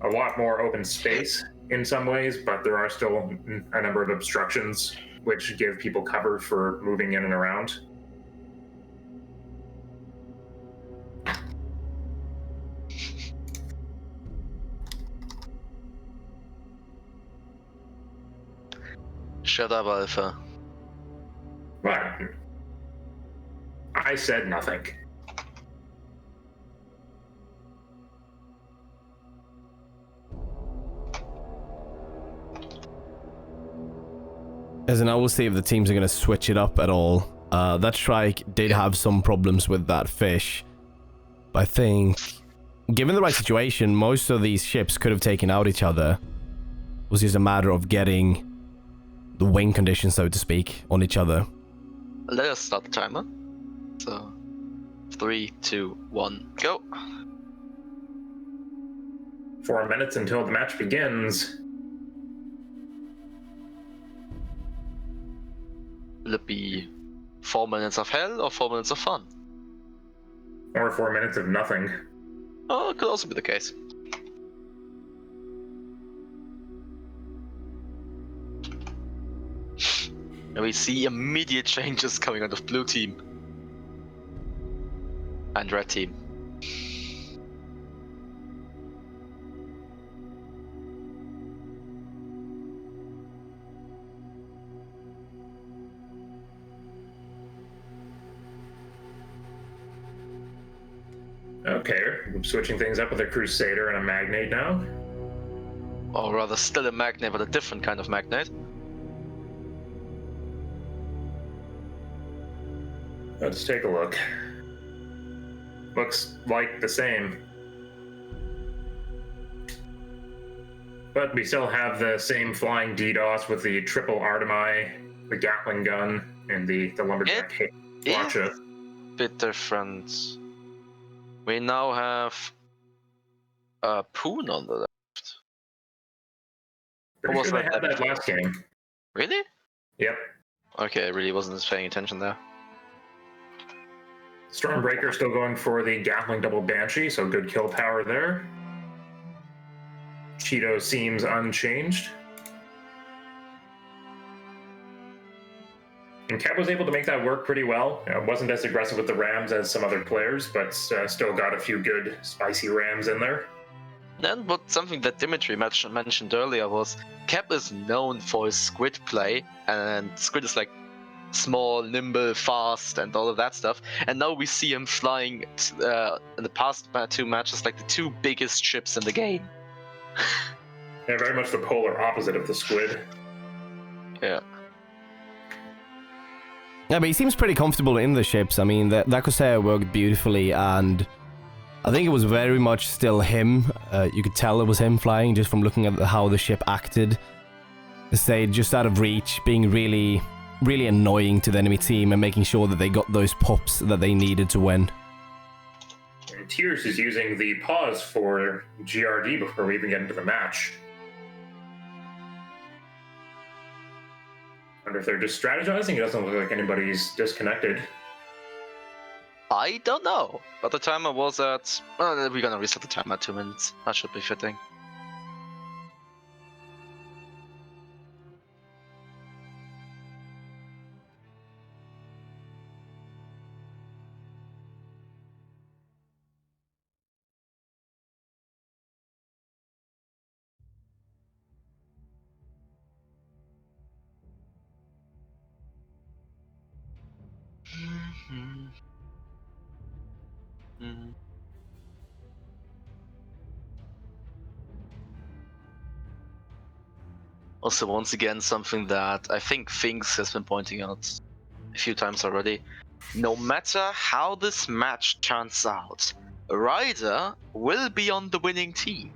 a lot more open space in some ways, but there are still a number of obstructions which give people cover for moving in and around. Shut up, Alpha. What? I said nothing. As in, I will see if the teams are going to switch it up at all. That strike did have some problems with that fish. But I think, given the right situation, most of these ships could have taken out each other. It was just a matter of getting the wing conditions, so to speak, on each other. Let us start the timer. So, 3, 2, 1, go. 4 minutes until the match begins. Will it be 4 minutes of hell or 4 minutes of fun? Or 4 minutes of nothing. Oh, it could also be the case. And we see immediate changes coming out of blue team and red team. Okay, I'm switching things up with a Crusader and a Magnate now. Or rather, still a Magnate, but a different kind of Magnate. Let's take a look. Looks like the same. But we still have the same flying DDoS with the triple Artemi, the Gatling gun, and the Lumberjack Watcher. Bit different. We now have a Poon on the left. Pretty What was sure they that had that last game. Really? Yep. Okay, I really wasn't paying attention there. Stormbreaker still going for the Gatling double Banshee, so good kill power there. Cheeto seems unchanged. And Kev was able to make that work pretty well. Wasn't as aggressive with the Rams as some other players, but still got a few good spicy Rams in there. And what something that Dimitri mentioned earlier was Cap is known for his squid play, and squid is like small, nimble, fast, and all of that stuff. And now we see him flying in the past 2 matches like the 2 biggest ships in the game. Yeah, very much the polar opposite of the squid. Yeah. Yeah, but he seems pretty comfortable in the ships. I mean, that Corsair worked beautifully, and I think it was very much still him. You could tell it was him flying just from looking at how the ship acted. They stayed just out of reach, being really, really annoying to the enemy team and making sure that they got those pops that they needed to win. And Tears is using the pause for GRD before we even get into the match. I wonder if they're just strategizing. It doesn't look like anybody's disconnected. I don't know, but the timer was at... Well, we're gonna reset the timer at 2 minutes. That should be fitting. Also, once again, something that I think Finks has been pointing out a few times already. No matter how this match turns out, Ryder will be on the winning team.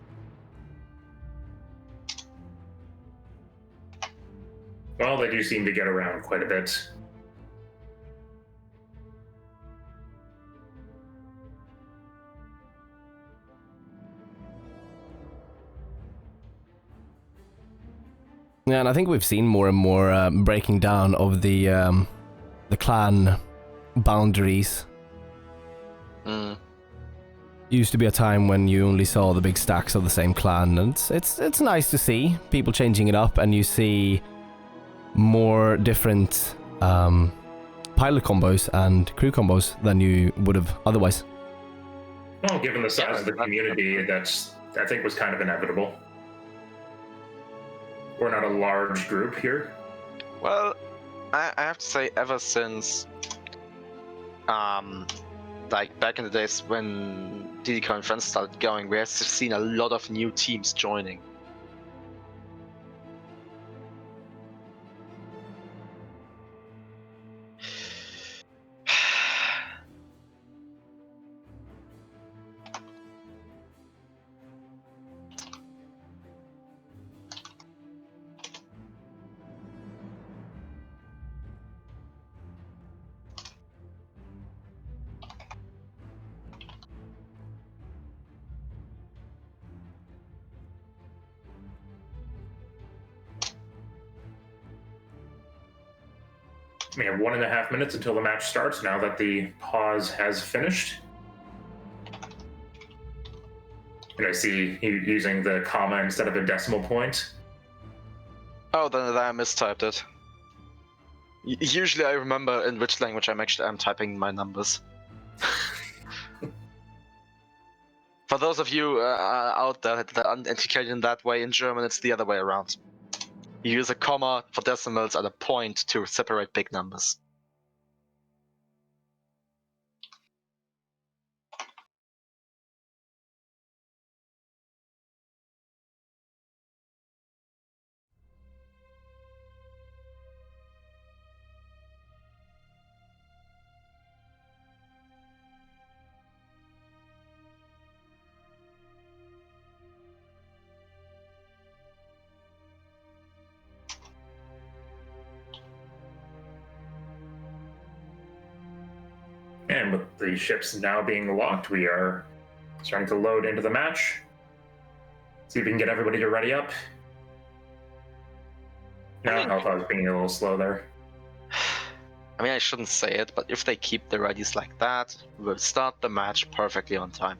Well, they do seem to get around quite a bit. Yeah, and I think we've seen more and more breaking down of the clan boundaries. Used to be a time when you only saw the big stacks of the same clan, and it's nice to see people changing it up, and you see more different pilot combos and crew combos than you would have otherwise. Well, given the size of the community, that's I think was kind of inevitable. We're not a large group here. Well, I have to say, ever since, like back in the days when DDCon and Friends started going, we have seen a lot of new teams joining. We have 1.5 minutes until the match starts now that the pause has finished. And I see you using the comma instead of a decimal point. Oh, then I mistyped it. Usually I remember in which language I'm typing my numbers. For those of you out there that aren't educated in that way, in German it's the other way around. You use a comma for decimals and a point to separate big numbers. And with the ships now being locked, we are starting to load into the match. See if we can get everybody to ready up. No, I thought I was being a little slow there. I mean, I shouldn't say it, but if they keep the readies like that, we'll start the match perfectly on time.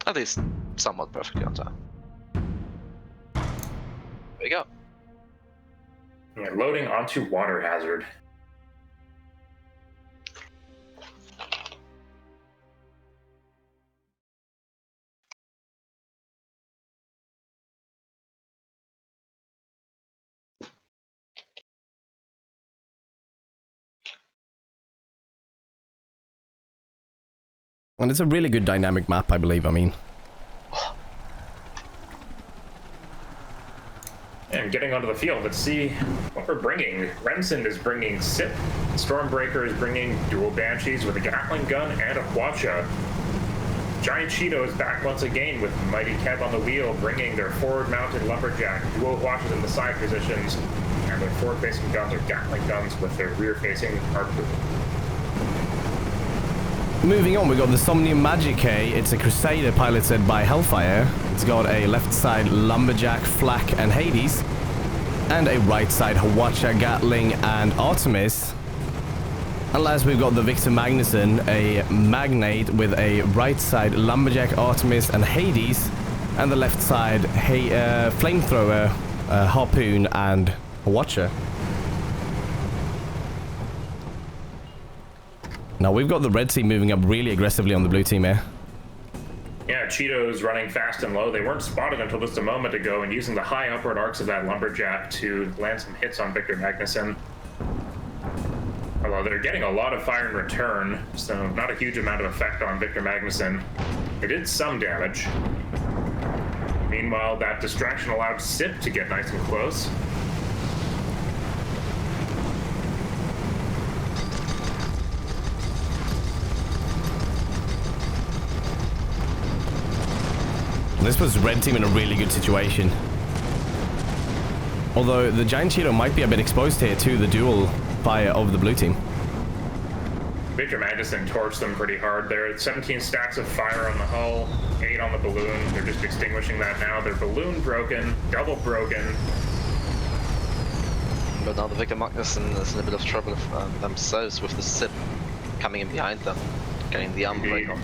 At least, somewhat perfectly on time. There we go. Yeah, loading onto water hazard. And it's a really good dynamic map, I believe, I mean. And getting onto the field, let's see what we're bringing. Remsen is bringing SIP. Stormbreaker is bringing dual Banshees with a Gatling gun and a Quacha. Giant Cheeto is back once again with Mighty Kev on the wheel, bringing their forward-mounted Lumberjack, dual Quachas in the side positions, and their forward-facing guns are Gatling guns with their rear-facing harpoon. Moving on, we got the Somnium Magicae. It's a Crusader piloted by Hellfire. It's got a left side Lumberjack, Flak, and Hades, and a right side Hwacha, Gatling, and Artemis. And last we've got the Victor Magnuson, a Magnate with a right side Lumberjack, Artemis, and Hades, and the left side Flamethrower, Harpoon, and Hwacha. Now we've got the red team moving up really aggressively on the blue team here. Yeah, Cheeto's running fast and low. They weren't spotted until just a moment ago, and using the high upward arcs of that Lumberjack to land some hits on Victor Magnuson. Although they're getting a lot of fire in return, so not a huge amount of effect on Victor Magnuson. They did some damage. Meanwhile, that distraction allowed SIP to get nice and close. This was red team in a really good situation. Although the Giant Cheeto might be a bit exposed here to the dual fire of the blue team. Victor Magnuson torched them pretty hard there. 17 stacks of fire on the hull, 8 on the balloon. They're just extinguishing that now. Their balloon broken, double broken. But now the Victor Magnuson is in a bit of trouble themselves with the SIP coming in behind them, getting the arm break on.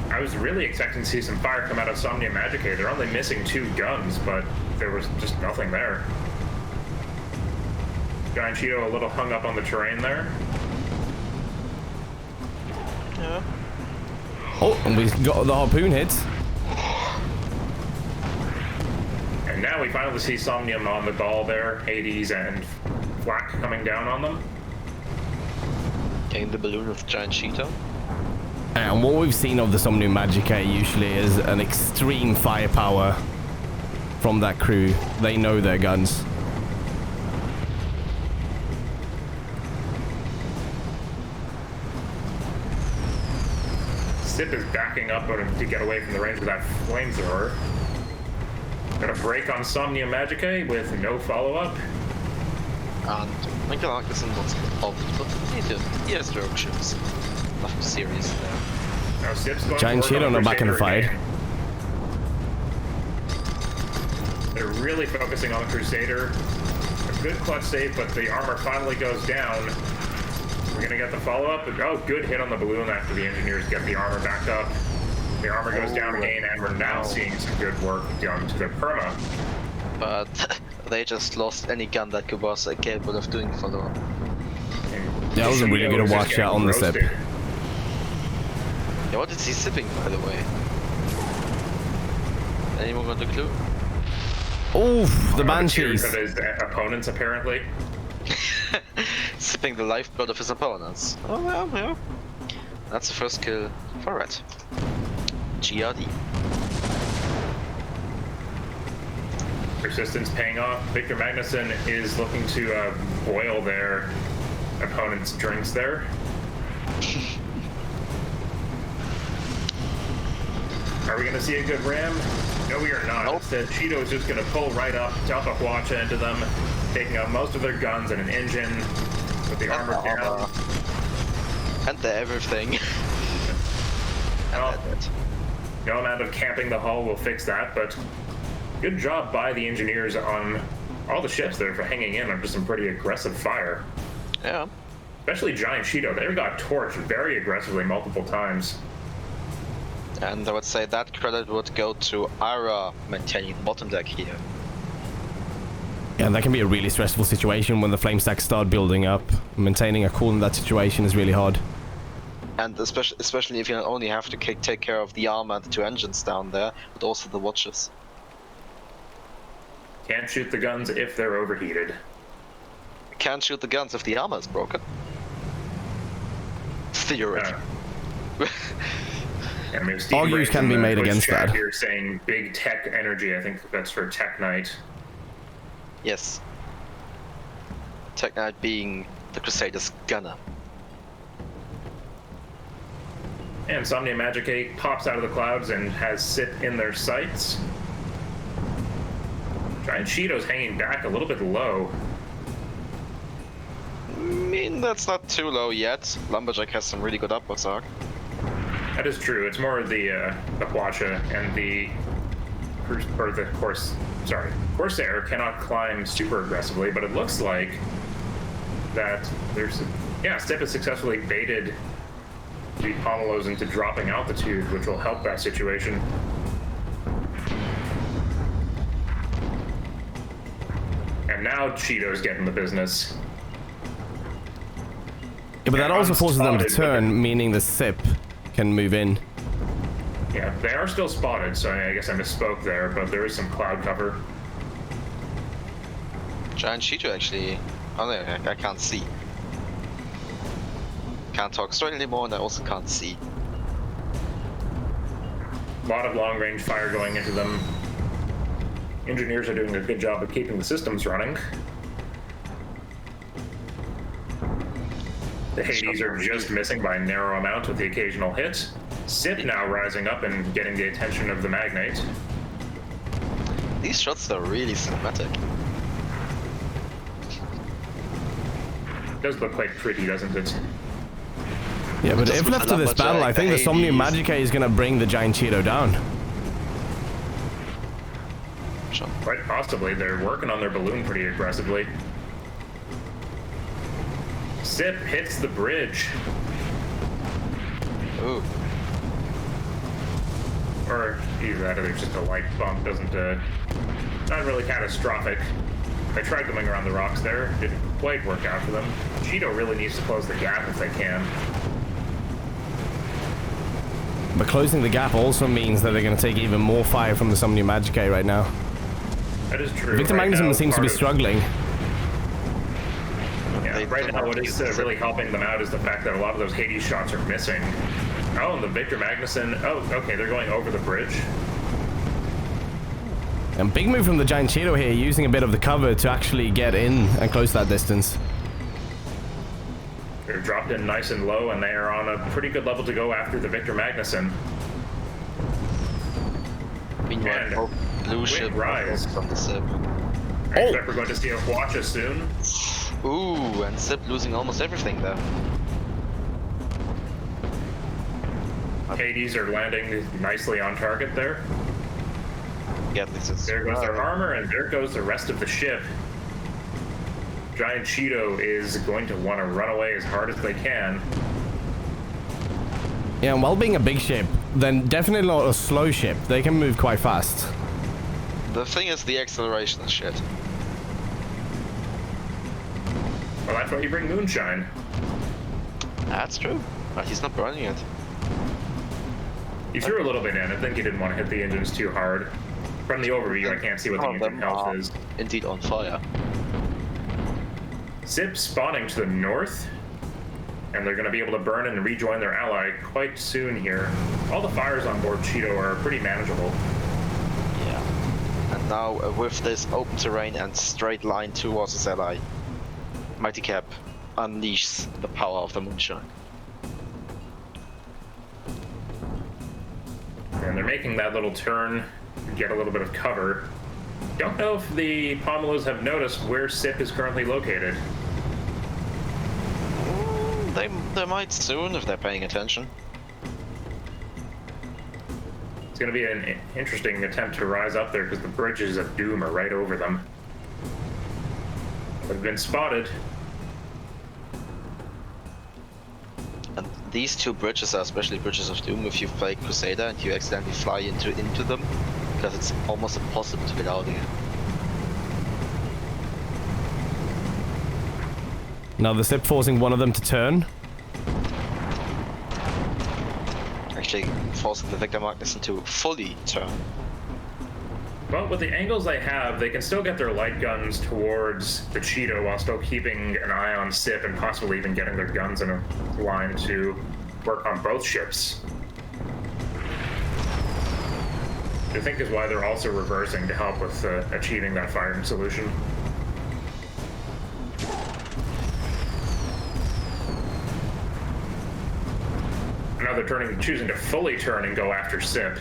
I was really expecting to see some fire come out of Somnium Magicae. They're only missing 2 guns, but there was just nothing there. Giant Cheeto a little hung up on the terrain there. Yeah. Oh, and we got the harpoon hits. And now we finally see Somnium on the ball there. Hades and Flak coming down on them. Getting the balloon with Giant Cheeto. And what we've seen of the Somnium Magicae usually is an extreme firepower from that crew. They know their guns. SIP is backing up to get away from the range of that flamethrower. Gonna break on Somnium Magicae with no follow-up. And Victor Magnuson wants to hold it, but he has stroke ships. Nothing serious there. Now SIP's going Giant to work Cheeto on now back in the Crusader fight. again. They're really focusing on the Crusader. A good clutch save, but the armor finally goes down. We're gonna get the follow-up. Oh, good hit on the balloon after the engineers get the armor back up. The armor goes down again, and we're now seeing some good work done to the perma. But they just lost any gun that was capable of doing follow-up. That was a really good watch out on the SIP. Yeah, what is he sipping, by the way? Anyone got a clue? Oof, the On tears Banshees. of his opponents, apparently. Sipping the lifeblood of his opponents. Oh, yeah. That's the first kill for Red. GRD. Persistence paying off. Victor Magnuson is looking to boil their opponent's drinks there. Are we going to see a good ram? No, we are not. Nope. Instead, Cheeto is just going to pull right up, dump a Hwacha into them, taking out most of their guns and an engine with the armor down. And the everything. Well, no amount of camping the hull will fix that, but good job by the engineers on all the ships there for hanging in under some pretty aggressive fire. Yeah. Especially Giant Cheeto. They got torched very aggressively multiple times. And I would say that credit would go to Ira maintaining the bottom deck here. Yeah, that can be a really stressful situation when the flame stacks start building up. Maintaining a cool in that situation is really hard. And especially if you not only have to take care of the armor and the 2 engines down there, but also the watches. Can't shoot the guns if they're overheated. Can't shoot the guns if the armor is broken. Theoretically. I mean, Steve Argues Briggs can in be the made Twitch against chat that. Here saying big tech energy. I think that's for Tech Knight. Yes. Tech Knight being the Crusader's gunner. And Somnia Magic pops out of the clouds and has Sip in their sights. Giant Cheeto's hanging back a little bit low. I mean, that's not too low yet. Lumberjack has some really good upwards arc. That is true. It's more the Huacha and the Corsair cannot climb super aggressively, but it looks like that Sip has successfully baited the Pomelos into dropping altitude, which will help that situation. And now Cheeto's getting the business. Yeah, but that also forces them to Unspotted, turn, meaning the Sip can move in. Yeah, they are still spotted, so I guess I misspoke there, but there is some cloud cover. Giant Cheeto actually. Oh, no, I can't see. Can't talk straight anymore, and I also can't see. A lot of long-range fire going into them. Engineers are doing a good job of keeping the systems running. The Hades are just missing by a narrow amount with the occasional hit. Sip now rising up and getting the attention of the Magnate. These shots are really cinematic. It does look quite pretty, doesn't it? Yeah, but Just if with left the to this battle, I think the Lumberjack, Somnium Hades. Magica is gonna bring the Giant Cheeto down. Sure. Quite possibly. They're working on their balloon pretty aggressively. Sip hits the bridge. Ooh. Or either that or there's just a light bump. Doesn't, not really catastrophic. They tried coming around the rocks there. Didn't quite work out for them. Cheeto really needs to close the gap if they can. But closing the gap also means that they're gonna take even more fire from the Somnium Magica right now. That is true. Victor Right Magnusson now, seems to be part of- struggling. Yeah, They right don't now have what to is use really helping them out is the fact that a lot of those Hades shots are missing. Oh, and the Victor Magnusson. Oh, okay, they're going over the bridge. And big move from the Giant Cheeto here, using a bit of the cover to actually get in and close that distance. They're dropped in nice and low, and they are on a pretty good level to go after the Victor Magnusson. Meanwhile, And both blue ship rise. from the Sip. I expect we're going to see a Huacha soon. Ooh, and Sip losing almost everything there. Hades are landing nicely on target there. Yeah, this is. There goes their armor, and there goes the rest of the ship. Giant Cheeto is going to want to run away as hard as they can. Yeah, and while being a big ship, then definitely not a slow ship. They can move quite fast. The thing is, the acceleration is shit. Well, that's why you bring Moonshine. That's true. But he's not burning it. He threw a little bit in. I think he didn't want to hit the engines too hard. From the overview, I can't see what the Some of engine them health are is. indeed on fire. Zip spawning to the north, and they're going to be able to burn and rejoin their ally quite soon here. All the fires on board Cheeto are pretty manageable. Yeah. And now, with this open terrain and straight line towards his ally, Mighty Cap unleashes the power of the Moonshine. And they're making that little turn to get a little bit of cover. Don't know if the Pomelos have noticed where Sip is currently located. They might soon if they're paying attention. It's going to be an interesting attempt to rise up there because the bridges of doom are right over them. They've been spotted. And these two bridges are especially bridges of doom if you play Crusader and you accidentally fly into them, because it's almost impossible to get out again. Now the Sip forcing one of them to turn. Actually forcing the Victor Magnusson to fully turn. Well, with the angles they have, they can still get their light guns towards the Cheeto while still keeping an eye on Sip and possibly even getting their guns in a line to work on both ships. I think is why they're also reversing to help with achieving that firing solution. Now they're choosing to fully turn and go after SIP.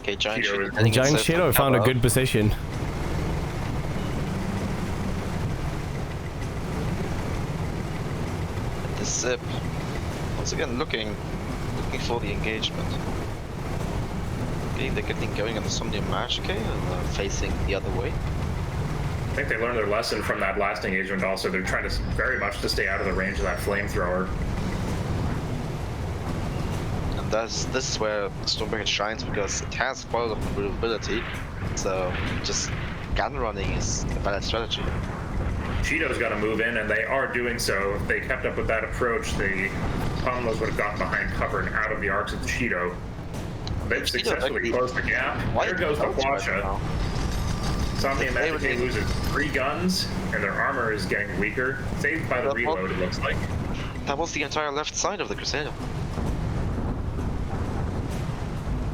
Okay, Giant Cheeto Cheeto. is- heading Giant itself from Cheeto found a cover. good position. The SIP. Once again, looking for the engagement. Okay, they're getting going on the Somnium March, okay, and facing the other way. I think they learned their lesson from that last engagement also. They're trying to very much to stay out of the range of that flamethrower. And this is where Stormbreaker shines because it has quite a lot of maneuverability. So just gun running is a valid strategy. Cheeto's got to move in, and they are doing so. If they kept up with that approach, the Pommelos would have gotten behind cover and out of the arcs of the Cheeto. They've Cheeto successfully actually- closed the gap. Why There goes the don't you right Quasha. now? Somnium They would Magic need- loses 3 guns, and their armor is getting weaker. Saved by the That one- reload, it looks like. That was the entire left side of the Crusader.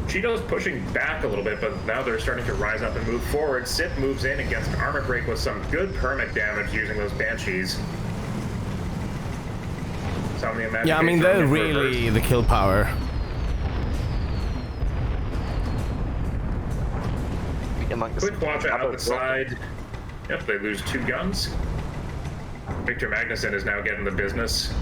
Cheeto's pushing back a little bit, but now they're starting to rise up and move forward. Sip moves in and gets an armor break with some good permit damage using those Banshees. Somnium Magic Yeah, I mean, is they're running in really reverse. the kill power. Quick watch out the side. Yep, they lose 2 guns. Victor Magnuson is now getting the business.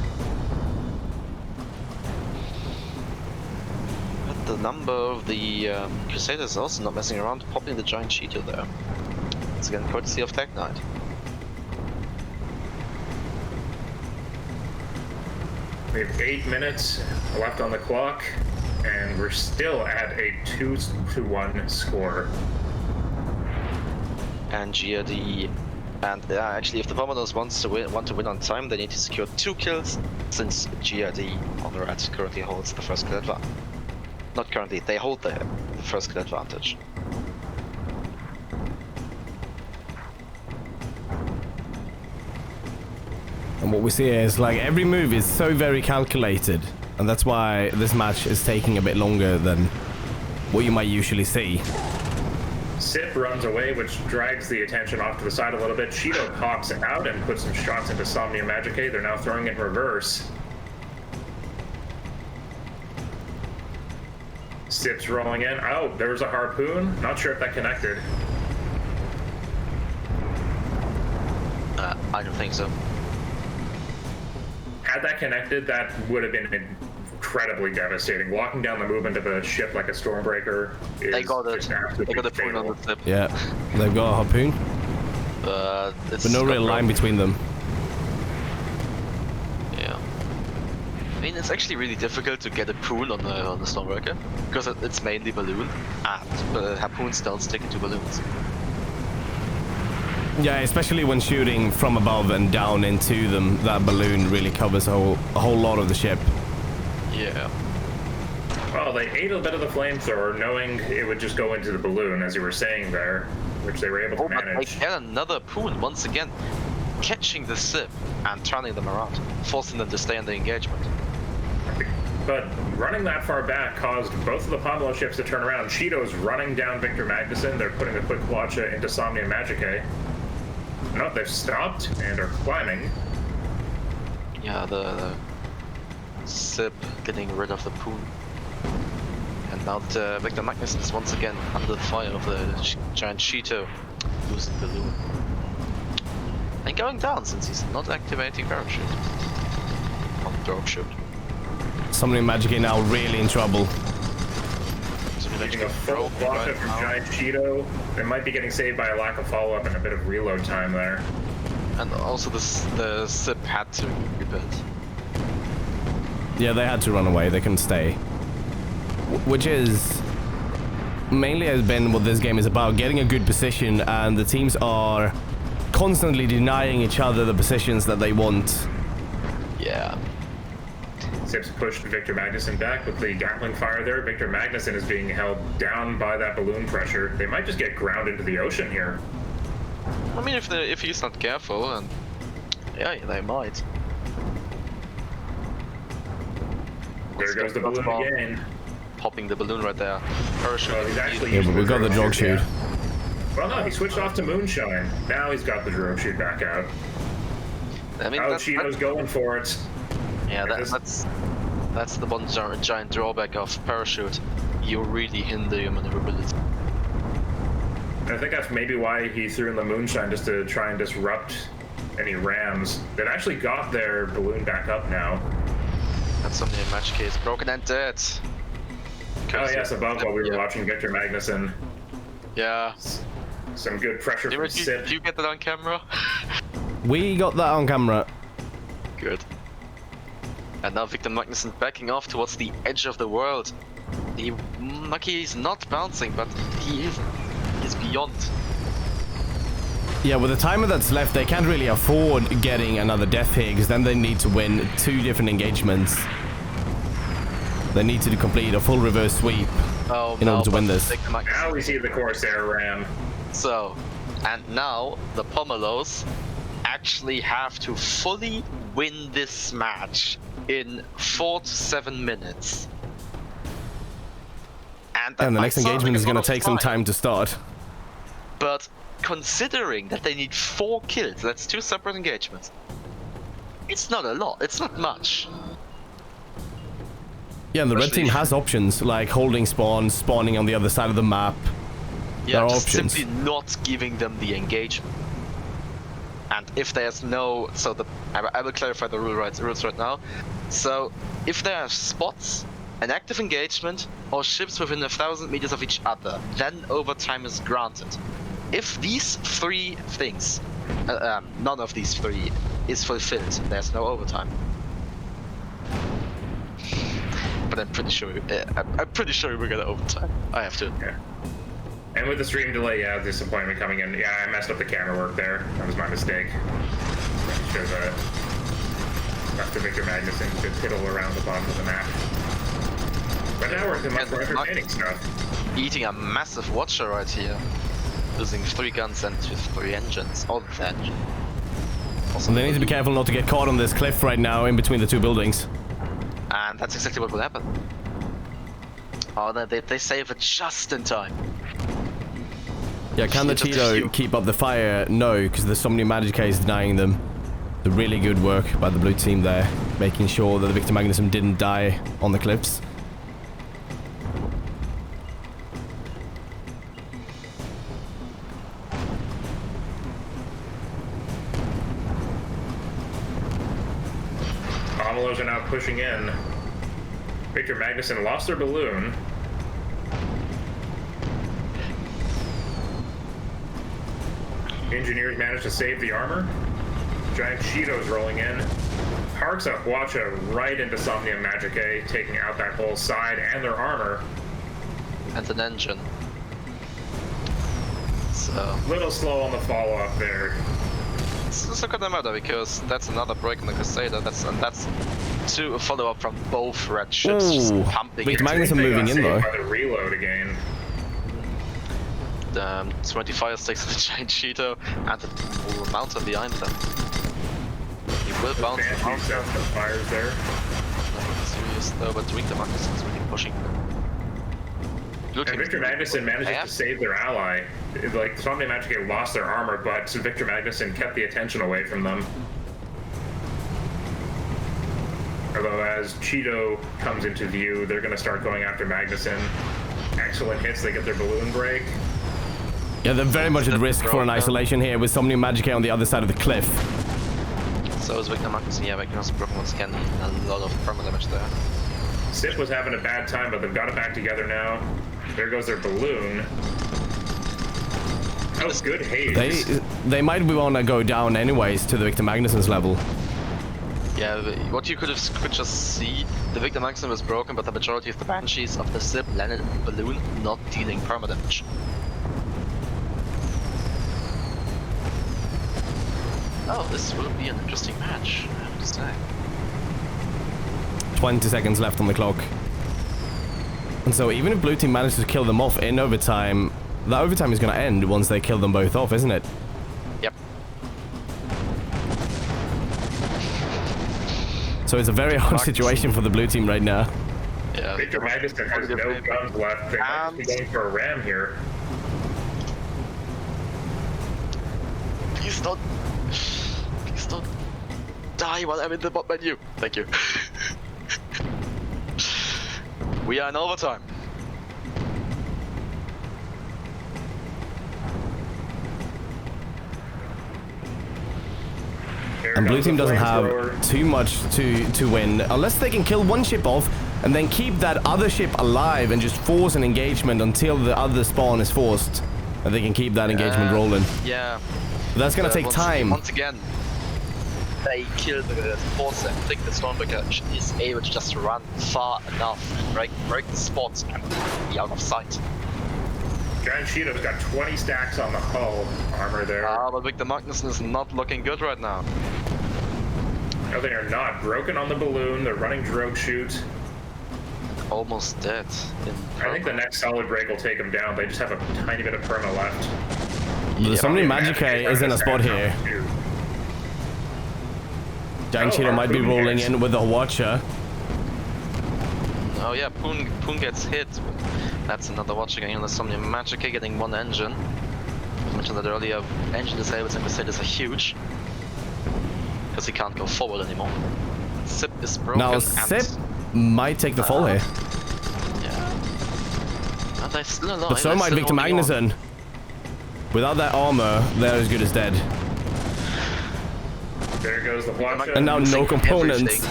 But the number of the Crusaders is also not messing around, popping the Giant Cheeto there. It's again courtesy of Tech Knight. We have 8 minutes left on the clock, and we're still at a 2-1 score. And GRD, and actually, if the Pommelos want to win on time, they need to secure 2 kills, since GRD on the right currently holds the first kill advantage. Not currently, they hold the first kill advantage. And what we see is like every move is so very calculated, and that's why this match is taking a bit longer than what you might usually see. Sip runs away, which drags the attention off to the side a little bit. Cheeto pops out and puts some shots into Somnium Magicae. They're now throwing it in reverse. Sip's rolling in. Oh, there was a harpoon. Not sure if that connected. I don't think so. Had that connected, that would have been incredibly devastating. Walking down the movement of a ship like a Stormbreaker is They got it. just They absolutely got a point on fatal. the tip. Yeah, they've got a harpoon, It's but no not real line wrong. between them. Yeah. I mean, it's actually really difficult to get a pool on the Stormbreaker because it's mainly balloon, and harpoons don't stick to balloons. Yeah, especially when shooting from above and down into them, that balloon really covers a whole lot of the ship. Yeah. Well, they ate a bit of the flamethrower, knowing it would just go into the balloon, as you were saying there, which they were able to Oh, but they manage. get another pool once again, catching the ship and turning them around, forcing them to stay in the engagement. But running that far back caused both of the Pomelo ships to turn around. Cheeto's running down Victor Magnuson. They're putting a quick Quacha into Somnium Magicae. No, they've stopped and are climbing. Yeah, the ship getting rid of the pool. And now the Victor Magnuson is once again under the fire of the giant Cheeto, losing the balloon. And going down since he's not activating parachute. On drop ship. Somnium Magicae now really in trouble. So we're Getting a actually full broken Quacha right from now. Giant Cheeto. They might be getting saved by a lack of follow-up and a bit of reload time there. And also the ship had to rebuild. Yeah, they had to run away. They couldn't stay. Which is mainly has been what this game is about, getting a good position, and the teams are constantly denying each other the positions that they want. Yeah. Sips pushed Victor Magnussen back with the Gatling fire there. Victor Magnussen is being held down by that balloon pressure. They might just get ground into the ocean here. I mean, if he's not careful, and yeah, they might. There goes the balloon again. Popping the balloon right there. Parachute. Well, he's actually Yeah, using but we the got the drogue drog chute. yeah. Well, no, he switched off to Moonshine. Now he's got the drogue chute back out. I mean, Oh, Cheeto's going for it. yeah, that's the one giant drawback of parachute. You really hinder your maneuverability. I think that's maybe why he threw in the Moonshine, just to try and disrupt any rams. They've actually got their balloon back up now. That's something in match case. Broken and dead. Oh yes, above while we were watching Victor Magnussen. Yeah. Some good pressure from Sip. Did you get that on camera? We got that on camera. Good. And now Victor Magnussen backing off towards the edge of the world. He's not bouncing, but he's beyond. Yeah, with the timer that's left, they can't really afford getting another death here, because then they need to win 2 different engagements. They need to complete a full reverse sweep in order to win this. Now we see the Corsair ram. So, and now the Pomelos actually have to fully win this match in 4 to 7 minutes. And And the next engagement is going to take some time to start. But considering that they need 4 kills, that's 2 separate engagements. It's not a lot, it's not much. Yeah, and the red team has options, like holding spawn, spawning on the other side of the map. Yeah, there are just options. simply not giving them the engagement. And if there's no, I will clarify the rules right now. So, if there are spots, an active engagement, or ships within 1,000 meters of each other, then overtime is granted. If these 3 things, none of these 3 is fulfilled, there's no overtime. But I'm pretty sure we're gonna overtime. I have to. Yeah. And with the stream delay, yeah, disappointment coming in. Yeah, I messed up the camera work there. That was my mistake. Shows left to Victor Magnussen to piddle around the bottom of the map. But now we're into much more entertaining stuff. Eating a massive watcher right here. Losing 3 guns and 3 engines. All the engine. And they need to be careful not to get caught on this cliff right now in between the 2 buildings. And that's exactly what will happen. Oh, they save it just in time. Yeah, can the Cheeto keep up the fire? No, because the Somnium Magica is denying them. The really good work by the blue team there, making sure that the Victor Magnussen didn't die on the cliffs. Pomelos are now pushing in. Victor Magnussen lost their balloon. Engineers managed to save the armor. Giant Cheetos rolling in. Parks up Watcha right into Somnium Magicae, taking out that whole side and their armor. And an engine. So Little slow on the follow-up there. let's look at the matter, because that's another break in the Crusader. That's to follow up from both red ships. Just Ooh, pumping Victor it. Magnussen moving in though. By the reload again. 20 fire sticks on the giant Cheeto and the mountain behind them. He will bounce the Banshee mountain. sets the fires there. Serious though, but Victor Magnussen is really pushing them. And Victor Magnussen manages to save their ally. Like, Somnium Magicae lost their armor, but Victor Magnussen kept the attention away from them. Although as Cheeto comes into view, they're going to start going after Magnussen. Excellent hits, they get their balloon break. Yeah, they're very much at risk for an isolation here with Somnium Magicae on the other side of the cliff. So is Victor Magnussen. Yeah, Victor Magnussen broken once again. A lot of perma damage there. Sip was having a bad time, but they've got it back together now. There goes their balloon. That was good haze. They might want to go down anyways to the Victor Magnussen's level. Yeah, what you could just see, the Victor Magnussen was broken, but the majority of the Banshees of the Sip landed in the balloon, not dealing perma damage. Oh, this will be an interesting match, I have to say. 20 seconds left on the clock. And so even if blue team manages to kill them off in overtime, that overtime is going to end once they kill them both off, isn't it? Yep. So it's a very hard situation for the blue team right now. Yeah. Victor Magnuson has no guns left. They might be going for a ram here. Please don't die while I'm in the bot menu. Thank you. We are in overtime. And blue team doesn't have too much to win, unless they can kill one ship off and then keep that other ship alive and just force an engagement until the other spawn is forced. And they can keep that engagement rolling. Yeah. But that's gonna take time. Once again, they kill the force. I think the Stormbreaker is able to just run far enough and break the spots and be out of sight. Giant Cheeto's got 20 stacks on the hull armor there. But Victor Magnuson is not looking good right now. No, they are not. Broken on the balloon. They're running drogue shoot. Almost dead. I think the next solid break will take them down. They just have a tiny bit of perma left. The Summoning Magicae is in a spot here. Giant Cheeto might be rolling in with the Watcher. Oh yeah, Poon gets hit. That's another Watcher getting on the Summoning Magicae, getting one engine. I mentioned that earlier, engine disables in Mercedes are huge. Because he can't go forward anymore. Sip is broken. Now Sip might take the fall here. Yeah. But they're still alive. But so might Victor Magnuson. Without that armor, they're as good as dead. There goes the Watcher. And now no components.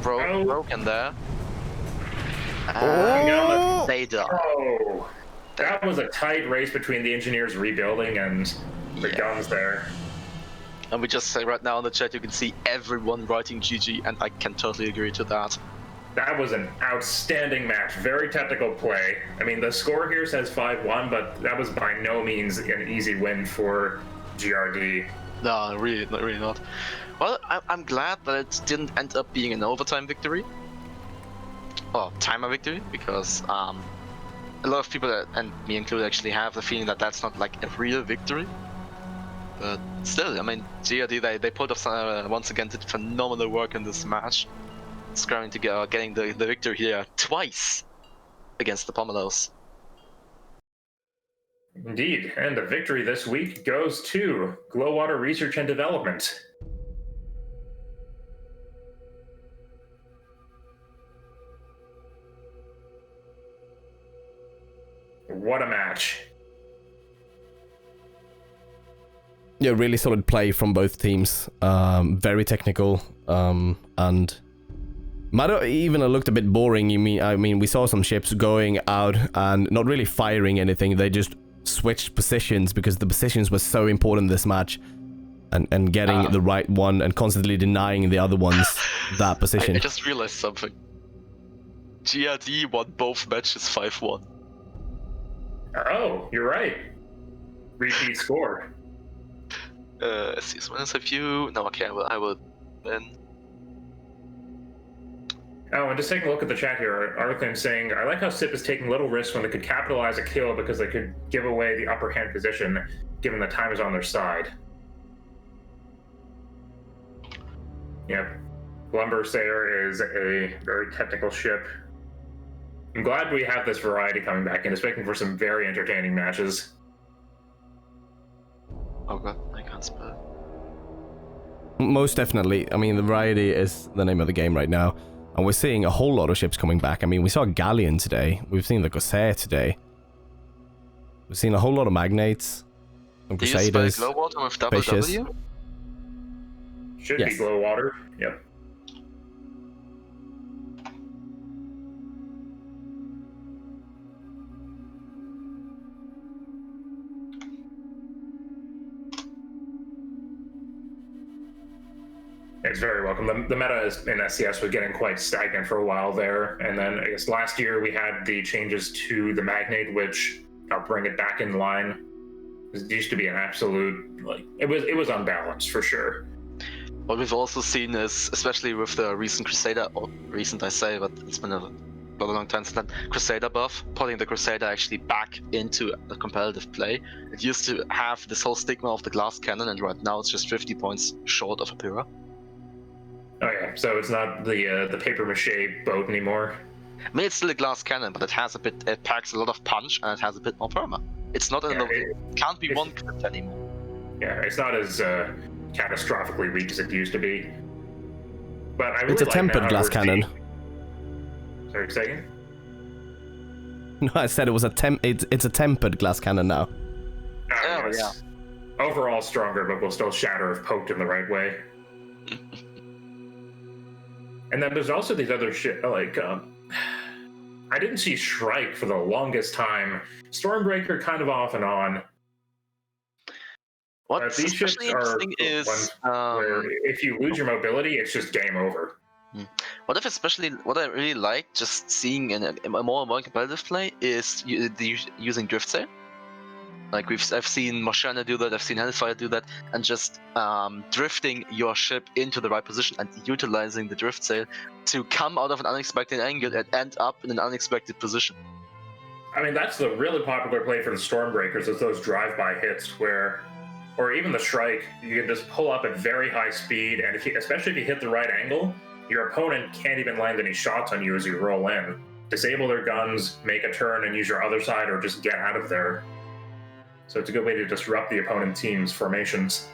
Broken there. Oh! They die. Oh, that was a tight race between the engineers rebuilding and the guns there. And we just say right now in the chat, you can see everyone writing GG, and I can totally agree to that. That was an outstanding match. Very technical play. I mean, the score here says 5-1, but that was by no means an easy win for GRD. No, really not. Well, I'm glad that it didn't end up being an overtime victory. Or timer victory, because a lot of people, and me included, actually have the feeling that that's not like a real victory. But still, I mean, GRD, they pulled off once again, did phenomenal work in this match. Scrambling to getting the victory here twice against the Pomelos. Indeed, and the victory this week goes to Glowwater Research and Development. What a match. Yeah, really solid play from both teams. Very technical, and might have even looked a bit boring. I mean, we saw some ships going out and not really firing anything. They just switched positions because the positions were so important in this match, and getting the right one and constantly denying the other ones that position. I just realized something. GRD won both matches 5-1. Oh, you're right. Repeat score. SCS winners have you. No, okay, I will win. Oh, and just taking a look at the chat here, Arleclan saying, I like how SIP is taking little risks when they could capitalize a kill because they could give away the upper hand position given the time is on their side. Yep. Lumbersayer is a very technical ship. I'm glad we have this variety coming back in. It's making for some very entertaining matches. Oh god, I can't spell. Most definitely. I mean, the variety is the name of the game right now. And we're seeing a whole lot of ships coming back. I mean, we saw Galleon today. We've seen the Corsair today. We've seen a whole lot of Magnates. Some Do you Crusaders. spell Glowwater with double Fishes. W? Should Yes. be Glowwater. Yep. It's very welcome. The meta in SCS was getting quite stagnant for a while there, and then I guess last year we had the changes to the Magnate, which helped bring it back in line. It used to be an absolute, like, it was unbalanced for sure. What we've also seen is, especially with the recent Crusader, or recent I say, but it's been a long time since then, Crusader buff, putting the Crusader actually back into a competitive play. It used to have this whole stigma of the glass cannon, and right now it's just 50 points short of a Pyrrha. Oh yeah, so it's not the paper mache boat anymore. I mean, it's still a glass cannon, but it packs a lot of punch, and it has a bit more perma. It's not it can't be one clipped anymore. Yeah, it's not as catastrophically weak as it used to be. But I really It's a like tempered now glass we're cannon. seeing- Sorry, second. No, I said it was it's a tempered glass cannon now. Oh, Yes. Overall stronger, but will still shatter if poked in the right way. And then there's also these other shit, like, I didn't see Shrike for the longest time. Stormbreaker kind of off and on. What's These ships especially are interesting the is ones where if you lose your mobility, it's just game over. what I really like just seeing in a more and more competitive play is using drift sail. Like I've seen Moshana do that, I've seen Hellfire do that, and just drifting your ship into the right position and utilizing the drift sail to come out of an unexpected angle and end up in an unexpected position. I mean, that's the really popular play for the Stormbreakers, is those drive-by hits where, or even the Shrike, you can just pull up at very high speed, and especially if you hit the right angle, your opponent can't even land any shots on you as you roll in. Disable their guns, make a turn, and use your other side, or just get out of there. So it's a good way to disrupt the opponent team's formations.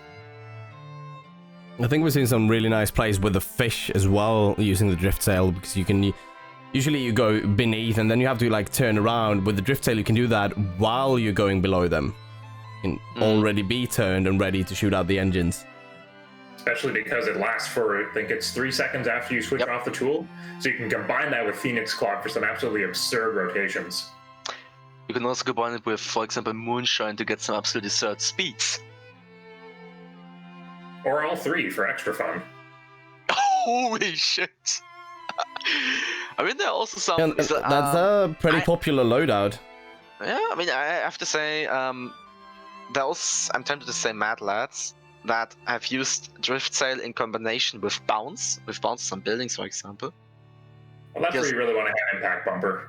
I think we're seeing some really nice plays with the fish as well, using the drift sail, because you can usually you go beneath and then you have to like turn around. With the drift sail you can do that while you're going below them. You can already be turned and ready to shoot out the engines. Especially because it lasts for, I think it's 3 seconds after you switch off the tool. So you can combine that with Phoenix Clock for some absolutely absurd rotations. You can also combine it with, for example, Moonshine to get some absolutely absurd speeds. Or all three for extra fun. Holy shit! I mean, there are also some... That's a pretty popular loadout. Yeah, I mean, I have to say, I'm tempted to say mad lads that have used drift sail in combination with bounces on buildings, for example. Well, that's where you really want to have impact bumper.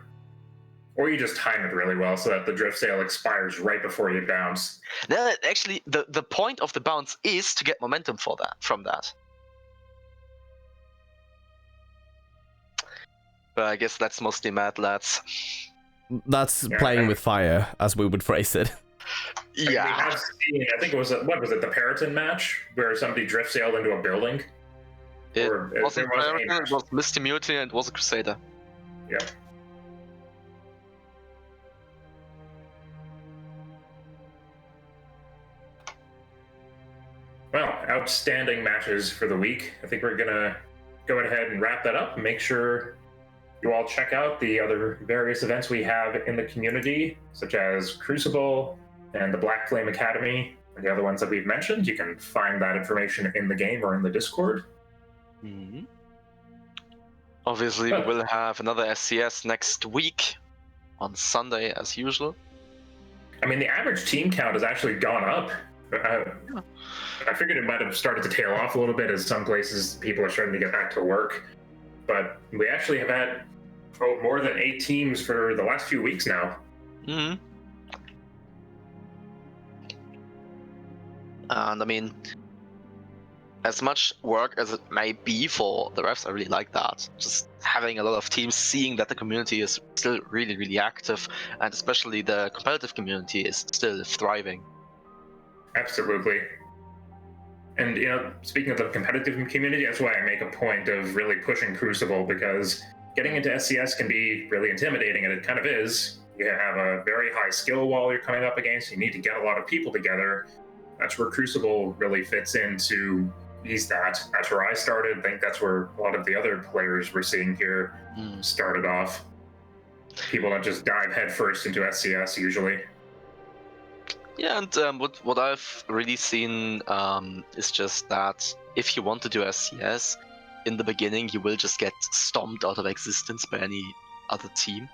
Or you just time it really well so that the drift sail expires right before you bounce. No, actually, the point of the bounce is to get momentum from that. But I guess that's mostly mad lads. That's playing with fire, as we would phrase it. We have seen, I think it was, what was it, the Periton match? Where somebody drift sailed into a building? It was Misty Mutiny and it was a Crusader. Yeah. Well, outstanding matches for the week. I think we're going to go ahead and wrap that up and make sure you all check out the other various events we have in the community, such as Crucible and the Black Flame Academy, and the other ones that we've mentioned. You can find that information in the game or in the Discord. Mm-hmm. Obviously, we will have another SCS next week on Sunday, as usual. I mean, the average team count has actually gone up. I figured it might have started to tail off a little bit as some places people are starting to get back to work. But we actually have had more than 8 teams for the last few weeks now. Mm-hmm. And I mean, as much work as it may be for the refs, I really like that. Just having a lot of teams, seeing that the community is still really, really active, and especially the competitive community is still thriving. Absolutely. And, you know, speaking of the competitive community, that's why I make a point of really pushing Crucible, because getting into SCS can be really intimidating, and it kind of is. You have a very high skill wall you're coming up against. You need to get a lot of people together. That's where Crucible really fits in to ease that. That's where I started. I think that's where a lot of the other players we're seeing here started off. People don't just dive headfirst into SCS usually. Yeah, and what I've really seen is just that if you want to do SCS, in the beginning you will just get stomped out of existence by any other team.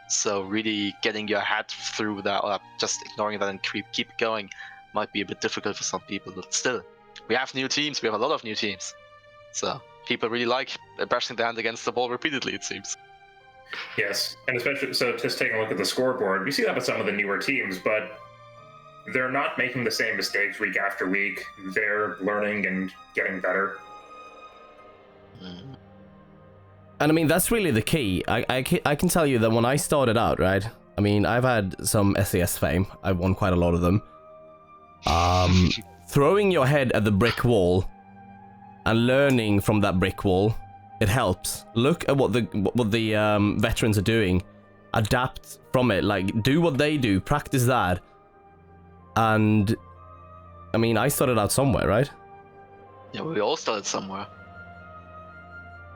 So really getting your head through that, or just ignoring that and keep going, might be a bit difficult for some people, but still, we have new teams. We have a lot of new teams. So people really like bashing their hand against the wall repeatedly, it seems. Yes, and especially so. Just taking a look at the scoreboard, we see that with some of the newer teams, but they're not making the same mistakes week after week. They're learning and getting better. And I mean, that's really the key. I can tell you that when I started out, right? I mean, I've had some SCS fame. I've won quite a lot of them. Throwing your head at the brick wall and learning from that brick wall, it helps. Look at what the veterans are doing. Adapt from it. Like, do what they do. Practice that. And, I mean, I started out somewhere, right? Yeah, we all started somewhere.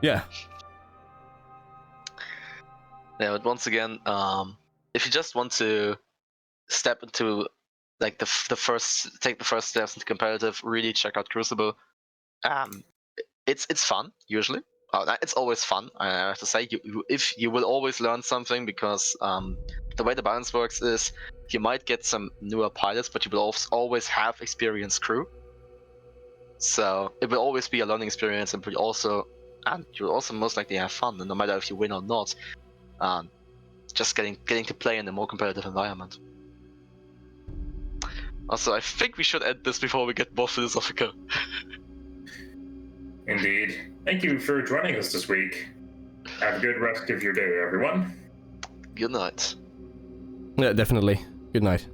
Yeah. Yeah, but once again, if you just want to step into like take the first steps into competitive, really check out Crucible. It's fun usually. It's always fun. I have to say, you will always learn something because the way the balance works is you might get some newer pilots, but you will always have experienced crew. So it will always be a learning experience, and you'll also most likely have fun, and no matter if you win or not. Just getting to play in a more competitive environment. Also, I think we should end this before we get more philosophical. Indeed. Thank you for joining us this week. Have a good rest of your day, everyone. Good night. Yeah, definitely. Good night.